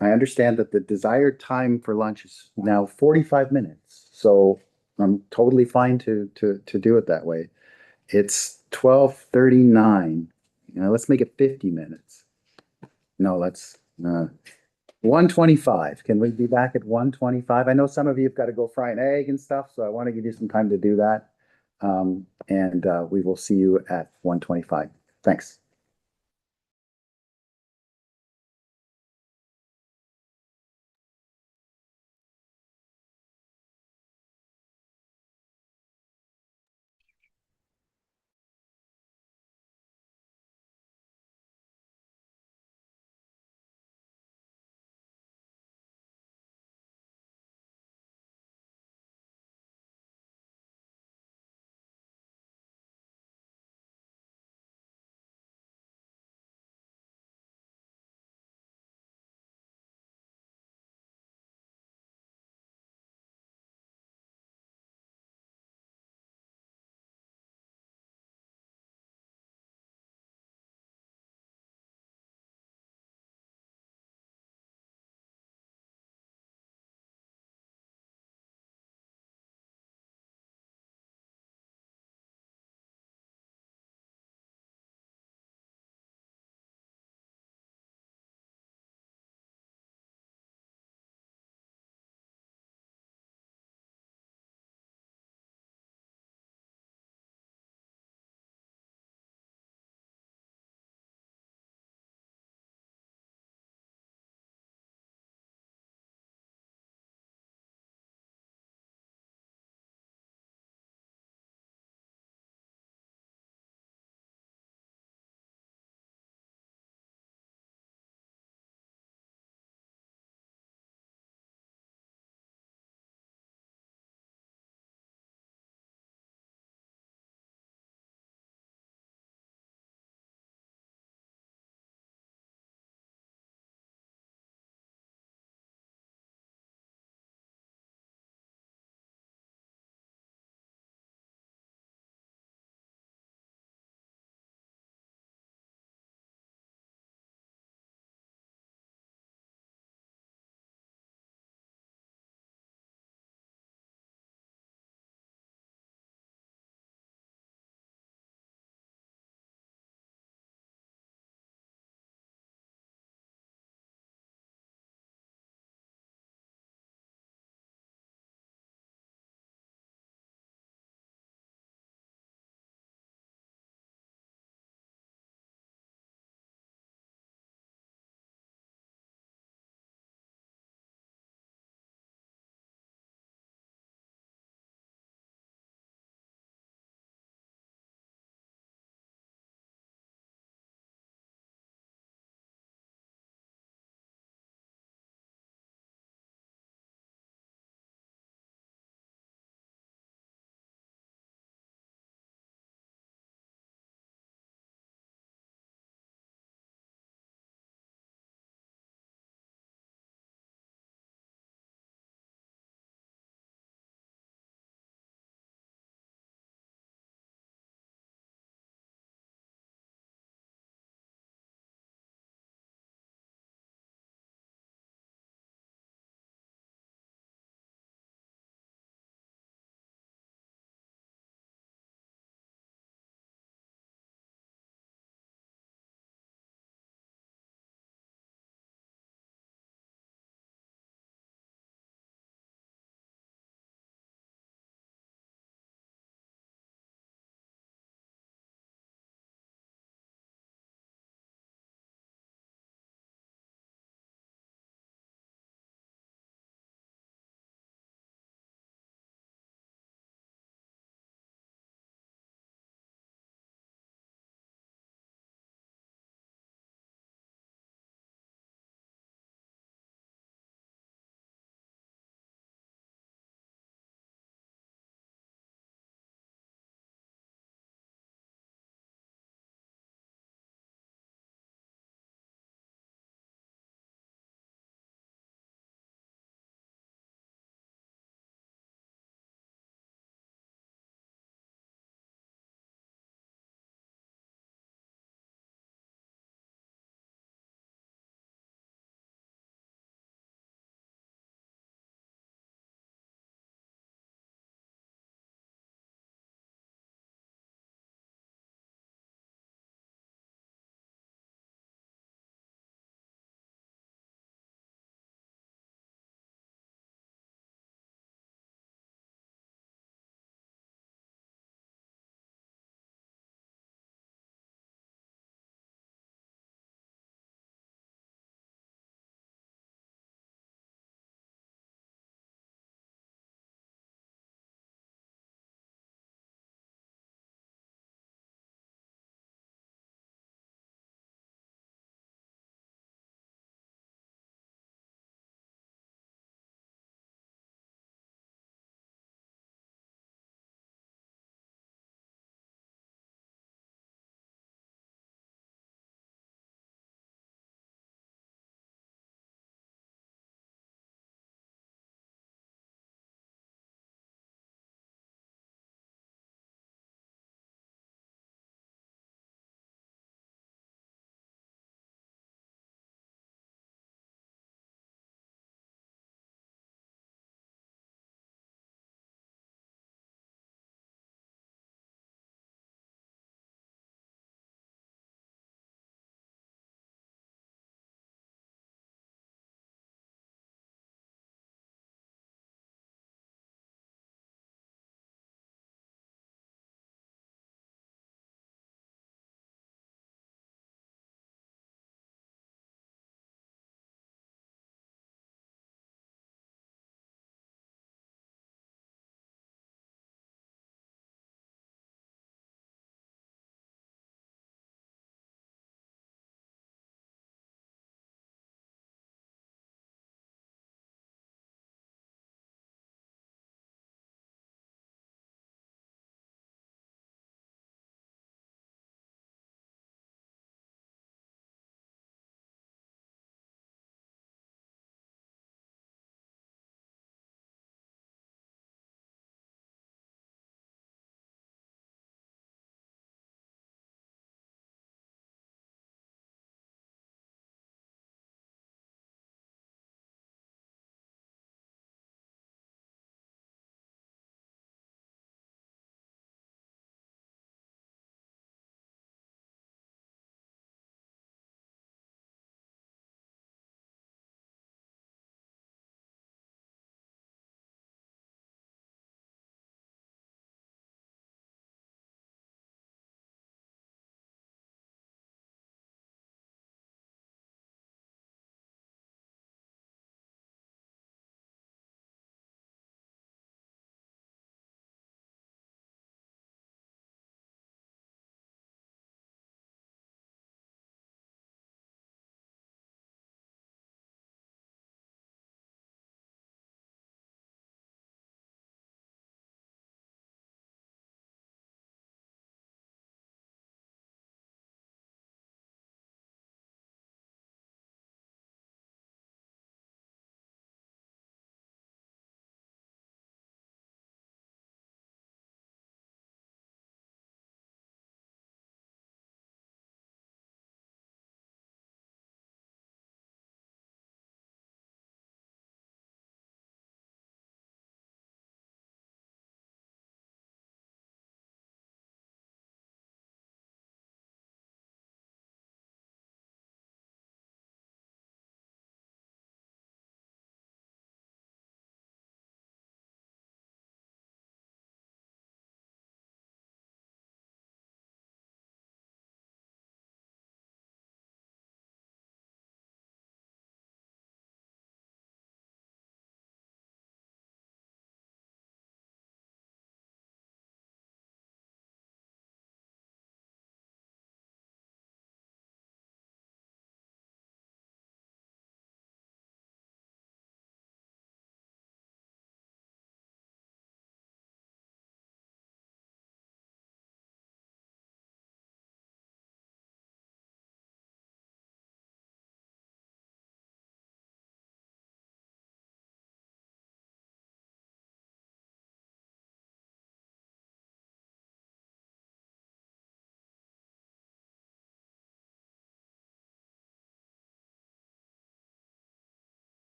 understand that the desired time for lunch is now 45 minutes, so I'm totally fine to do it that way. It's 12:39. Let's make it 50 minutes. No, let's 1:25. Can we be back at 1:25? I know some of you have got to go fry an egg and stuff, so I want to give you some time to do that. And we will see you at 1:25. Thanks.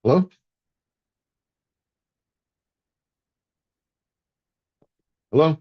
Hello? Hello?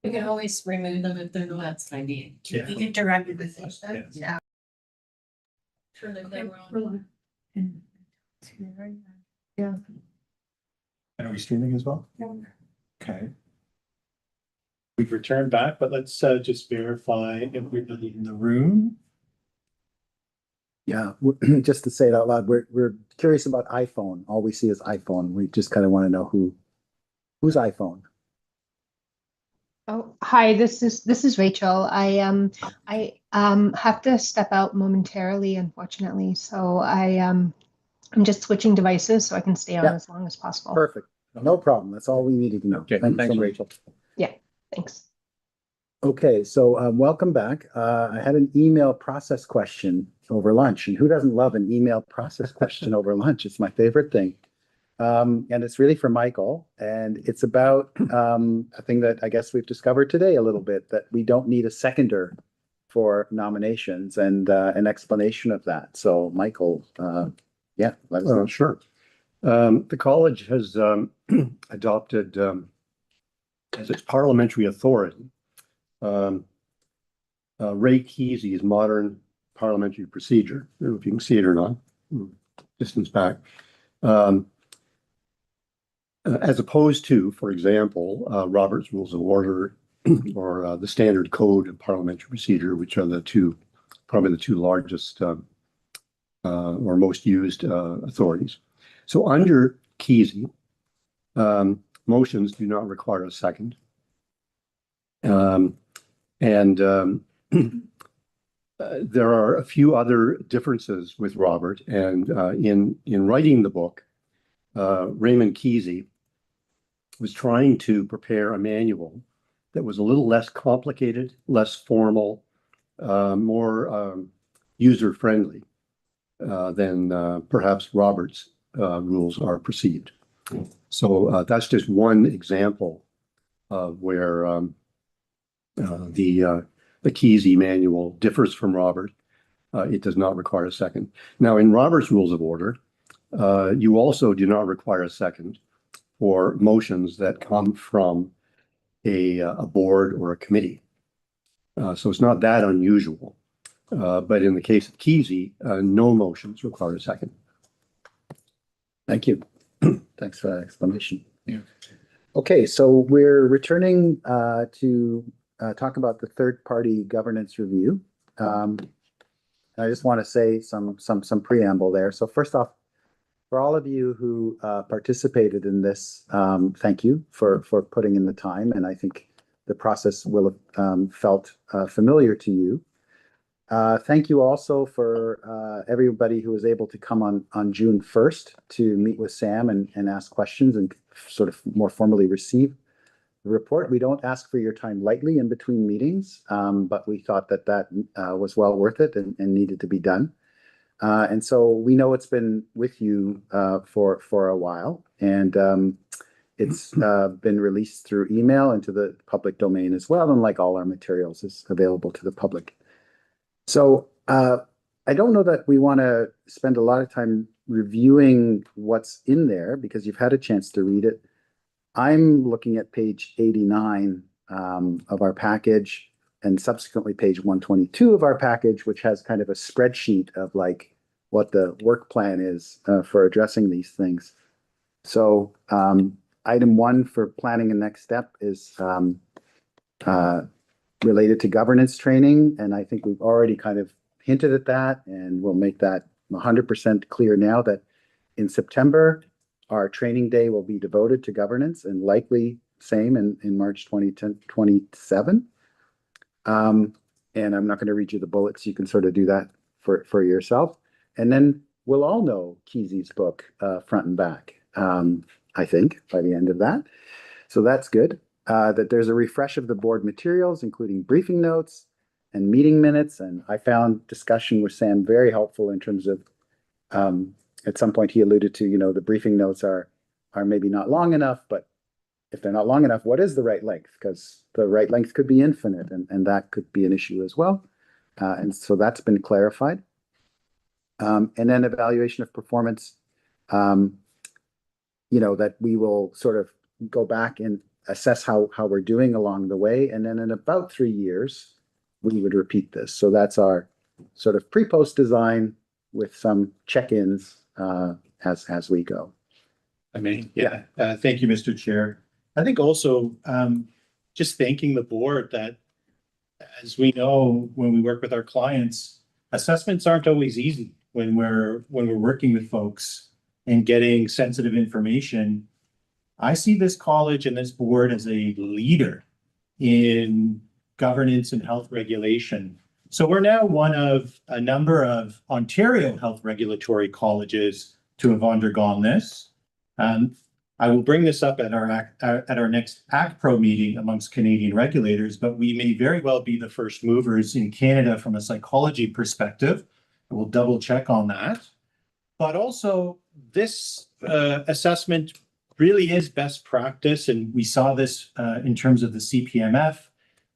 We can always remove them if they're not signed. Yeah. We can direct the session. Yes. Yeah. And are we streaming as well? Okay. We've returned back, but let's just verify everybody in the room. Yeah, just to say it out loud, we're curious about iPhone. All we see is iPhone. We just kind of want to know whose iPhone. Oh, hi, this is Rachel. I have to step out momentarily, unfortunately. So I'm just switching devices so I can stay on Yeah. as long as possible. Perfect. No problem. That's all we needed to know. Okay, Thank you thanks, so much. Rachel. Yeah, thanks. Okay, so welcome back. I had an email process question over lunch, and who doesn't love an email process question over lunch? It's my favorite thing. And it's really for Michael, and it's about a thing that I guess we've discovered today a little bit, that we don't need a seconder for nominations, and an explanation of that. So Michael, yeah, let us know. Sure. The college has adopted as its parliamentary authority Ray Kesey's modern parliamentary procedure. I don't know if you can see it or not. Distance back. As opposed to, for example, Robert's Rules of Order or the Standard Code of Parliamentary Procedure, which are probably the two largest or most used authorities. So under Kesey, motions do not require a second. There are a few other differences with Robert, and in writing the book, Raymond Kesey was trying to prepare a manual that was a little less complicated, less formal, more user-friendly than perhaps Robert's rules are perceived. So that's just one example of where the Kesey manual differs from Robert. It does not require a second. Now, in Robert's Rules of Order, you also do not require a second for motions that come from a board or a committee. So it's not that unusual. But in the case of Kesey, no motions require a second. Thank you. Thanks for that explanation. Yeah. Okay, so we're returning to talk about the third-party governance review. I just want to say some preamble there. So first off, for all of you who participated in this, thank you for putting in the time, and I think the process will have felt familiar to you. Thank you also for everybody who was able to come on June 1st to meet with Sam and ask questions and sort of more formally receive the report. We don't ask for your time lightly in between meetings, but we thought that was well worth it and needed to be done. And so we know it's been with you for a while, and it's been released through email into the public domain as well, and like all our materials is available to the public. So I don't know that we want to spend a lot of time reviewing what's in there because you've had a chance to read it. I'm looking at page 89 of our package, and subsequently page 122 of our package, which has kind of a spreadsheet of like what the work plan is for addressing these things. So item 1 for planning and next step is related to governance training, and I think we've already kind of hinted at that, and we'll make that 100% clear now that in September, our training day will be devoted to governance, and likely same in March 2027. And I'm not going to read you the bullets. You can sort of do that for yourself. And then we'll all know Kesey's book front and back, I think, by the end of that. So that's good. That there's a refresh of the board materials, including briefing notes and meeting minutes. And I found discussion with Sam very helpful in terms of, at some point he alluded to, the briefing notes are maybe not long enough, but if they're not long enough, what is the right length? Because the right length could be infinite, and that could be an issue as well. And so that's been clarified. And then evaluation of performance, that we will sort of go back and assess how we're doing along the way. And then in about 3 years, we would repeat this. So that's our sort of pre-post design with some check-ins as we go. I mean, yeah. Thank you, Mr. Chair. I think also just thanking the board that, as we know, when we work with our clients, assessments aren't always easy when we're working with folks and getting sensitive information. I see this college and this board as a leader in governance and health regulation. So we're now one of a number of Ontario health regulatory colleges to have undergone this. I will bring this up at our next ACPRO meeting amongst Canadian regulators, but we may very well be the first movers in Canada from a psychology perspective. We'll double check on that. But also, this assessment really is best practice, and we saw this in terms of the CPMF,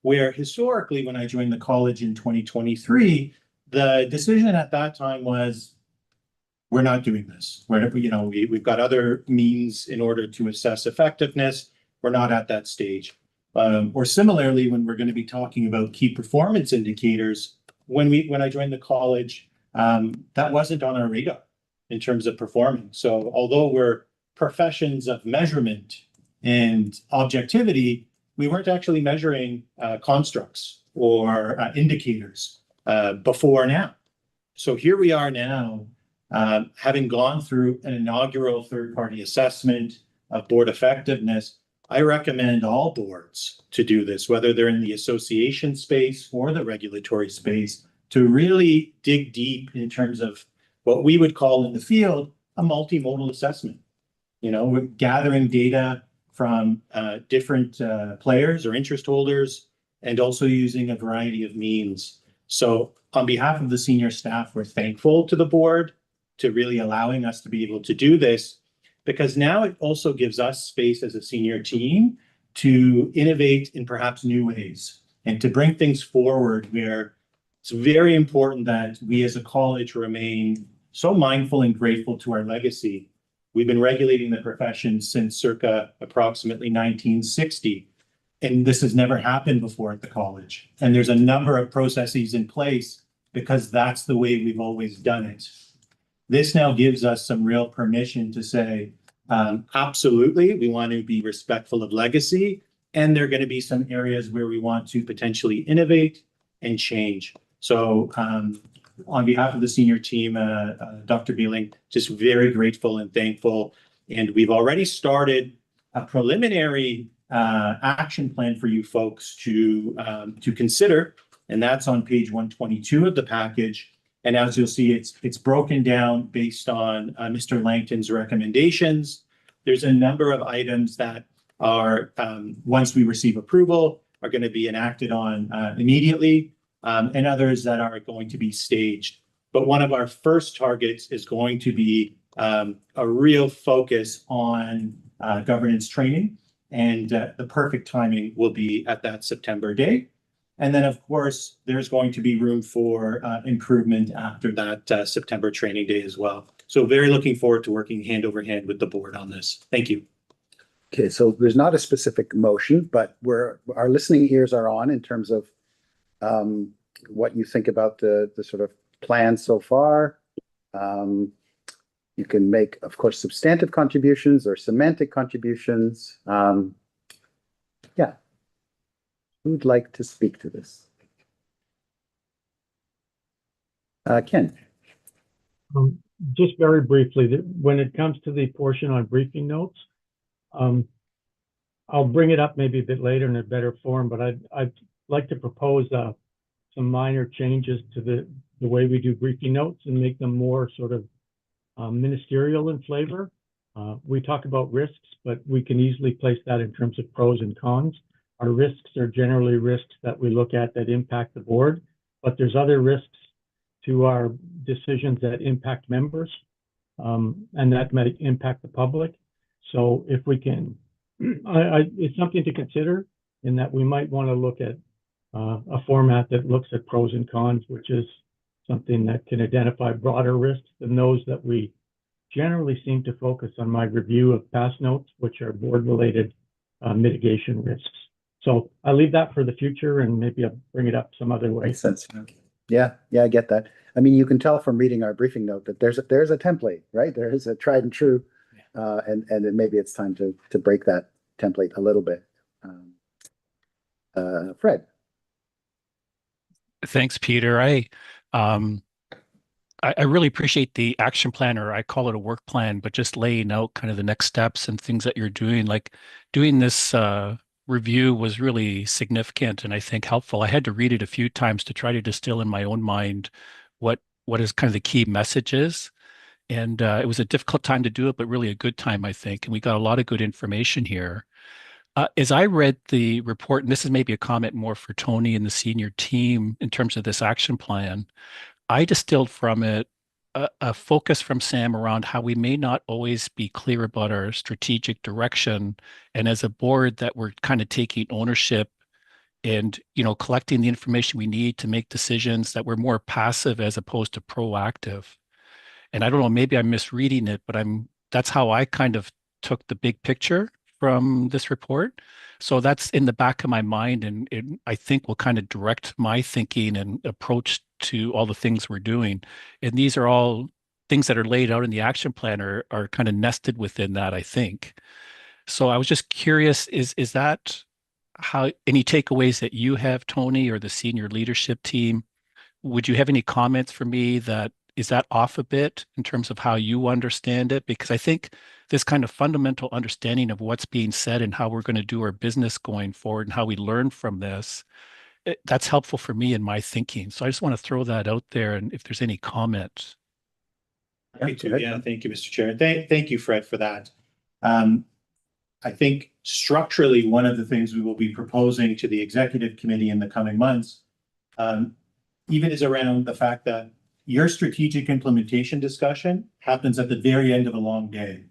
where historically, when I joined the college in 2023, the decision at that time was, we're not doing this. We've got other means in order to assess effectiveness. We're not at that stage. Or similarly, when we're going to be talking about key performance indicators, when I joined the college, that wasn't on our radar in terms of performing. So although we're professions of measurement and objectivity, we weren't actually measuring constructs or indicators before now. So here we are now, having gone through an inaugural third-party assessment of board effectiveness. I recommend all boards to do this, whether they're in the association space or the regulatory space, to really dig deep in terms of what we would call in the field a multimodal assessment. We're gathering data from different players or interest holders, and also using a variety of means. So on behalf of the senior staff, we're thankful to the board to really allowing us to be able to do this, because now it also gives us space as a senior team to innovate in perhaps new ways and to bring things forward, where it's very important that we as a college remain so mindful and grateful to our legacy. We've been regulating the profession since circa approximately 1960, and this has never happened before at the college. And there's a number of processes in place because that's the way we've always done it. This now gives us some real permission to say, absolutely, we want to be respectful of legacy, and there are going to be some areas where we want to potentially innovate and change. So on behalf of the senior team, Dr. Beeling, just very grateful and thankful. And we've already started a preliminary action plan for you folks to consider, and that's on page 122 of the package. And as you'll see, it's broken down based on Mr. Langton's recommendations. There's a number of items that are, once we receive approval, are going to be enacted on immediately, and others that are going to be staged. But one of our first targets is going to be a real focus on governance training, and the perfect timing will be at that September date. And then, of course, there's going to be room for improvement after that September training day as well. So very looking forward to working hand over hand with the board on this. Thank you. Okay, so there's not a specific motion, but our listening ears are on in terms of what you think about the sort of plan so far. You can make, of course, substantive contributions or semantic contributions. Yeah. Who'd like to speak to this? Ken. Just very briefly, when it comes to the portion on briefing notes, I'll bring it up maybe a bit later in a better form, but I'd like to propose some minor changes to the way we do briefing notes and make them more sort of ministerial in flavor. We talk about risks, but we can easily place that in terms of pros and cons. Our risks are generally risks that we look at that impact the board, but there's other risks to our decisions that impact members, and that might impact the public. So if we can, it's something to consider in that we might want to look at a format that looks at pros and cons, which is something that can identify broader risks than those that we generally seem to focus on my review of past notes, which are board related mitigation risks. So I leave that for the future, and maybe I'll bring it up some other way. Makes sense. Yeah, I get that. I mean, you can tell from reading our briefing note that there's a template, right? There is a tried and true, and then maybe it's time to break that template a little bit. Fred. Thanks, Peter. I really appreciate the action plan, or I call it a work plan, but just laying out kind of the next steps and things that you're doing. Like doing this review was really significant and I think helpful. I had to read it a few times to try to distill in my own mind what is kind of the key messages. And it was a difficult time to do it, but really a good time, I think. And we got a lot of good information here. As I read the report, and this is maybe a comment more for Tony and the senior team in terms of this action plan, I distilled from it a focus from Sam around how we may not always be clear about our strategic direction. And as a board that we're kind of taking ownership and, collecting the information we need to make decisions, that we're more passive as opposed to proactive. And I don't know, maybe I'm misreading it, but that's how I kind of took the big picture from this report. So that's in the back of my mind, and I think will kind of direct my thinking and approach to all the things we're doing. And these are all things that are laid out in the action plan are kind of nested within that, I think. So I was just curious, is that how any takeaways that you have, Tony, or the senior leadership team? Would you have any comments for me that is that off a bit in terms of how you understand it? Because I think this kind of fundamental understanding of what's being said and how we're going to do our business going forward and how we learn from this, that's helpful for me in my thinking. So I just want to throw that out there, and if there's any comments. Me too. Yeah, thank you, Mr. Chair. Thank you, Fred, for that. I think structurally, one of the things we will be proposing to the executive committee in the coming months, even is around the fact that your strategic implementation discussion happens at the very end of a long day.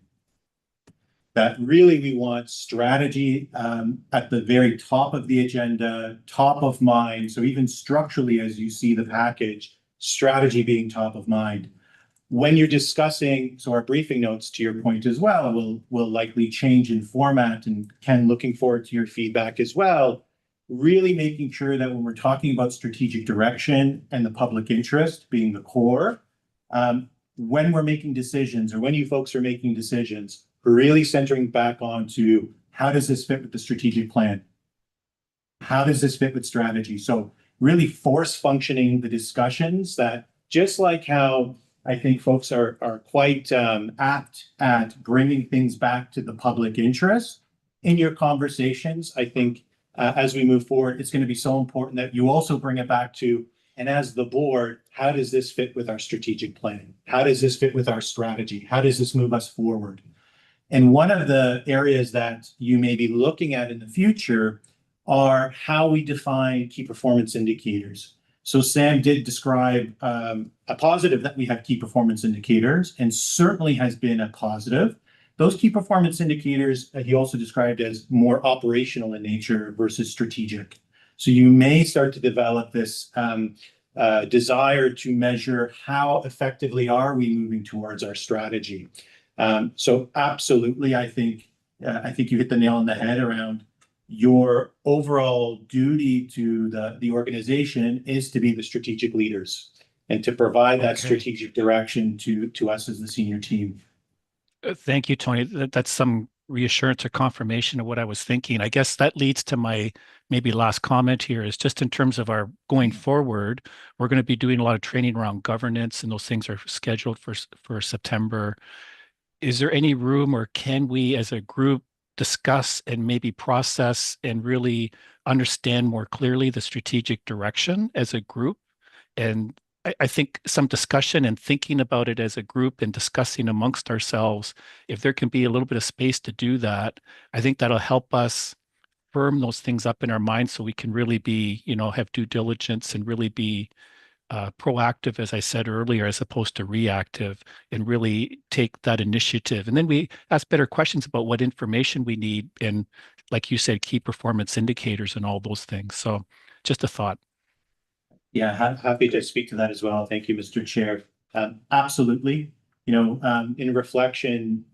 That really we want strategy at the very top of the agenda, top of mind. So even structurally, as you see the package, strategy being top of mind. When you're discussing, so our briefing notes, to your point as well, will likely change in format, and Ken, looking forward to your feedback as well. Really making sure that when we're talking about strategic direction and the public interest being the core, when we're making decisions, or when you folks are making decisions, we're really centering back onto how does this fit with the strategic plan? How does this fit with strategy? So really force functioning the discussions, that just like how I think folks are quite apt at bringing things back to the public interest in your conversations. I think as we move forward, it's going to be so important that you also bring it back to, and as the board, how does this fit with our strategic plan? How does this fit with our strategy? How does this move us forward? And one of the areas that you may be looking at in the future are how we define key performance indicators. So Sam did describe a positive that we have key performance indicators, and certainly has been a positive. Those key performance indicators, he also described as more operational in nature versus strategic. So you may start to develop this desire to measure how effectively are we moving towards our strategy. So absolutely, I think you hit the nail on the head around your overall duty to the organization is to be the strategic leaders and to provide that strategic direction to us as the senior team. Thank you, Tony. That's some reassurance or confirmation of what I was thinking. I guess that leads to my maybe last comment here, is just in terms of our going forward, we're going to be doing a lot of training around governance, and those things are scheduled for September. Is there any room, or can we as a group discuss and maybe process and really understand more clearly the strategic direction as a group? And I think some discussion and thinking about it as a group and discussing amongst ourselves, if there can be a little bit of space to do that, I think that'll help us firm those things up in our minds so we can really be, have due diligence and really be proactive, as I said earlier, as opposed to reactive, and really take that initiative. And then we ask better questions about what information we need, and like you said, key performance indicators and all those things. So just a thought. Yeah, happy to speak to that as well. Thank you, Mr. Chair. Absolutely. in reflection,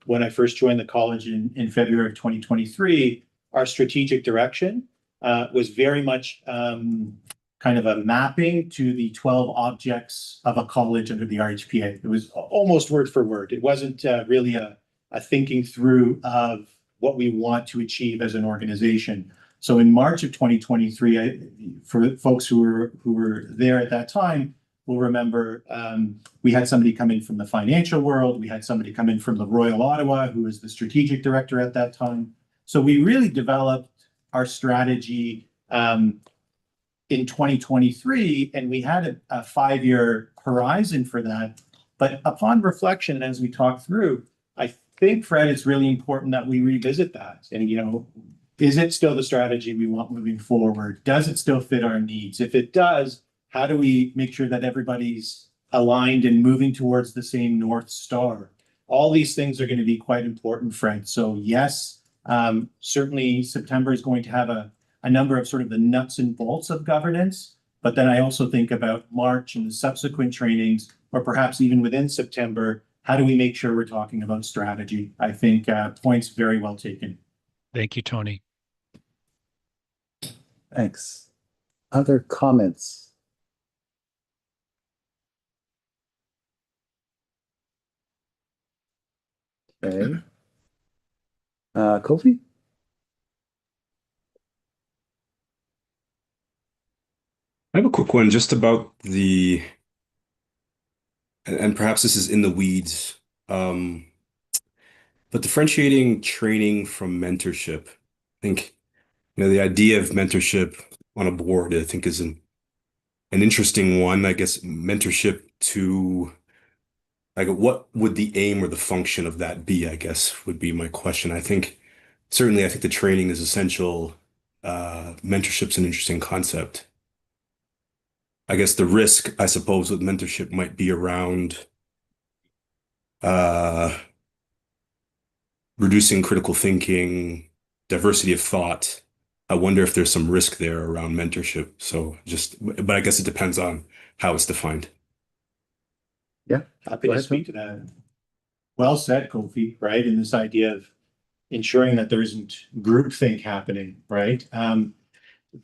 when I first joined the college in February of 2023, our strategic direction was very much kind of a mapping to the 12 objects of a college under the RHPA. It was almost word for word. It wasn't really a thinking through of what we want to achieve as an organization. So in March of 2023, for folks who were there at that time, will remember we had somebody come in from the financial world. We had somebody come in from the Royal Ottawa, who was the strategic director at that time. So we really developed our strategy in 2023, and we had a 5-year horizon for that. But upon reflection, as we talk through, I think, Fred, it's really important that we revisit that. And, is it still the strategy we want moving forward? Does it still fit our needs? If it does, how do we make sure that everybody's aligned and moving towards the same North Star? All these things are going to be quite important, Fred. So yes, certainly September is going to have a number of sort of the nuts and bolts of governance. But then I also think about March and the subsequent trainings, or perhaps even within September, how do we make sure we're talking about strategy? I think points very well taken. Thank you, Tony. Thanks. Other comments? Okay. Kofi? I have a quick one just about and perhaps this is in the weeds, but differentiating training from mentorship. I think, the idea of mentorship on a board, I think, is an interesting one. I guess mentorship to, like, what would the aim or the function of that be, I guess, would be my question. I think the training is essential. Mentorship's an interesting concept. I guess the risk, I suppose, with mentorship might be around reducing critical thinking, diversity of thought. I wonder if there's some risk there around mentorship. But I guess it depends on how it's defined. Yeah. Happy to speak to that. Well said, Kofi, right? And this idea of ensuring that there isn't groupthink happening, right?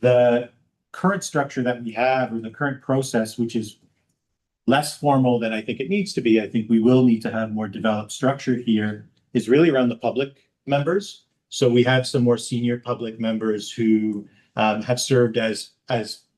The current structure that we have, or the current process, which is less formal than I think it needs to be, I think we will need to have more developed structure here, is really around the public members. So we have some more senior public members who have served as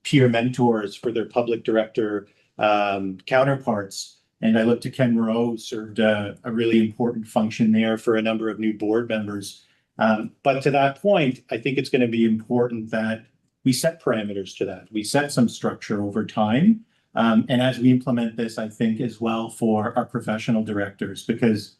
peer mentors for their public director counterparts. And I look to Ken Moreau, who served a really important function there for a number of new board members. But to that point, I think it's going to be important that we set parameters to that. We set some structure over time. And as we implement this, I think as well for our professional directors, because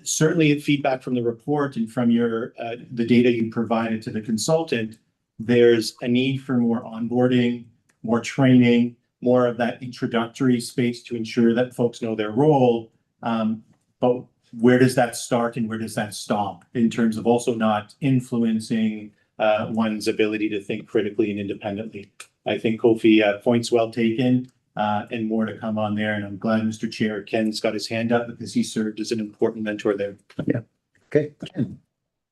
certainly feedback from the report and from the data you provided to the consultant, there's a need for more onboarding, more training, more of that introductory space to ensure that folks know their role. But where does that start and where does that stop in terms of also not influencing one's ability to think critically and independently? I think Kofi, points well taken, and more to come on there. And I'm glad, Mr. Chair, Ken's got his hand up because he served as an important mentor there. Yeah. Okay.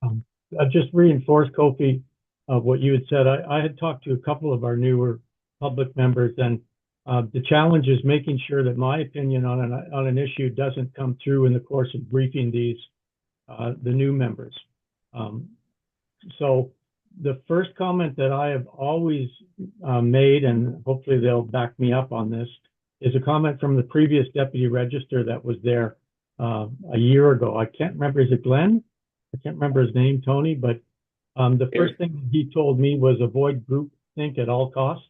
I'll just reinforce, Kofi, of what you had said. I had talked to a couple of our newer public members, and the challenge is making sure that my opinion on an issue doesn't come through in the course of briefing the new members. So the first comment that I have always made, and hopefully they'll back me up on this, is a comment from the previous deputy register that was there a year ago. I can't remember, is it Glenn? I can't remember his name, Tony, but the first thing he told me was avoid groupthink at all costs,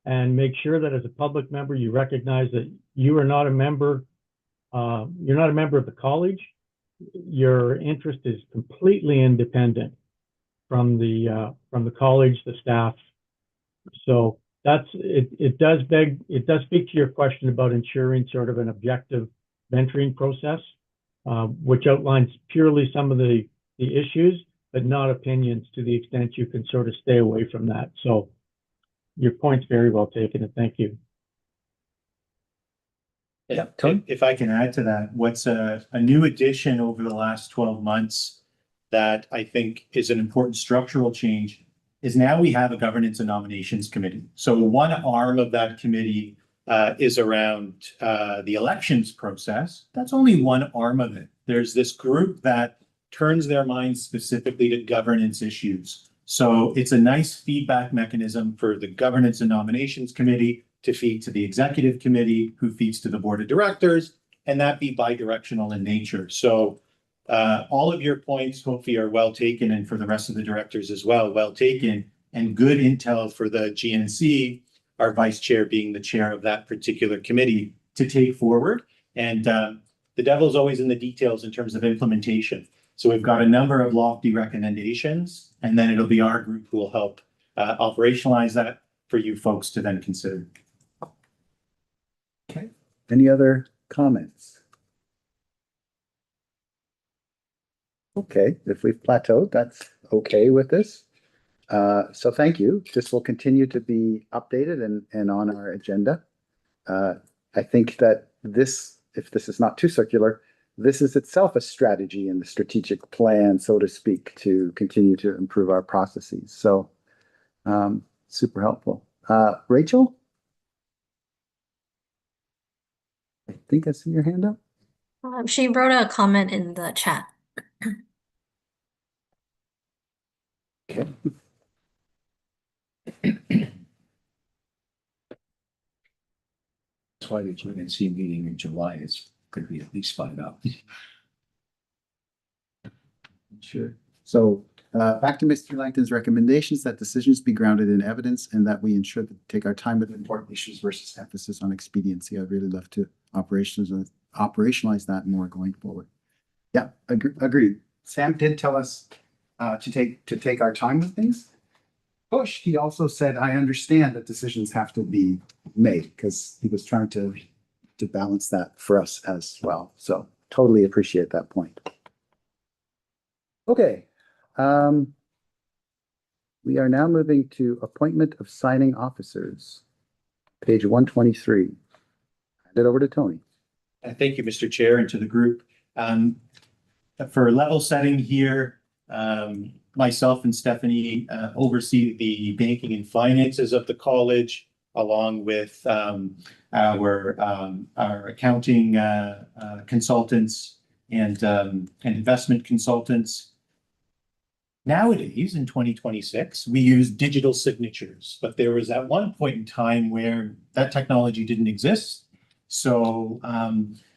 and make sure that as a public member, you recognize that you are not a member, you're not a member of the college. Your interest is completely independent from the college, the staff. So it does speak to your question about ensuring sort of an objective mentoring process, which outlines purely some of the issues, but not opinions, to the extent you can sort of stay away from that. So your point's very well taken, and thank you. Yeah, Tony? If I can add to that, what's a new addition over the last 12 months that I think is an important structural change is now we have a governance and nominations committee. So one arm of that committee is around the elections process. That's only one arm of it. There's this group that turns their minds specifically to governance issues. So it's a nice feedback mechanism for the governance and nominations committee to feed to the executive committee, who feeds to the board of directors, and that be bi-directional in nature. So all of your points hopefully are well taken, and for the rest of the directors as well, well taken, and good intel for the GNC, our vice chair being the chair of that particular committee, to take forward. And the devil's always in the details in terms of implementation. So we've got a number of lofty recommendations, and then it'll be our group who will help operationalize that for you folks to then consider. Okay. Any other comments? Okay, if we've plateaued, that's okay with this. So thank you. This will continue to be updated and on our agenda. I think that this, if this is not too circular, this is itself a strategy in the strategic plan, so to speak, to continue to improve our processes. So super helpful. Rachel? I think I see your hand up. She wrote a comment in the chat. Okay. That's why the GNC meeting in July is could be at least 5 hours. Sure. So back to Mr. Langton's recommendations that decisions be grounded in evidence and that we ensure that we take our time with important issues versus emphasis on expediency. I'd really love to operationalize that more going forward. Yeah, agreed. Sam did tell us to take our time with things. Bush, he also said, I understand that decisions have to be made, because he was trying to balance that for us as well. So totally appreciate that point. Okay. We are now moving to appointment of signing officers. Page 123. Hand it over to Tony. Thank you, Mr. Chair, and to the group. For level setting here, myself and Stephanie oversee the banking and finances of the college, along with our accounting consultants and investment consultants. Nowadays, in 2026, we use digital signatures, but there was at one point in time where that technology didn't exist. So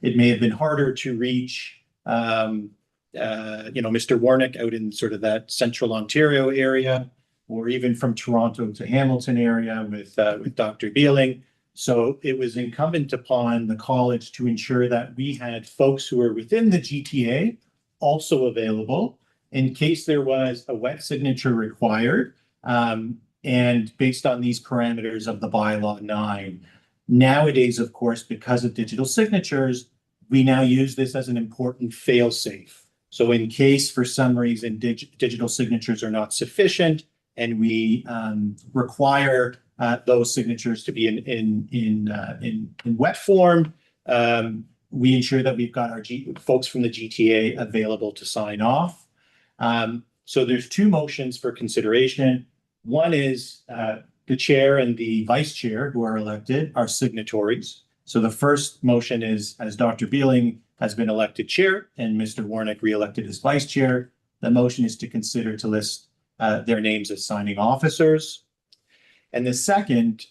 it may have been harder to reach Mr. Warnick out in sort of that central Ontario area, or even from Toronto to Hamilton area with Dr. Beeling. So it was incumbent upon the college to ensure that we had folks who are within the GTA also available in case there was a wet signature required, and based on these parameters of the bylaw 9. Nowadays, of course, because of digital signatures, we now use this as an important fail-safe. So in case for some reason digital signatures are not sufficient and we require those signatures to be in wet form, we ensure that we've got our folks from the GTA available to sign off. So there's two motions for consideration. One is the chair and the vice chair who are elected are signatories. So the first motion is, as Dr. Beeling has been elected chair and Mr. Warnick re-elected as vice chair, the motion is to consider to list their names as signing officers. And the second,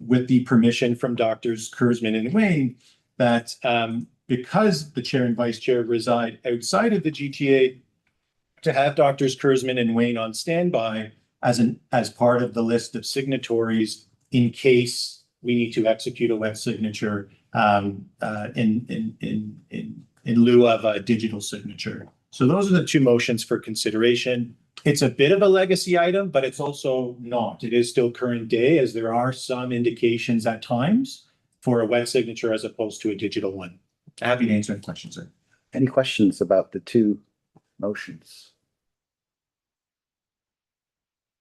with the permission from Drs. Kurzman and Wayne, that because the chair and vice chair reside outside of the GTA, to have Drs. Kurzman and Wayne on standby as part of the list of signatories in case we need to execute a wet signature in lieu of a digital signature. So those are the two motions for consideration. It's a bit of a legacy item, but it's also not. It is still current day, as there are some indications at times for a wet signature as opposed to a digital one. Happy to answer any questions, sir. Any questions about the two motions?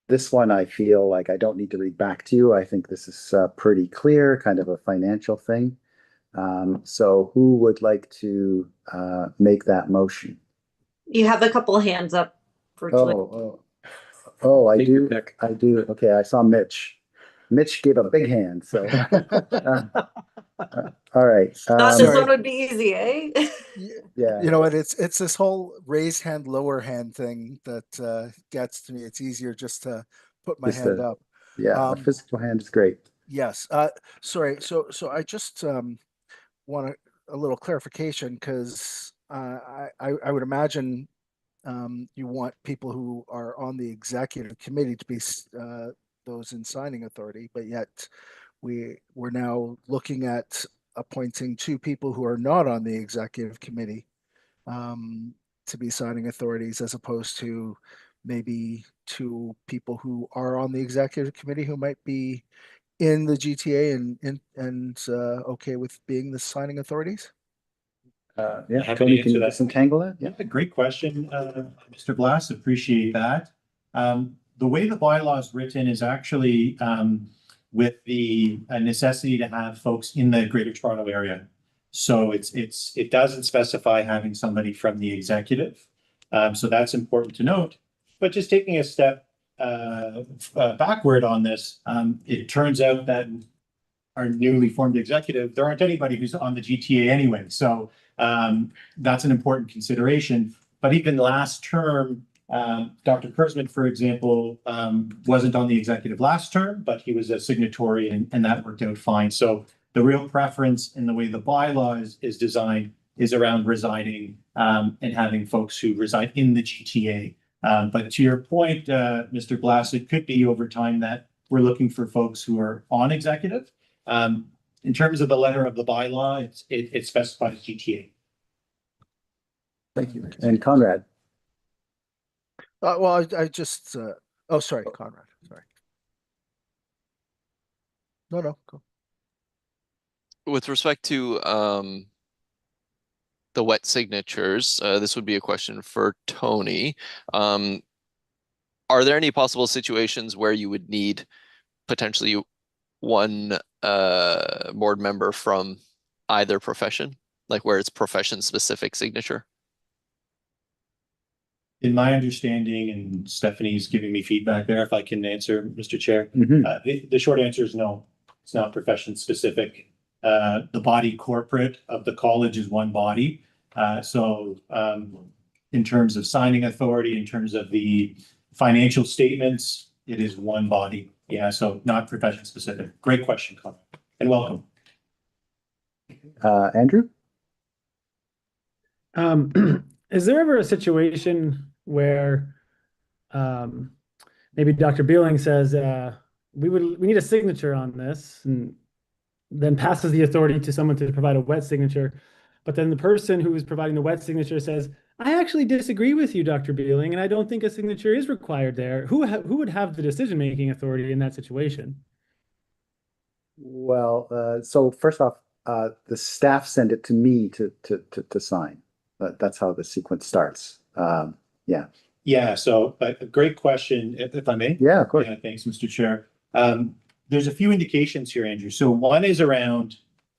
This one, I feel like I don't need to read back to you. I think this is pretty clear, kind of a financial thing. So who would like to make that motion? You have a couple of hands up virtually. I do. I do. Okay, I saw Mitch. Mitch gave a big hand, so. All right. Thought this one would be easy, eh? Yeah. You know what? It's this whole raise hand, lower hand thing that gets to me. It's easier just to put my hand up. Yeah, a physical hand is great. Yes. Sorry. So I just want a little clarification because I would imagine you want people who are on the executive committee to be those in signing authority, but yet we're now looking at appointing two people who are not on the executive committee to be signing authorities, as opposed to maybe two people who are on the executive committee who might be in the GTA and okay with being the signing authorities. Yeah, Happy Tony, to can you answer that. disentangle that? Yeah, great question, Mr. Glass. Appreciate that. The way the bylaw is written is actually with the necessity to have folks in the Greater Toronto area. So it doesn't specify having somebody from the executive. So that's important to note. But just taking a step backward on this, it turns out that our newly formed executive, there aren't anybody who's on the GTA anyway. So that's an important consideration. But even last term, Dr. Kurzman, for example, wasn't on the executive last term, but he was a signatory and that worked out fine. So the real preference in the way the bylaw is designed is around residing and having folks who reside in the GTA. But to your point, Mr. Glass, it could be over time that we're looking for folks who are on executive. In terms of the letter of the bylaw, it specifies GTA. Thank you. And Conrad. Well, I just, oh, sorry, Conrad, sorry. No, go. With respect to the wet signatures, this would be a question for Tony. Are there any possible situations where you would need potentially one board member from either profession, like where it's profession specific signature? In my understanding, and Stephanie's giving me feedback there, if I can answer, Mr. Chair, the short answer is no. It's not profession specific. The body corporate of the college is one body. So in terms of signing authority, in terms of the financial statements, it is one body. Yeah, so not profession specific. Great question, Colin, and welcome. Andrew? Is there ever a situation where maybe Dr. Beeling says we need a signature on this, and then passes the authority to someone to provide a wet signature, but then the person who is providing the wet signature says, I actually disagree with you, Dr. Beeling, and I don't think a signature is required there. Who would have the decision-making authority in that situation? Well, so first off, the staff send it to me to sign. That's how the sequence starts. Yeah. Yeah, so a great question, if I may. Yeah, of course. Yeah, thanks, Mr. Chair. There's a few indications here, Andrew. So one is around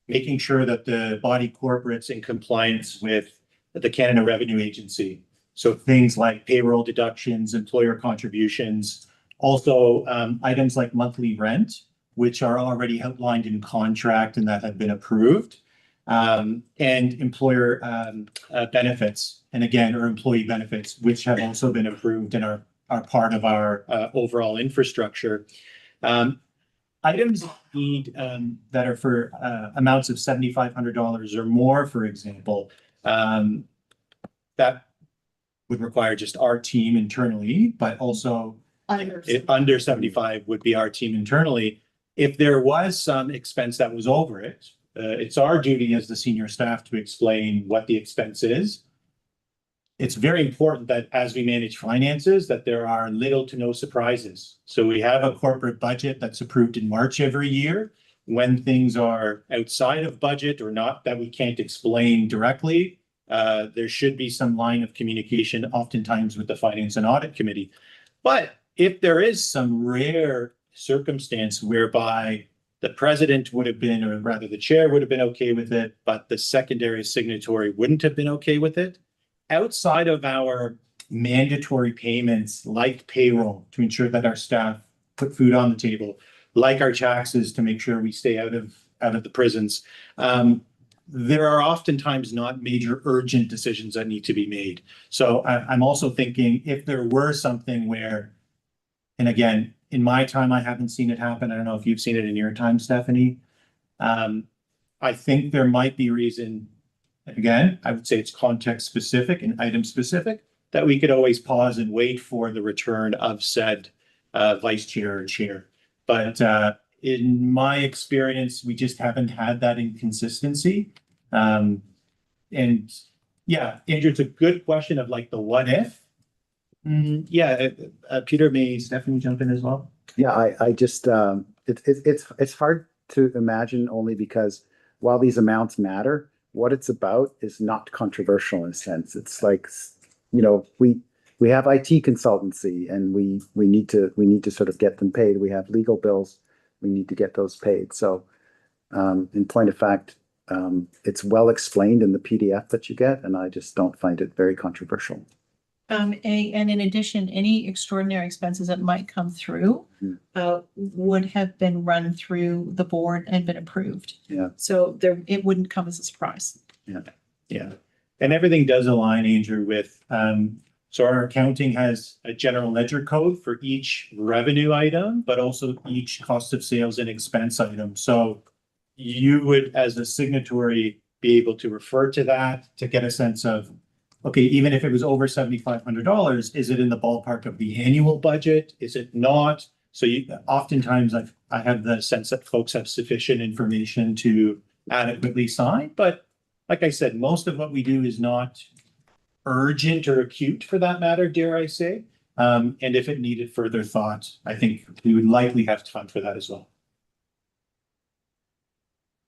making sure that the body corporate's in compliance with the Canada Revenue Agency. So things like payroll deductions, employer contributions, also items like monthly rent, which are already outlined in contract and that have been approved, and employer benefits, and again, or employee benefits, which have also been approved and are part of our overall infrastructure. Items need that are for amounts of $7,500 or more, for example, that would require just our team internally, but also under 75 would be our team internally. If there was some expense that was over it, it's our duty as the senior staff to explain what the expense is. It's very important that as we manage finances, that there are little to no surprises. So we have a corporate budget that's approved in March every year. When things are outside of budget or not that we can't explain directly, there should be some line of communication, oftentimes with the Finance and Audit Committee. But if there is some rare circumstance whereby the president would have been, or rather the chair would have been okay with it, but the secondary signatory wouldn't have been okay with it. Outside of our mandatory payments like payroll to ensure that our staff put food on the table, like our taxes to make sure we stay out of the prisons, there are oftentimes not major urgent decisions that need to be made. So I'm also thinking if there were something where, and again, in my time, I haven't seen it happen. I don't know if you've seen it in your time, Stephanie. I think there might be reason, again, I would say it's context specific and item specific, that we could always pause and wait for the return of said vice chair or chair. But in my experience, we just haven't had that inconsistency. And yeah, Andrew, it's a good question of like the what if. Yeah, Peter, may Stephanie jump in as well? Yeah, I just it's hard to imagine, only because while these amounts matter, what it's about is not controversial in a sense. It's like, you know, we have IT consultancy and we need to sort of get them paid. We have legal bills, we need to get those paid. So in point of fact, it's well explained in the PDF that you get, and I just don't find it very controversial. And in addition, any extraordinary expenses that might come through would have been run through the board and been approved. Yeah. So it wouldn't come as a surprise. Yeah. Yeah. And everything does align, Andrew, with so our accounting has a general ledger code for each revenue item, but also each cost of sales and expense item. So you would, as a signatory, be able to refer to that to get a sense of, okay, even if it was over $7,500, is it in the ballpark of the annual budget? Is it not? So oftentimes I have the sense that folks have sufficient information to adequately sign. But like I said, most of what we do is not urgent or acute, for that matter, dare I say. And if it needed further thought, I think we would likely have time for that as well.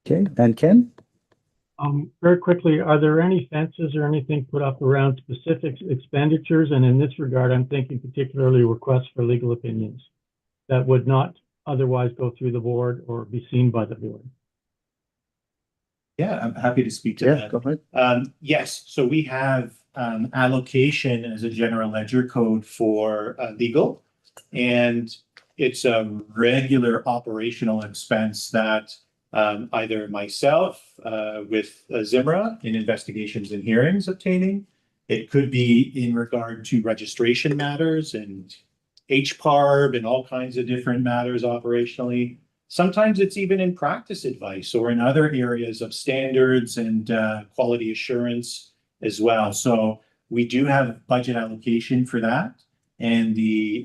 Okay, and Ken? Very quickly, are there any fences or anything put up around specific expenditures? And in this regard, I'm thinking particularly requests for legal opinions that would not otherwise go through the board or be seen by the board. Yeah, I'm happy to speak to that. Go ahead. Yes, so we have allocation as a general ledger code for legal, and it's a regular operational expense that either myself with Zimra in investigations and hearings obtaining, it could be in regard to registration matters and HPARB and all kinds of different matters operationally. Sometimes it's even in practice advice or in other areas of standards and quality assurance as well. So we do have budget allocation for that, and the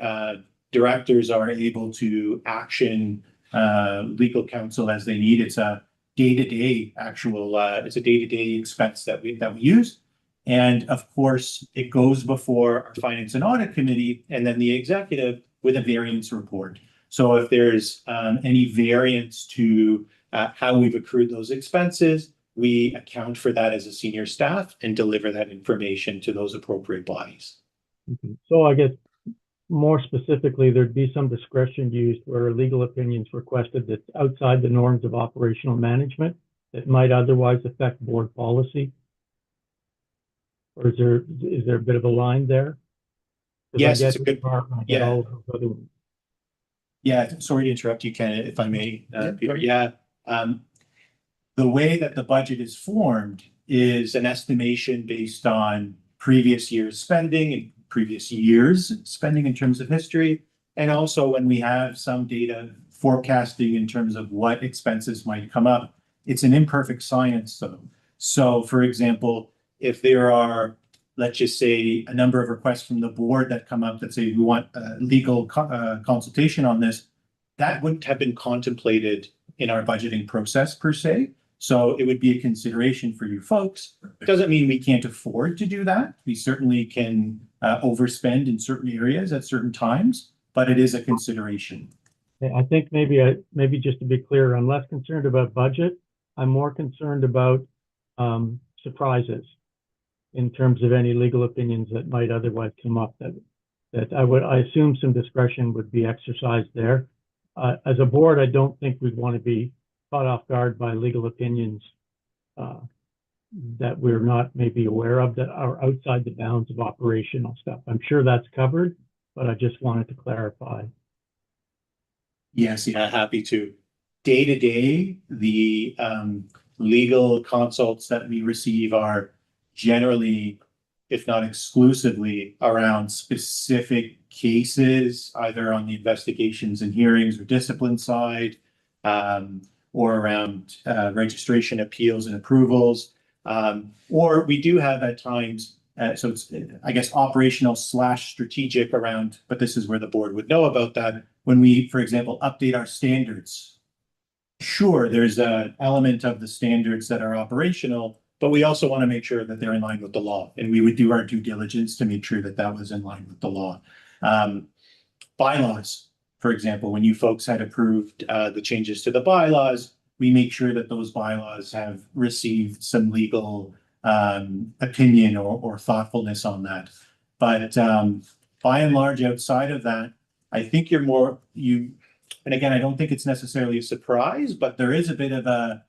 directors are able to action legal counsel as they need. It's a day-to-day expense that we use. And of course, it goes before our Finance and Audit Committee and then the executive with a variance report. So if there's any variance to how we've accrued those expenses, we account for that as a senior staff and deliver that information to those appropriate bodies. So I guess more specifically, there'd be some discretion used where legal opinions requested that's outside the norms of operational management that might otherwise affect board policy? Or is there a bit of a line there? Yes, it's a good Yeah. Yeah, sorry to interrupt you, Ken, if I may, Peter. Yeah. The way that the budget is formed is an estimation based on previous year's spending and previous years spending in terms of history. And also when we have some data forecasting in terms of what expenses might come up, it's an imperfect science though. So for example, if there are, let's just say, a number of requests from the board that come up that say we want legal consultation on this, that wouldn't have been contemplated in our budgeting process per se. So it would be a consideration for you folks. It doesn't mean we can't afford to do that. We certainly can overspend in certain areas at certain times, but it is a consideration. I think maybe just to be clear, I'm less concerned about budget. I'm more concerned about surprises in terms of any legal opinions that might otherwise come up. That I assume some discretion would be exercised there. As a board, I don't think we'd want to be caught off guard by legal opinions that we're not maybe aware of that are outside the bounds of operational stuff. I'm sure that's covered, but I just wanted to clarify. Yes, yeah, happy to. Day to day, the legal consults that we receive are generally, if not exclusively, around specific cases, either on the investigations and hearings or discipline side, or around registration appeals and approvals. Or we do have at times, so it's, I guess, operational / strategic around, but this is where the board would know about that. When we, for example, update our standards, sure, there's an element of the standards that are operational, but we also want to make sure that they're in line with the law. And we would do our due diligence to make sure that that was in line with the law. Bylaws, for example, when you folks had approved the changes to the bylaws, we make sure that those bylaws have received some legal opinion or thoughtfulness on that. But by and large, outside of that, I think and again, I don't think it's necessarily a surprise, but there is a bit of a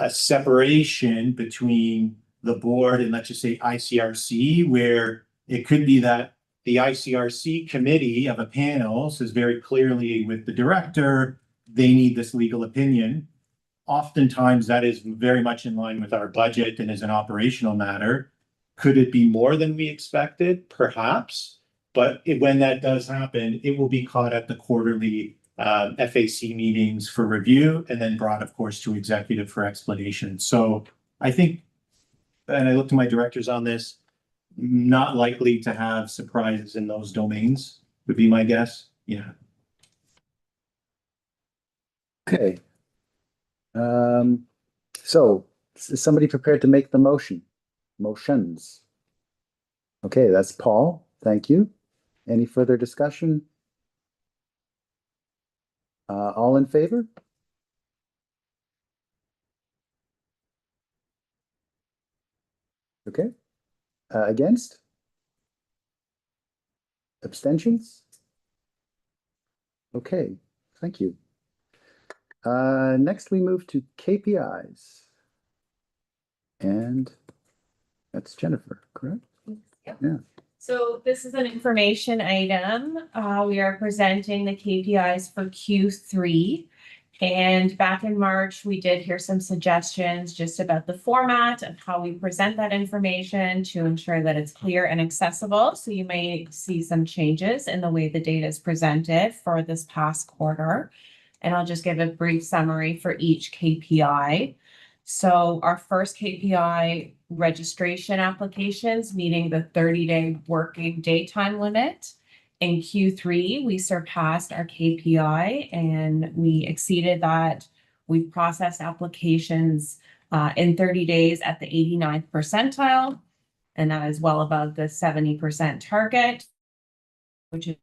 separation between the board and, let's just say, ICRC, where it could be that the ICRC committee of a panel says very clearly with the director, they need this legal opinion. Oftentimes that is very much in line with our budget and is an operational matter. Could it be more than we expected? Perhaps. But when that does happen, it will be caught at the quarterly FAC meetings for review and then brought, of course, to executive for explanation. So I think, and I look to my directors on this, not likely to have surprises in those domains would be my guess. Yeah. Okay. So is somebody prepared to make the motions? Okay, that's Paul. Thank you. Any further discussion? All in favor? Okay. Against? Abstentions? Okay, thank you. Next we move to KPIs. And that's Jennifer, correct? Yeah. So this is an information item. We are presenting the KPIs for Q3. And back in March, we did hear some suggestions just about the format and how we present that information to ensure that it's clear and accessible. So you may see some changes in the way the data is presented for this past quarter. And I'll just give a brief summary for each KPI. So our first KPI, registration applications meeting the 30-day working day time limit. In Q3, we surpassed our KPI and we exceeded that. We processed applications in 30 days at the 89th percentile, and that is well above the 70% target, which is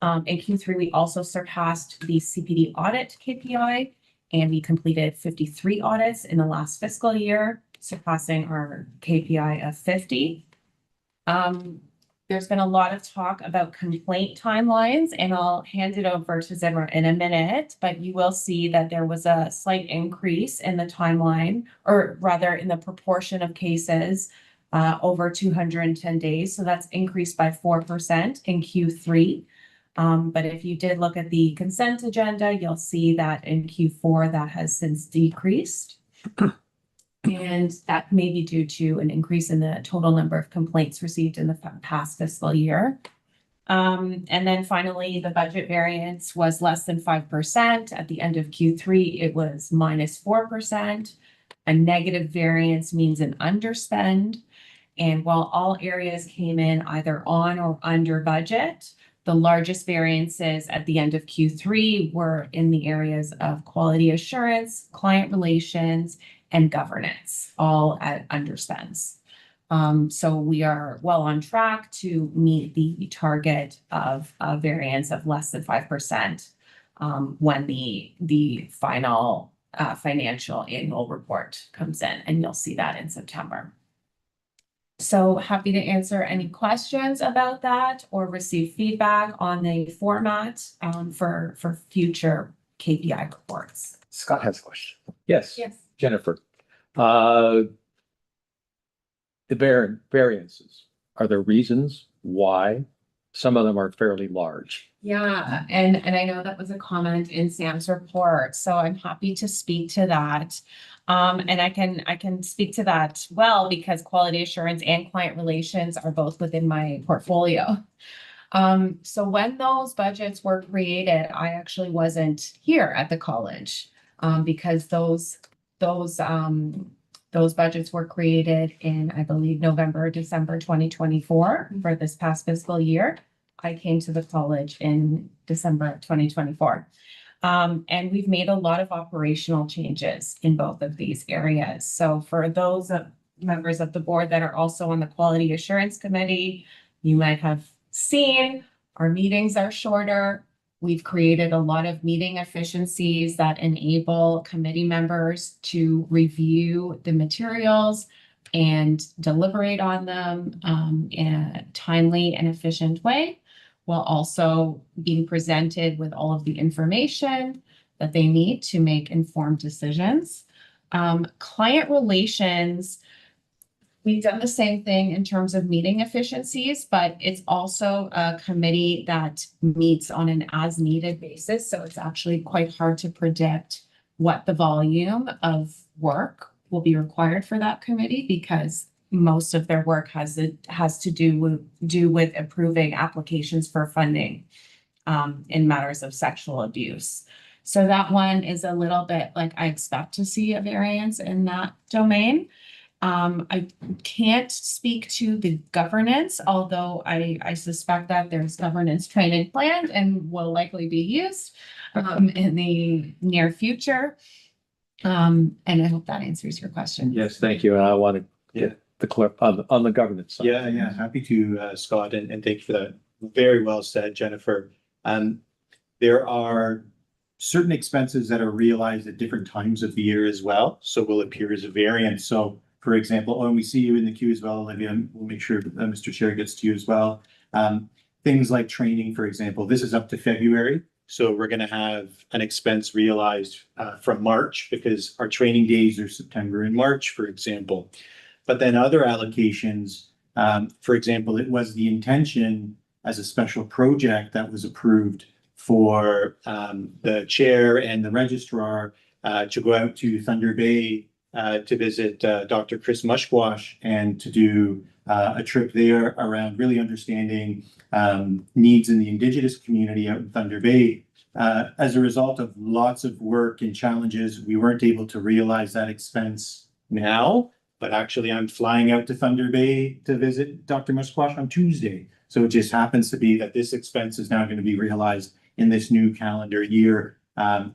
in Q3, we also surpassed the CPD audit KPI, and we completed 53 audits in the last fiscal year, surpassing our KPI of 50. There's been a lot of talk about complaint timelines, and I'll hand it over to Zimmer in a minute, but you will see that there was a slight increase in the timeline, or rather in the proportion of cases over 210 days. So that's increased by 4% in Q3. But if you did look at the consent agenda, you'll see that in Q4 that has since decreased. And that may be due to an increase in the total number of complaints received in the past fiscal year. And then finally, the budget variance was less than 5%. At the end of Q3, it was -4%. A negative variance means an underspend. And while all areas came in either on or under budget, the largest variances at the end of Q3 were in the areas of quality assurance, client relations, and governance, all at underspends. So we are well on track to meet the target of a variance of less than 5% when the final financial annual report comes in, and you'll see that in September. So happy to answer any questions about that or receive feedback on the format for future KPI reports. Scott has a question. Yes. Yes. Jennifer. The variances, are there reasons why some of them are fairly large? Yeah, and I know that was a comment in Sam's report, so I'm happy to speak to that. And I can speak to that well because quality assurance and client relations are both within my portfolio. So when those budgets were created, I actually wasn't here at the college because those budgets were created in, I believe, November, December 2024 for this past fiscal year. I came to the college in December of 2024. And we've made a lot of operational changes in both of these areas. So for those members of the board that are also on the Quality Assurance Committee, you might have seen our meetings are shorter. We've created a lot of meeting efficiencies that enable committee members to review the materials and deliberate on them in a timely and efficient way, while also being presented with all of the information that they need to make informed decisions. Client relations, we've done the same thing in terms of meeting efficiencies, but it's also a committee that meets on an as-needed basis. So it's actually quite hard to predict what the volume of work will be required for that committee because most of their work has to do with approving applications for funding in matters of sexual abuse. So that one is a little bit like I expect to see a variance in that domain. I can't speak to the governance, although I suspect that there's governance training planned and will likely be used in the near future. And I hope that answers your question. Yes, thank you. And I want to get the clear on the governance side. Yeah, happy to, Scott, and thank you for that. Very well said, Jennifer. There are certain expenses that are realized at different times of the year as well, so will appear as a variance. So, for example, when we see you in the queue as well, Olivia, we'll make sure that Mr. Chair gets to you as well. Things like training, for example, this is up to February. So we're going to have an expense realized from March because our training days are September and March, for example. But then other allocations, for example, it was the intention as a special project that was approved for the chair and the registrar to go out to Thunder Bay to visit Dr. Chris Mushquash and to do a trip there around really understanding needs in the Indigenous community out in Thunder Bay. As a result of lots of work and challenges, we weren't able to realize that expense now, but actually I'm flying out to Thunder Bay to visit Dr. Mushquash on Tuesday. So it just happens to be that this expense is now going to be realized in this new calendar year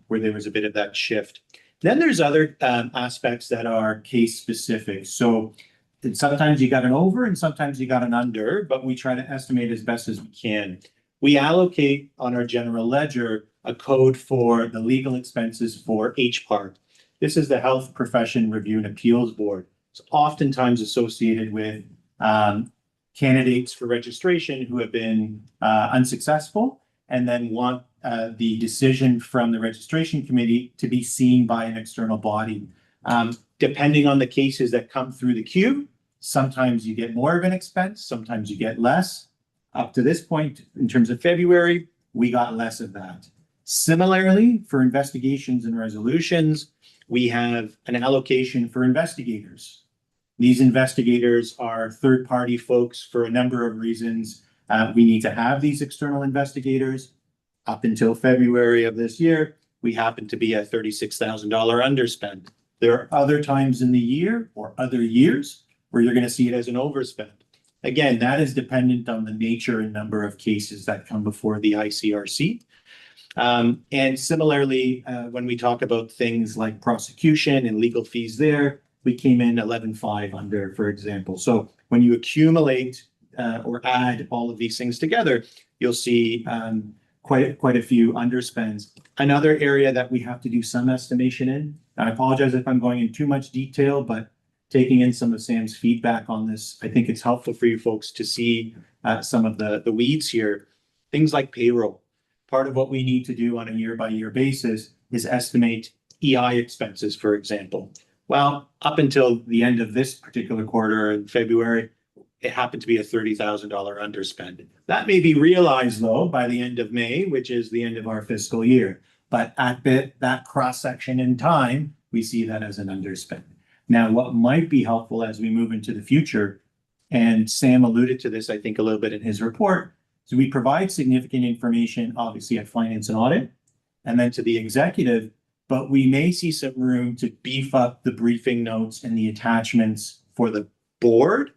where there was a bit of that shift. Then there's other aspects that are case specific. So sometimes you got an over and sometimes you got an under, but we try to estimate as best as we can. We allocate on our general ledger a code for the legal expenses for HPAR. This is the Health Profession Review and Appeals Board. It's oftentimes associated with candidates for registration who have been unsuccessful and then want the decision from the registration committee to be seen by an external body. Depending on the cases that come through the queue, sometimes you get more of an expense, sometimes you get less. Up to this point, in terms of February, we got less of that. Similarly, for investigations and resolutions, we have an allocation for investigators. These investigators are third-party folks for a number of reasons. We need to have these external investigators. Up until February of this year, we happen to be at $36,000 underspend. There are other times in the year or other years where you're going to see it as an overspend. Again, that is dependent on the nature and number of cases that come before the ICRC. And similarly, when we talk about things like prosecution and legal fees there, we came in 11.5 under, for example. So when you accumulate or add all of these things together, you'll see quite a few underspends. Another area that we have to do some estimation in, and I apologize if I'm going in too much detail, but taking in some of Sam's feedback on this. I think it's helpful for you folks to see some of the weeds here. Things like payroll. Part of what we need to do on a year-by-year basis is estimate EI expenses, for example. Well, up until the end of this particular quarter in February, it happened to be a $30,000 underspend. That may be realized though by the end of May, which is the end of our fiscal year. But at that cross-section in time, we see that as an underspend. Now, what might be helpful as we move into the future, and Sam alluded to this, I think, a little bit in his report, so we provide significant information, obviously, at finance and audit, and then to the executive, but we may see some room to beef up the briefing notes and the attachments for the board.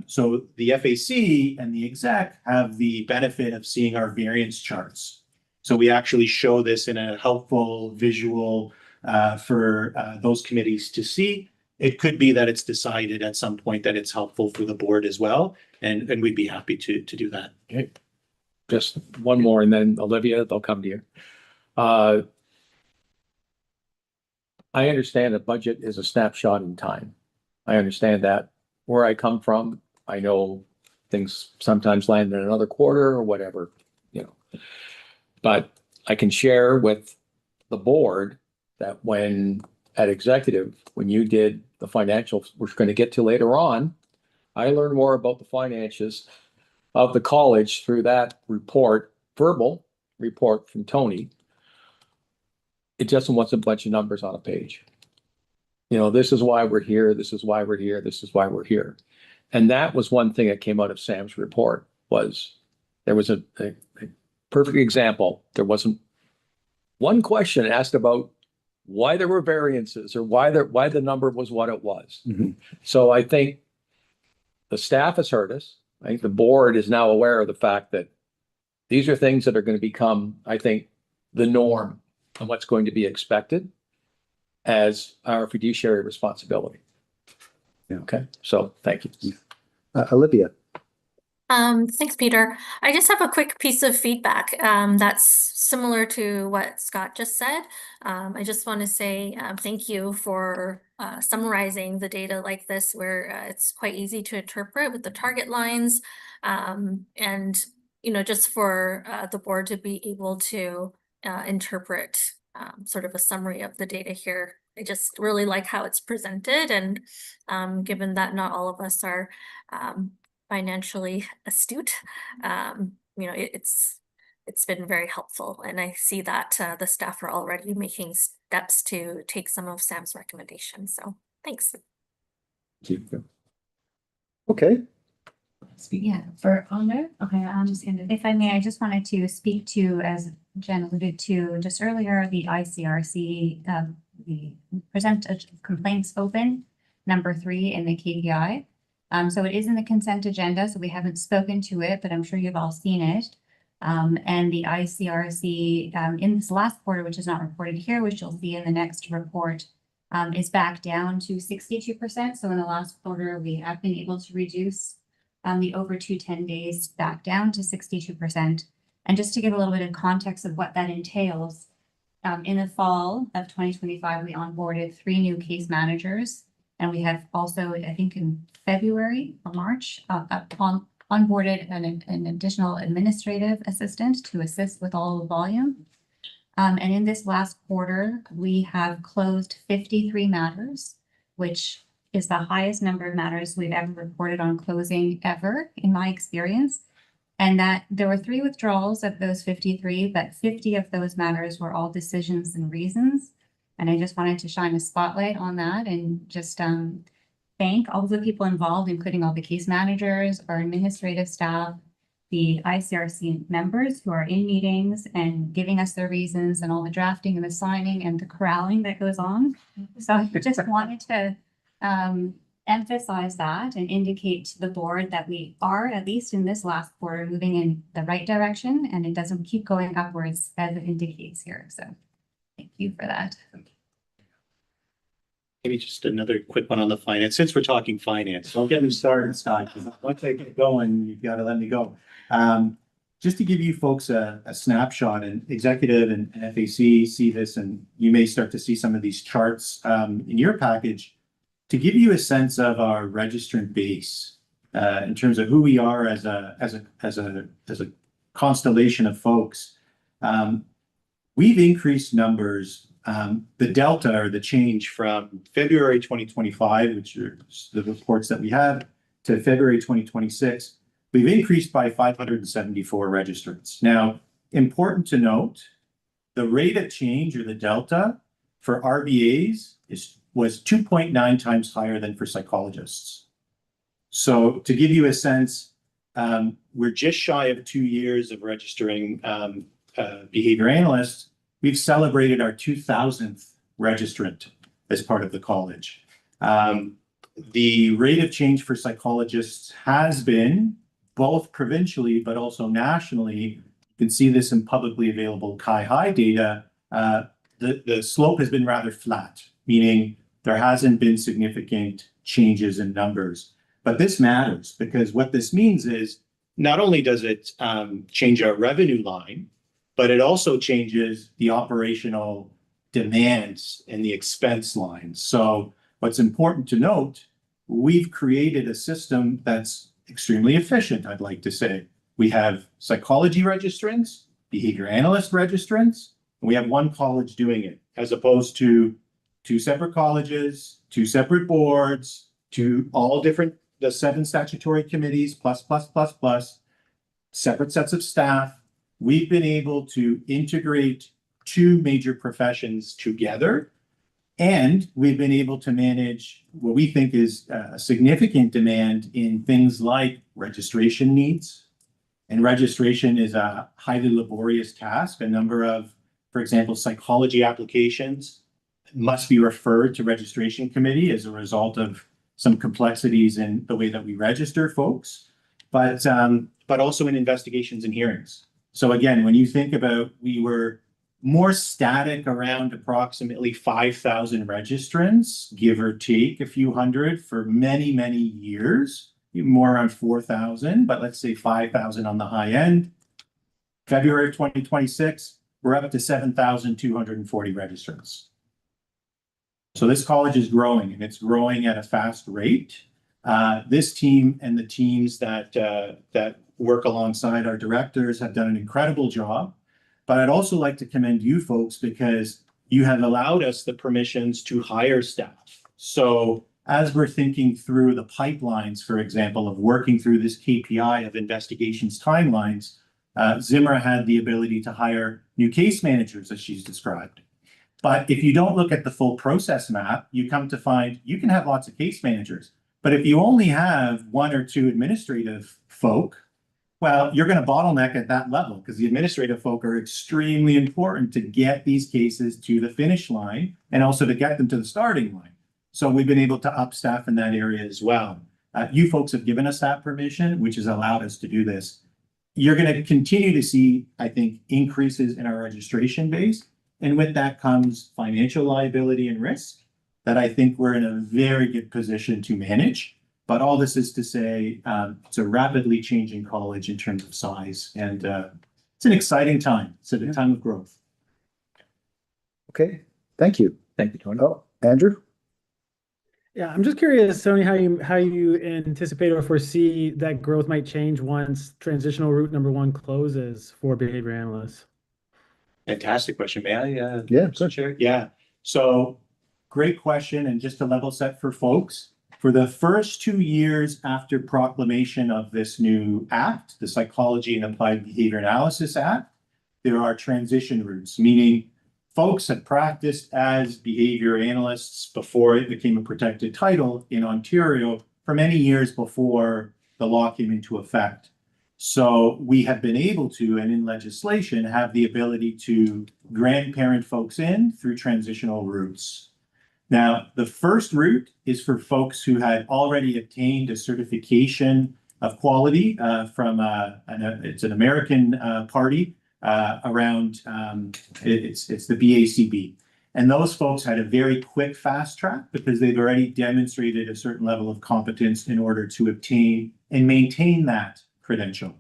So the FAC and the exec have the benefit of seeing our variance charts. So we actually show this in a helpful visual for those committees to see. It could be that it's decided at some point that it's helpful for the board as well, and we'd be happy to do that. Okay. Just one more, and then Olivia, they'll come to you. I understand that budget is a snapshot in time. I understand that. Where I come from, I know things sometimes land in another quarter or whatever, But I can share with the board that when at executive, when you did the financials, we're going to get to later on, I learned more about the finances of the college through that report, verbal report from Tony. It just wasn't a bunch of numbers on a page. This is why we're here. This is why we're here. This is why we're here. And that was one thing that came out of Sam's report was there was a perfect example. There wasn't one question asked about why there were variances or why the number was what it was. Mm-hmm. So I think the staff has heard us. I think the board is now aware of the fact that these are things that are going to become, I think, the norm and what's going to be expected as our fiduciary responsibility. Yeah. Okay. So thank you. Olivia. Thanks, Peter. I just have a quick piece of feedback that's similar to what Scott just said. I just want to say thank you for summarizing the data like this, where it's quite easy to interpret with the target lines, and just for the board to be able to interpret sort of a summary of the data here. I just really like how it's presented, and given that not all of us are financially astute, it's been very helpful, and I see that the staff are already making steps to take some of Sam's recommendations. So thanks. Okay. Yeah, for honor. Okay, if I may, I just wanted to speak to, as Jen alluded to just earlier, the ICRC, the percentage of complaints open, number 3 in the KPI. So it is in the consent agenda, so we haven't spoken to it, but I'm sure you've all seen it. And the ICRC in this last quarter, which is not reported here, which you'll see in the next report, is back down to 62%. So in the last quarter, we have been able to reduce the over 210 days back down to 62%. And just to give a little bit of context of what that entails, in the fall of 2025, we onboarded 3 new case managers. And we have also, I think in February or March, onboarded an additional administrative assistant to assist with all the volume. And in this last quarter, we have closed 53 matters, which is the highest number of matters we've ever reported on closing ever, in my experience. And that there were 3 withdrawals of those 53, but 50 of those matters were all decisions and reasons. And I just wanted to shine a spotlight on that and just thank all the people involved, including all the case managers, our administrative staff, the ICRC members who are in meetings and giving us their reasons, and all the drafting and the signing and the corralling that goes on. So I just wanted to emphasize that and indicate to the board that we are, at least in this last quarter, moving in the right direction, and it doesn't keep going upwards as it indicates here. So thank you for that. Maybe just another quick one on the finance. Since we're talking finance, don't get me started, Scott, because once I get going, you've got to let me go. Just to give you folks a snapshot, and executive and FAC see this, and you may start to see some of these charts in your package. to give you a sense of our registrant base, in terms of who we are as a constellation of folks, we've increased numbers. The delta or the change from February 2025, which are the reports that we have, to February 2026, we've increased by 574 registrants. Now, important to note, the rate of change, or the delta, for RBAs was 2.9 times higher than for psychologists. So to give you a sense, we're just shy of 2 years of registering behavior analysts. We've celebrated our 2000th registrant as part of the college. The rate of change for psychologists has been, both provincially but also nationally, you can see this in publicly available Chi-High data, the slope has been rather flat, meaning there hasn't been significant changes in numbers. But this matters, because what this means is not only does it change our revenue line, but it also changes the operational demands and the expense lines. So what's important to note, we've created a system that's extremely efficient, I'd like to say. We have psychology registrants, behavior analyst registrants, and we have one college doing it, as opposed to 2 separate colleges, 2 separate boards, the 7 statutory committees, plus, separate sets of staff. We've been able to integrate 2 major professions together, and we've been able to manage what we think is a significant demand in things like registration needs. And registration is a highly laborious task. A number of, for example, psychology applications must be referred to registration committee as a result of some complexities in the way that we register folks, but also in investigations and hearings. So again, when you think about, we were more static around approximately 5,000 registrants, give or take a few hundred, for many, many years, more around 4,000, but let's say 5,000 on the high end. February of 2026, we're up to 7,240 registrants. So this college is growing, and it's growing at a fast rate. This team and the teams that work alongside our directors have done an incredible job. But I'd also like to commend you folks, because you have allowed us the permissions to hire staff. So as we're thinking through the pipelines, for example, of working through this KPI of investigations timelines, Zimra had the ability to hire new case managers, as she's described. But if you don't look at the full process map, you come to find you can have lots of case managers. But if you only have 1 or 2 administrative folk, well, you're going to bottleneck at that level, because the administrative folk are extremely important to get these cases to the finish line and also to get them to the starting line. So we've been able to up staff in that area as well. You folks have given us that permission, which has allowed us to do this. You're going to continue to see, I think, increases in our registration base. And with that comes financial liability and risk that I think we're in a very good position to manage. But all this is to say, it's a rapidly changing college in terms of size, and it's an exciting time. It's a time of growth. Okay, thank you. Thank you, Tony. Oh, Andrew? Yeah, I'm just curious, Tony, how you anticipate or foresee that growth might change once transitional route number 1 closes for behavior analysts. Fantastic question. May I? Yeah, sure. Chair? Yeah. So great question. And just to level set for folks, for the first 2 years after proclamation of this new act, the Psychology and Applied Behavior Analysis Act, there are transition routes, meaning folks had practiced as behavior analysts before it became a protected title in Ontario for many years before the law came into effect. So we have been able to, and in legislation, have the ability to grandparent folks in through transitional routes. Now, the first route is for folks who had already obtained a certification of quality from it's an American party around it's the BACB. And those folks had a very quick fast track because they've already demonstrated a certain level of competence in order to obtain and maintain that credential.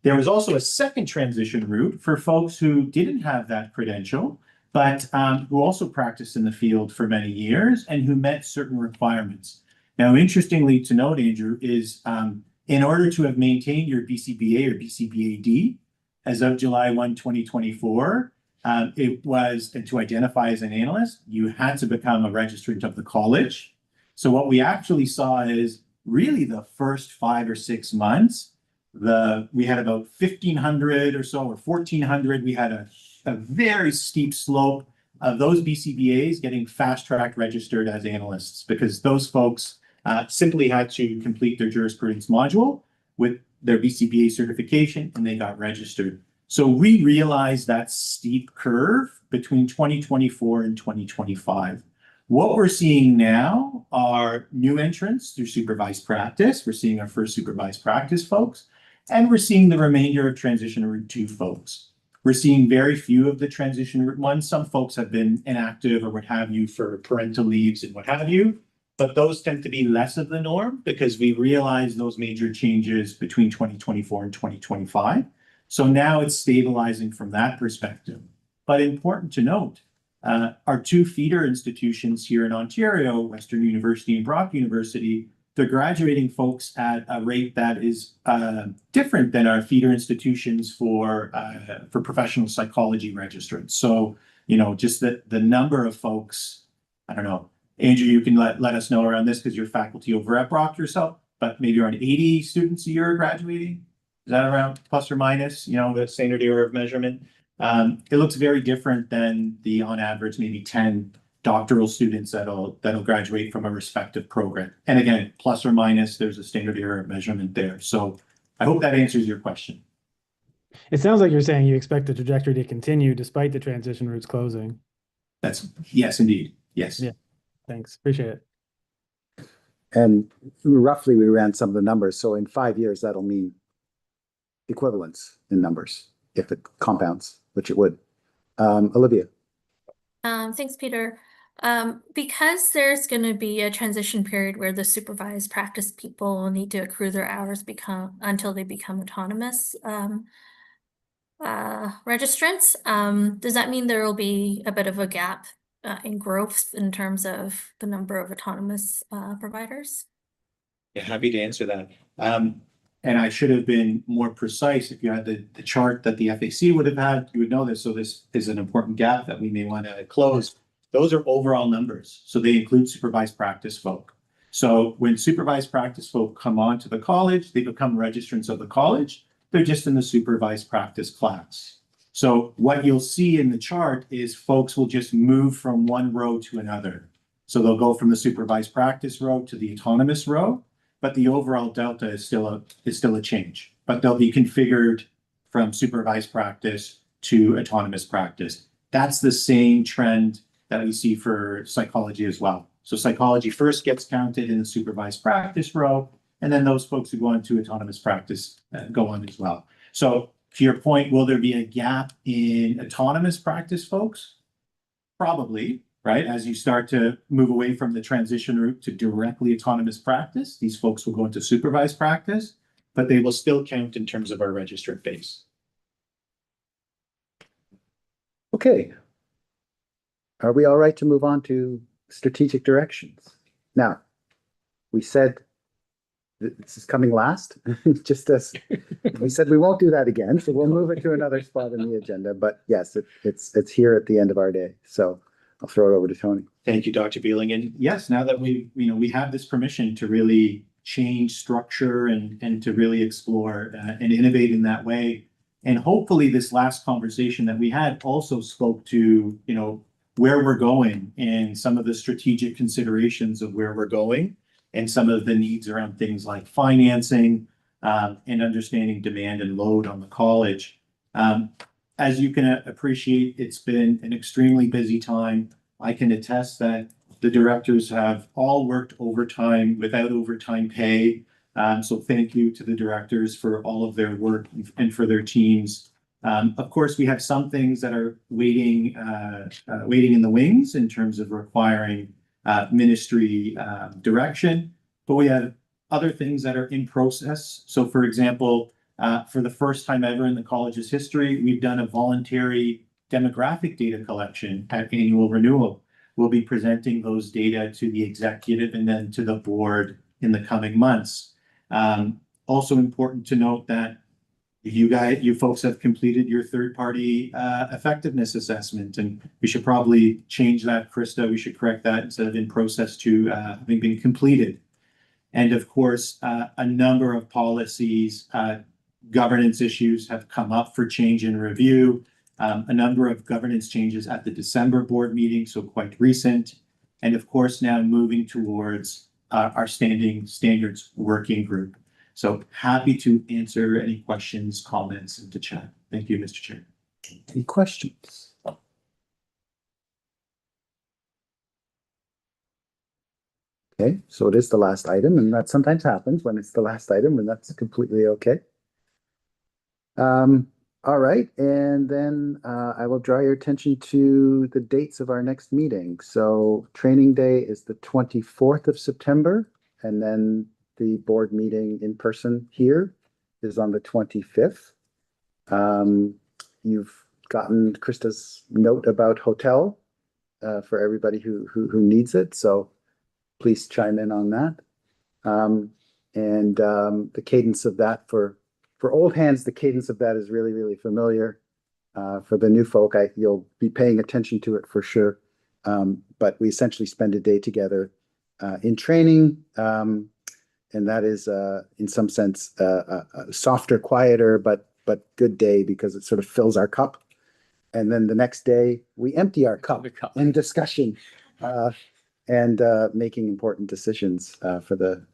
There was also a second transition route for folks who didn't have that credential, but who also practiced in the field for many years and who met certain requirements. Now, interestingly to note, Andrew, is in order to have maintained your BCBA or BCBAD as of July 1, 2024, it was, and to identify as an analyst, you had to become a registrant of the college. So what we actually saw is really the first 5 or 6 months, we had about 1,500 or so, or 1,400. We had a very steep slope of those BCBAs getting fast-track registered as analysts, because those folks simply had to complete their jurisprudence module with their BCBA certification, and they got registered. So we realized that steep curve between 2024 and 2025. What we're seeing now are new entrants through supervised practice. We're seeing our first supervised practice folks, and we're seeing the remainder of transition route 2 folks. We're seeing very few of the transition route 1. Some folks have been inactive or what have you for parental leaves and what have you, but those tend to be less of the norm because we realized those major changes between 2024 and 2025. So now it's stabilizing from that perspective. But important to note, our 2 feeder institutions here in Ontario, Western University and Brock University, they're graduating folks at a rate that is different than our feeder institutions for professional psychology registrants. So, you know, just the number of folks, I don't know, Andrew, you can let us know around this because you're faculty over at Brock yourself, but maybe around 80 students a year are graduating. Is that around plus or minus, you know, the standard error of measurement? It looks very different than the, on average, maybe 10 doctoral students that'll graduate from a respective program. And again, plus or minus, there's a standard error of measurement there. So I hope that answers your question. It sounds like you're saying you expect the trajectory to continue despite the transition routes closing. Yes, indeed. Yes. Yeah. Thanks. Appreciate it. And roughly, we ran some of the numbers. So in 5 years, that'll mean equivalence in numbers if it compounds, which it would. Olivia. Thanks, Peter. Because there's going to be a transition period where the supervised practice people need to accrue their hours until they become autonomous registrants, does that mean there will be a bit of a gap in growth in terms of the number of autonomous providers? Yeah, happy to answer that. And I should have been more precise. If you had the chart that the FAC would have had, you would know this. So this is an important gap that we may want to close. Those are overall numbers. So they include supervised practice folk. So when supervised practice folk come on to the college, they become registrants of the college. They're just in the supervised practice class. So what you'll see in the chart is folks will just move from one row to another. So they'll go from the supervised practice row to the autonomous row, but the overall delta is still a change. But they'll be configured from supervised practice to autonomous practice. That's the same trend that we see for psychology as well. So psychology first gets counted in the supervised practice row, and then those folks who go on to autonomous practice go on as well. So to your point, will there be a gap in autonomous practice folks? Probably, right? As you start to move away from the transition route to directly autonomous practice, these folks will go into supervised practice, but they will still count in terms of our registered base. Okay. Are we all right to move on to strategic directions? Now, we said this is coming last, just as we said we won't do that again, so we'll move it to another spot in the agenda. But yes, it's here at the end of our day. So I'll throw it over to Tony. Thank you, Dr. Beeling. And yes, now that we have this permission to really change structure and to really explore and innovate in that way. And hopefully this last conversation that we had also spoke to, where we're going and some of the strategic considerations of where we're going and some of the needs around things like financing and understanding demand and load on the college. As you can appreciate, it's been an extremely busy time. I can attest that the directors have all worked overtime without overtime pay. So thank you to the directors for all of their work and for their teams. Of course, we have some things that are waiting in the wings in terms of requiring ministry direction, but we have other things that are in process. So for example, for the first time ever in the college's history, we've done a voluntary demographic data collection at annual renewal. We'll be presenting those data to the executive and then to the board in the coming months. Also important to note that you folks have completed your third-party effectiveness assessment, and we should probably change that, Krista. We should correct that instead of in process to having been completed. And of course, a number of policies, governance issues have come up for change and review. A number of governance changes at the December board meeting, so quite recent. And of course, now moving towards our standing standards working group. So happy to answer any questions, comments, and to chat. Thank you, Mr. Chair. Any questions? Okay, so it is the last item, and that sometimes happens when it's the last item, and that's completely okay. All right, and then I will draw your attention to the dates of our next meeting. So training day is the 24th of September, and then the board meeting in person here is on the 25th. You've gotten Krista's note about hotel for everybody who needs it, so please chime in on that. The cadence of that for old hands, the cadence of that is really, really familiar. For the new folk, you'll be paying attention to it for sure. But we essentially spend a day together in training. And that is, in some sense, a softer, quieter, but good day because it sort of fills our cup. And then the next day, we empty our cup in discussion and making important decisions for the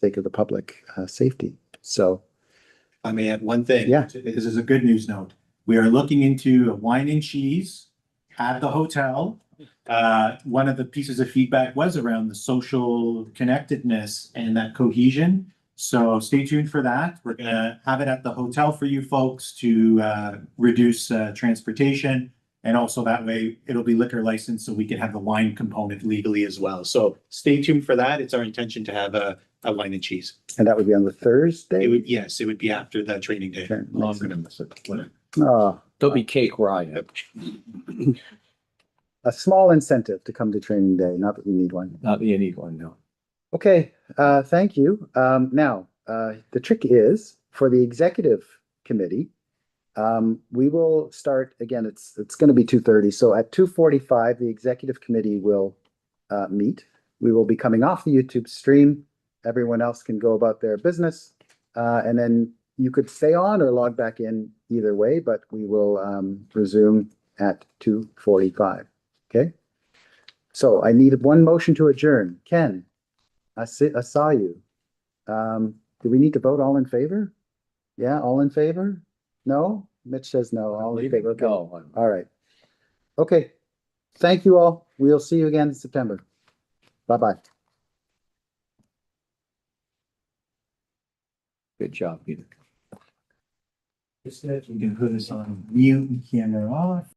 sake of the public safety. So, I may add one thing. Yeah. This is a good news note. We are looking into a wine and cheese at the hotel. One of the pieces of feedback was around the social connectedness and that cohesion. So stay tuned for that. We're going to have it at the hotel for you folks to reduce transportation. And also that way it'll be liquor licensed so we can have the wine component legally as well. So stay tuned for that. It's our intention to have a wine and cheese. And that would be on the Thursday? Yes, it would be after the training day. Okay. Oh, I'm gonna miss it. Oh, There'll be cake where I am. a small incentive to come to training day, not that we need one. Not that you need one, no. Okay, thank you. Now, the trick is for the executive committee, we will start again. It's going to be 2:30. So at 2:45, the executive committee will meet. We will be coming off the YouTube stream. Everyone else can go about their business, and then you could stay on or log back in either way. But we will resume at 2:45. Okay. So I need one motion to adjourn. Ken, I saw you. Do we need to vote all in favor? Yeah, all in favor? No? Mitch says no. All in favor. Okay. No. All right. Okay. Thank you all. We'll see you again in September. Bye-bye. Good job, Peter. Just that we can put this on mute and camera off.